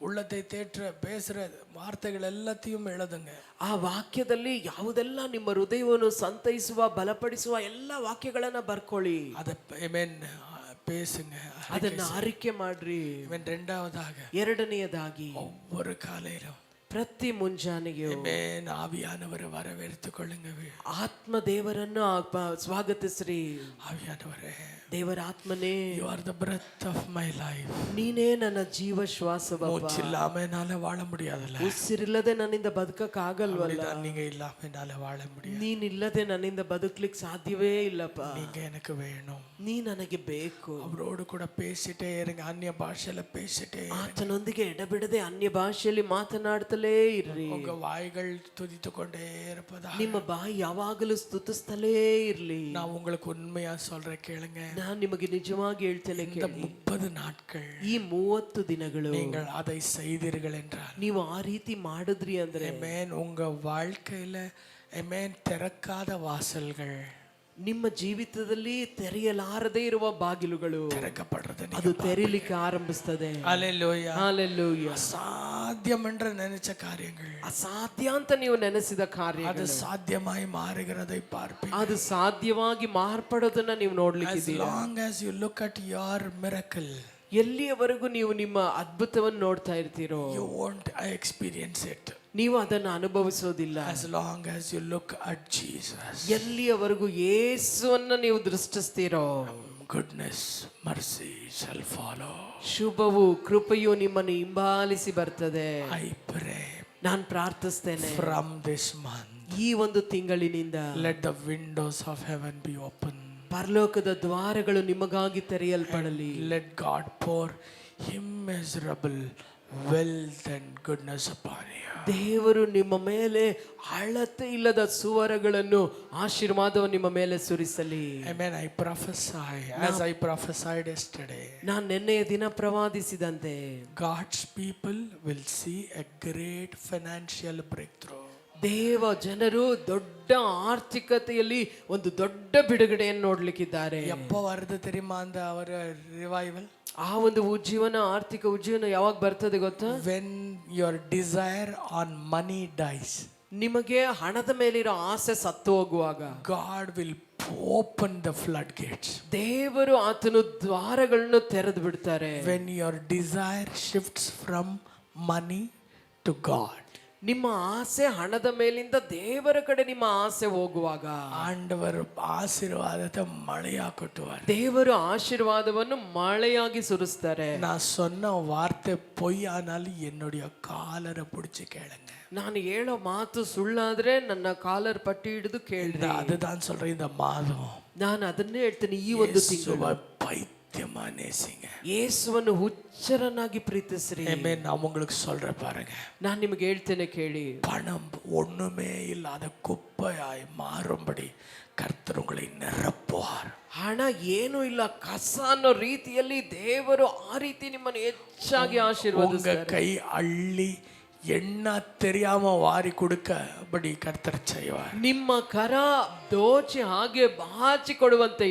உள்ளத்தை தேற்ற பேசுற வார்த்தைகள் எல்லாத்தையும் எழுதுங்க. ಆ ವಾಕ್ಯದಲ್ಲಿ ಯಾವುದೆಲ್ಲ ನಿಮ್ಮ ಹೃದಯವನ್ನು ಸಂತೈಸುವ, ಬಲಪಡಿಸುವ ಎಲ್ಲ ವಾಕ್ಯಗಳನ್ನ ಬರ್ಕೊಳ್ಳಿ. ಅದ ಆಮೆನ್ பேசுங்க. ಅದನ್ನ ಆರಿಕೆ ಮಾಡ್ರಿ. Amen. ரெண்டாவதாக ಎರಡನೆಯದಾಗಿ ஒவ்வொரு காலையிலும் ಪ್ರತಿ ಮುಂಜಾನೆಗೆ Amen. ஆவியானவரை வரவேற்றுக்கொள்ளுங்க. ಆತ್ಮ ದೇವರನ್ನು ಸ್ವಾಗತಿಸ್ರಿ. ஆவியானவரே, ದೇವರ ಆತ್ಮನೇ, you are the breath of my life. ನೀನೇ ನನ್ನ ಜೀವ ಶ್ವಾಸವಪ್ಪ. மூச்சு இல்லாம என்னால வாழ முடியாதுல்ல. ಉಸಿರಿಲ್ಲದೆ ನನ್ನಿಂದ ಬದುಕಕ್ ಆಗಲ್ವಲ್ಲ. நீங்க இல்லாம என்னால வாழ முடியாது. ನೀನಿಲ್ಲದೆ ನನ್ನಿಂದ ಬದುಕ್ಲಿಕ್ಕೆ ಸಾಧ್ಯವೇ ಇಲ್ಲಪ್ಪ. நீங்க எனக்கு வேணும். ನೀ ನನಗೆ ಬೇಕು. அவரோடு கூட பேசிட்டே இருங்க. அந்நிய பாஷையில பேசிட்டே ಆತನೊಂದಿಗೆ ಎಡಬಿಡದೆ ಅನ್ಯ ಭಾಷೆಯಲ್ಲಿ ಮಾತನಾಡ್ತಲೇ ಇರ್ರಿ. உங்க வாய்கள் துதித்துக்கொண்டே இருப்பதா. ನಿಮ್ಮ ಬಾಯಿ ಯಾವಾಗಲೂ ಸ್ತುತಿಸ್ತಲೇ ಇರ್ಲಿ. நான் உங்களுக்கு உண்மையா சொல்றேன், கேளுங்க. ನಾನು ನಿಮಗೆ ನಿಜವಾಗಿ ಹೇಳ್ತೇನೆ இந்த ಕೇಳಿ. 30 நாட்கள் ಈ 30 ದಿನಗಳು நீங்கள் அதை செய்தீர்கள் என்றால், ನೀವು ಆ ರೀತಿ ಮಾಡಿದ್ರಿ ಅಂದ್ರೆ, Amen, உங்க வாழ்க்கையில Amen, திறக்காத வாசல்கள் ನಿಮ್ಮ ಜೀವಿತದಲ್ಲಿ ತೆರೆಯಲಾರದೇ ಇರುವ ಬಾಗಿಲುಗಳು திறக்கப்படுறது. ಅದು ತೆರೀಲಿಕ್ಕೆ ಆರಂಭಿಸ್ತದೆ. ஹalleluya. ಹಾಲೆಲೂಯಾ. அசாத்தியம் என்று நினைச்ச காரியங்கள் ಅಸಾಧ್ಯ ಅಂತ ನೀವು ನೆನೆಸಿದ ಕಾರ್ಯ அது சாத்தியமாய் மாறுகிறதை பார்ப்பீங்க. ಅದು ಸಾಧ್ಯವಾಗಿ ಮಾರ್ಪಡೋದನ್ನ ನೀವು As ನೋಡ್ಲಿಕ್ಕಿದ್ದೀರಾ. long as you look at your miracle, ಎಲ್ಲಿಯವರೆಗೂ ನೀವು ನಿಮ್ಮ ಅದ್ಭುತವನ್ನು ನೋಡ್ತಾ ಇರ್ತೀರೋ, you won't experience it. ನೀವು ಅದನ್ನು ಅನುಭವಿಸೋದಿಲ್ಲ. As long as you look at Jesus, ಎಲ್ಲಿಯವರೆಗೂ ಯೇಸುವನ್ನ ನೀವು ದೃಷ್ಟಿಸ್ತೀರೋ, goodness, mercy shall follow. ಶುಭವು ಕೃಪೆಯು ನಿಮ್ಮನ್ನು ಹಿಂಬಾಲಿಸಿ ಬರ್ತದೆ. I pray ನಾನು ಪ್ರಾರ್ಥಿಸ್ತೇನೆ, from this month, ಈ ಒಂದು ತಿಂಗಳಿನಿಂದ let the windows of heaven be open. ಪರಲೋಕದ ದ್ವಾರಗಳು ನಿಮಗಾಗಿ ತೆರೆಯಲ್ಪಡಲಿ. Let God pour immeasurable wealth and goodness upon you. ದೇವರು ನಿಮ್ಮ ಮೇಲೆ ಅಳತೆ ಇಲ್ಲದ ಸುವರಗಳನ್ನು, ಆಶೀರ್ವಾದವನ್ನು ನಿಮ್ಮ ಮೇಲೆ ಸುರಿಸಲಿ. Amen. I prophesy, as I prophesied yesterday, ನಾನು ನಿನ್ನೆಯ ದಿನ ಪ್ರವಾದಿಸಿದಂತೆ God's people will see a great financial breakthrough. ದೇವ ಜನರು ದೊಡ್ಡ ಆರ್ಥಿಕತೆಯಲ್ಲಿ ಒಂದು ದೊಡ್ಡ ಬಿಡುಗಡೆಯನ್ನು ನೋಡ್ಲಿಕ್ಕಿದ್ದಾರೆ. எப்போ வருது தெரியுமா அந்த ஒரு ರಿವೈವಲ್? ಆ ಒಂದು ಉಜ್ಜೀವನ, ಆರ್ಥಿಕ ಉಜ್ಜೀವನ ಯಾವಾಗ ಬರ್ತದೆ ಗೊತ್ತಾ? When your desire on money dies, ನಿಮಗೆ ಹಣದ ಮೇಲಿರೋ ಆಸೆ ಸತ್ತು ಹೋಗುವಾಗ God will open the floodgates. ದೇವರು ಆತನು ದ್ವಾರಗಳನ್ನು ತೆರೆದು ಬಿಡ್ತಾರೆ. When your desire shifts from money to God, ನಿಮ್ಮ ಆಸೆ ಹಣದ ಮೇಲಿಂದ ದೇವರ ಕಡೆ ನಿಮ್ಮ ಆಸೆ ಹೋಗುವಾಗ ஆண்டவர் ஆசீர்வாதத்தை மழையா கொட்டுவார். ದೇವರು ಆಶೀರ್ವಾದವನ್ನು ಮಳೆಯಾಗಿ ಸುರಿಸ್ತಾರೆ. நான் சொன்ன வார்த்தை பொய்யானாலும் என்னுடைய காலரை பிடிச்சு கேளுங்க. ನಾನು ಹೇಳೋ ಮಾತು ಸುಳ್ಳಾದ್ರೆ ನನ್ನ ಕಾಲರ್ ಪಟ್ಟಿ ಹಿಡಿದು ಕೇಳ್ರಿ. அதுதான் சொல்றேன். இந்த மாதம் ನಾನು ಅದನ್ನೇ ಹೇಳ್ತೀನಿ, ಈ ಒಂದು ತಿಂಗಳು பைத்தியமா நேசிங்க. ಯೇಸುವನ್ನು ಹುಚ್ಚರನ್ನಾಗಿ ಪ್ರೀತಿಸ್ರಿ. Amen. நான் உங்களுக்கு சொல்றேன் பாருங்க. ನಾನು ನಿಮಗೆ ಹೇಳ್ತೇನೆ ಕೇಳಿ. பணம் ஒண்ணுமே இல்லாத குப்பையாய் மாறும்படி கர்த்தர் உங்களை நிரப்புவார். ಹಣ ಏನೂ ಇಲ್ಲ, ಕಸ ಅನ್ನೋ ರೀತಿಯಲ್ಲಿ ದೇವರು ಆ ರೀತಿ ನಿಮ್ಮನ್ನು ಹೆಚ್ಚಾಗಿ உங்க ಆಶೀರ್ವದಿಸ್ತಾರೆ. கை ಅಳ್ಳಿ ಎಣ್ಣ தெரியாம ವಾರಿ கொடுக்கபடி கர்த்தர் செய்வார். ನಿಮ್ಮ ಕರ ದೋಚಿ ಹಾಗೆ ಬಾಚಿ ಕೊಡುವಂತೆ,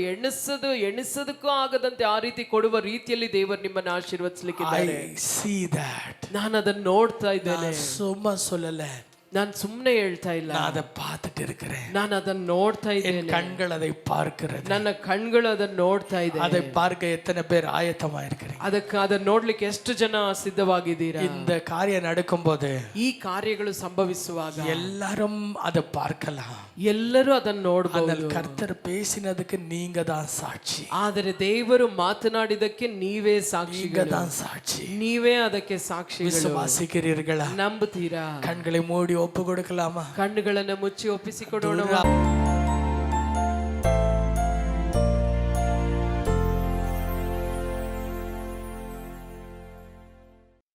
ಎಣಿಸೋದಕ್ಕೂ ಆಗದಂತೆ ಆ ರೀತಿ ಕೊಡುವ ರೀತಿಯಲ್ಲಿ ದೇವರು ನಿಮ್ಮನ್ನು ಆಶೀರ್ವದಿಸಲಿಕ್ಕಿದ್ದಾರೆ. I see that. ನಾನು ಅದನ್ನು ನೋಡ್ತಾ ಇದ್ದೇನೆ. சும்மா சொல்லல, ನಾನು ಸುಮ್ಮನೆ ಹೇಳ್ತಾ ಇಲ್ಲ, நான் அதை பார்த்துட்டு இருக்கிறேன். ನಾನು ಅದನ್ನು ನೋಡ್ತಾ ಇದ್ದೇನೆ. கண்கள் அதை பார்க்கிறது. ನನ್ನ ಕಣ್ಗಳು ಅದನ್ನು ನೋಡ್ತಾ ಇದೆ. அதை பார்க்க எத்தனை பேர் ஆயத்தமா இருக்கிறீங்க? ಅದನ್ನು ನೋಡ್ಲಿಕ್ಕೆ ಎಷ್ಟು ಜನ ಸಿದ್ಧವಾಗಿದ್ದೀರಾ? இந்த காரியம் நடக்கும்போது ಈ ಕಾರ್ಯಗಳು ಸಂಭವಿಸುವಾಗ எல்லாரும் அதை பார்க்கலாம். ಎಲ್ಲರೂ ಅದನ್ನು ನೋಡಬಹುದು. கர்த்தர் பேசினதுக்கு நீங்க தான் சாட்சி. ಆದರೆ ದೇವರು ಮಾತನಾಡಿದಕ್ಕೆ ನೀವೇ ಸಾಕ್ಷಿ. நீங்க தான் சாட்சி. ನೀವೇ ಅದಕ್ಕೆ ಸಾಕ್ಷಿ. விசுவாசிக்கிறீர்களா? ನಂಬುತ್ತೀರಾ? கண்களை மூடி ஒப்பு கொடுக்கலாமா? ಕಣ್ಣುಗಳನ್ನು ಮುಚ್ಚಿ ಒಪ್ಪಿಸಿಕೊಡೋಣ.